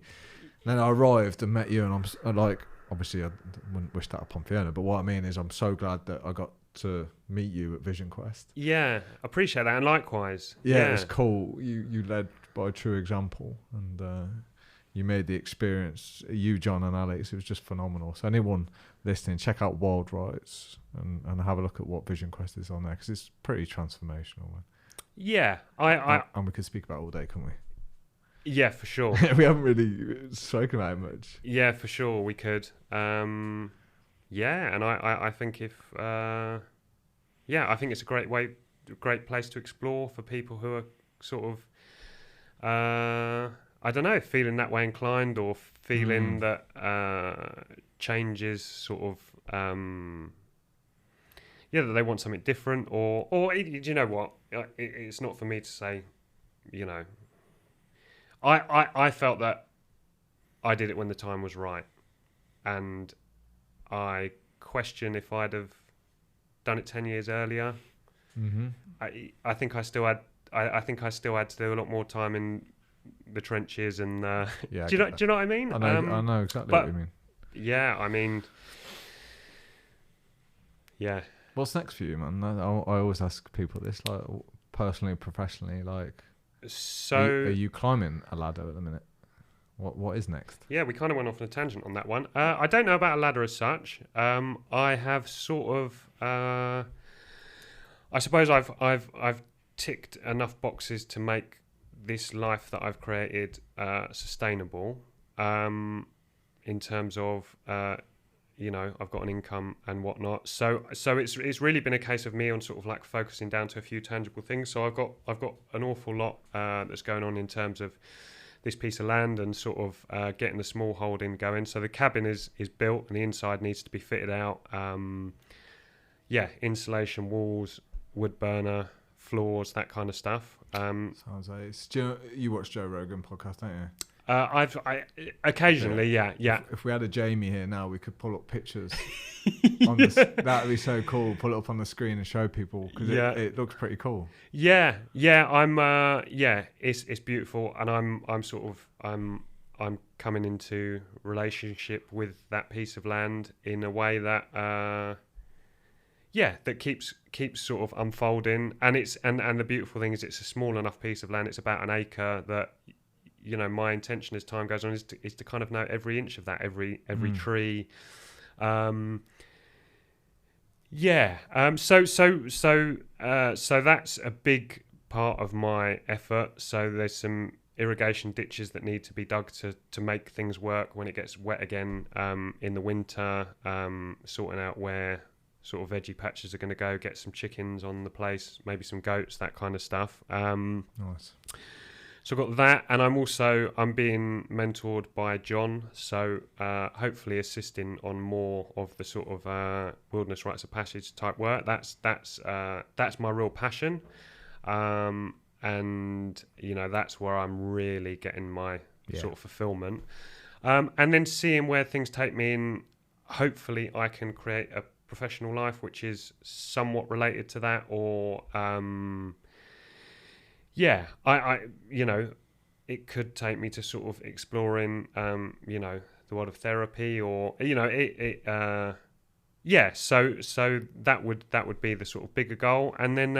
A: And then I arrived and met you, and I'm like, obviously I wouldn't wish that upon Fiona, but what I mean is I'm so glad that I got to meet you at Vision Quest.
B: Yeah, appreciate that, and likewise.
A: Yeah, it's cool. You led by a true example, and you made the experience, you, John and Alex, it was just phenomenal. So anyone listening, check out Wild Rights and have a look at what Vision Quest is on there, because it's pretty transformational, man.
B: Yeah,
A: and we could speak about it all day, couldn't we?
B: Yeah, for sure.
A: We haven't really spoken about it much.
B: Yeah, for sure, we could. And I think I think it's a great place to explore for people who are sort of, I don't know, feeling that way inclined, or feeling that change is sort of, that they want something different, or do you know what? It's not for me to say, I felt that I did it when the time was right, and I question if I'd have done it 10 years earlier. Mm-hmm. I think I still had to do a lot more time in the trenches, and do you know what I mean?
A: I know exactly what you mean.
B: Yeah, I mean, yeah.
A: What's next for you, man? I always ask people this, like personally, professionally, like.
B: So
A: are you climbing a ladder at the minute? What is next?
B: Yeah, we kind of went off on a tangent on that one. I don't know about a ladder as such. I have sort of, I suppose I've ticked enough boxes to make this life that I've created sustainable. In terms of, I've got an income and whatnot. So it's really been a case of me on sort of like focusing down to a few tangible things. So I've got an awful lot that's going on in terms of this piece of land and sort of getting the small holding going. So the cabin is built and the inside needs to be fitted out. Insulation, walls, wood burner, floors, that kind of stuff.
A: Sounds like it's. You watch Joe Rogan podcast, don't you?
B: I occasionally, yeah.
A: If we had a Jamie here now, we could pull up pictures. That'd be so cool. Pull it up on the screen and show people because it looks pretty cool.
B: Yeah. It's beautiful, and I'm coming into relationship with that piece of land in a way that that keeps sort of unfolding, and the beautiful thing is it's a small enough piece of land. It's about an acre that. My intention as time goes on is to kind of know every inch of that, every tree. So that's a big part of my effort. So there's some irrigation ditches that need to be dug to make things work when it gets wet again in the winter. Sorting out where sort of veggie patches are going to go, get some chickens on the place, maybe some goats, that kind of stuff.
A: Nice.
B: So I've got that, and I'm being mentored by John, so hopefully assisting on more of the sort of wilderness rites of passage type work. That's my real passion, and that's where I'm really getting my sort of fulfillment. And then seeing where things take me in, hopefully I can create a professional life which is somewhat related to that, or it could take me to sort of exploring, the world of therapy, or So that would be the sort of bigger goal, and then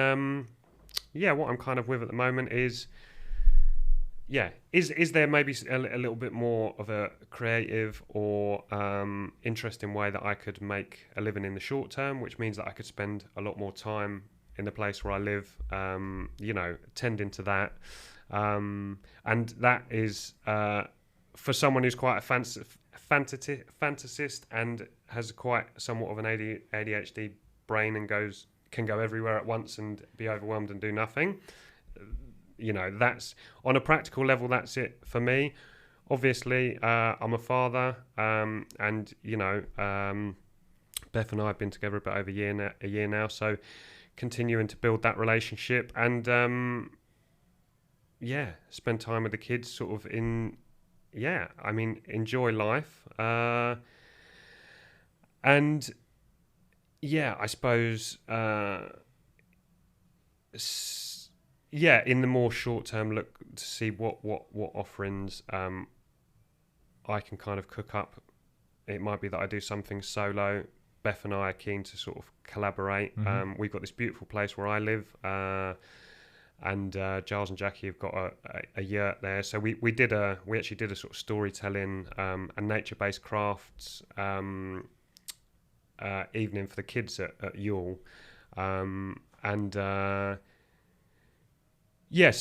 B: what I'm kind of with at the moment is there maybe a little bit more of a creative or interesting way that I could make a living in the short term, which means that I could spend a lot more time in the place where I live, tending to that. And that is, for someone who's quite a fantasist and has quite somewhat of an ADHD brain and can go everywhere at once and be overwhelmed and do nothing. That's, on a practical level, that's it for me. Obviously, I'm a father, and, Beth and I have been together about over a year now, so continuing to build that relationship and spend time with the kids, sort of enjoy life, and I suppose in the more short term, look to see what offerings I can kind of cook up. It might be that I do something solo. Beth and I are keen to sort of collaborate. Mm-hmm. We've got this beautiful place where I live, and Giles and Jackie have got a yurt there. So we actually did a sort of storytelling and nature-based crafts evening for the kids at Yule, So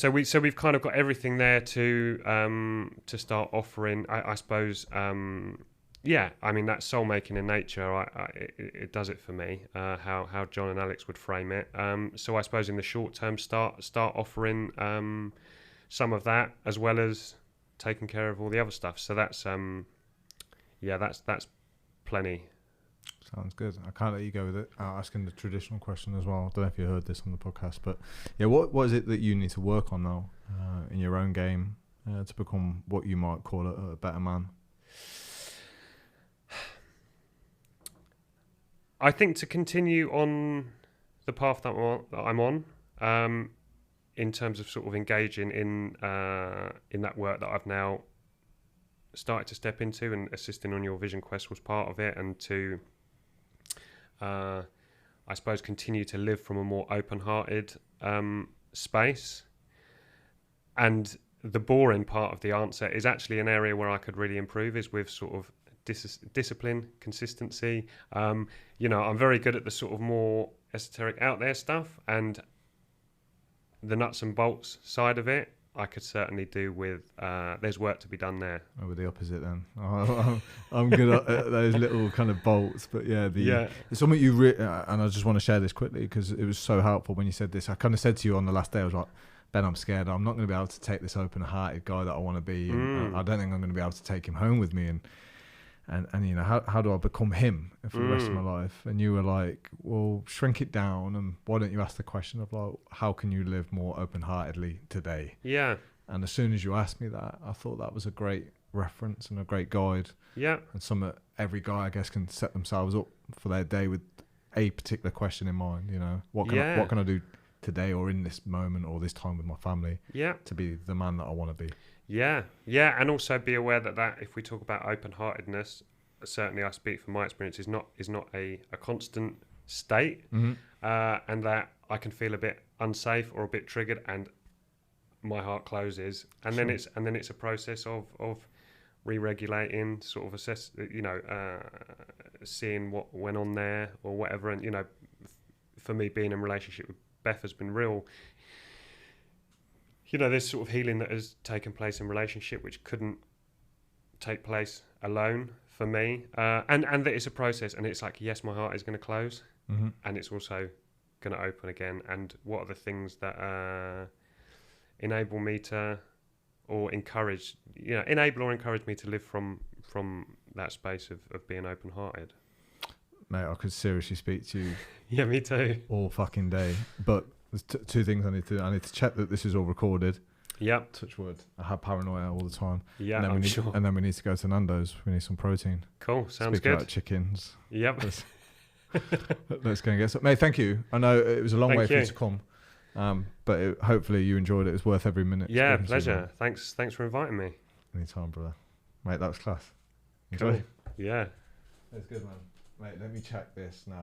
B: we've kind of got everything there to start offering. I suppose. That soul making in nature, it does it for me. How John and Alex would frame it. So I suppose in the short term, start offering some of that, as well as taking care of all the other stuff. So that's that's plenty.
A: Sounds good. I can't let you go with it. Asking the traditional question as well. I don't know if you heard this on the podcast, but what is it that you need to work on now in your own game to become what you might call a better man?
B: I think to continue on the path that I'm on, in terms of sort of engaging in that work that I've now started to step into, and assisting on your Vision Quest was part of it, and to, I suppose, continue to live from a more open-hearted space. And the boring part of the answer is actually an area where I could really improve, is with sort of discipline, consistency. I'm very good at the sort of more esoteric out there stuff, and the nuts and bolts side of it I could certainly do with. There's work to be done there.
A: Oh, we're the opposite then. I'm good at those little kind of bolts, but it's something you and I just want to share this quickly because it was so helpful when you said this. I kind of said to you on the last day, I was like, Ben, I'm scared. I'm not going to be able to take this open-hearted guy that I want to be. And I don't think I'm going to be able to take him home with me. And how do I become him for the rest of my life? And you were like, well, shrink it down, and why don't you ask the question of like, how can you live more open-heartedly today?
B: Yeah.
A: And as soon as you asked me that, I thought that was a great reference and a great guide.
B: Yeah.
A: And every guy, I guess, can set themselves up for their day with a particular question in mind. What can I do today or in this moment or this time with my family to be the man that I want to be?
B: Yeah, and also be aware that if we talk about open-heartedness, certainly I speak from my experience, is not a constant state, and that I can feel a bit unsafe or a bit triggered, and my heart closes, and then it's a process of re-regulating, sort of assess, seeing what went on there or whatever, and for me, being in a relationship with Beth has been real. There's sort of healing that has taken place in relationship which couldn't take place alone for me, and that it's a process, and it's like, yes, my heart is going to close, and it's also going to open again, and what are the things that enable me to, or encourage me to live from that space of being open-hearted.
A: Mate, I could seriously speak to you.
B: Yeah, me too.
A: All fucking day, but there's two things I need to check that this is all recorded.
B: Yep.
A: Touch wood. I have paranoia all the time.
B: Yeah,
A: sure. And then we need to go to Nando's. We need some protein.
B: Cool. Sounds
A: Speaking
B: good.
A: About chickens.
B: Yep.
A: Let's go and get some. Mate, thank you. I know it was a long way for you to come, but hopefully you enjoyed it. It was worth every minute.
B: Yeah, pleasure. Thanks for inviting me.
A: Anytime, brother. Mate, that was class. Enjoy.
B: Cool. Yeah.
A: That's good, man. Mate, let me check this now.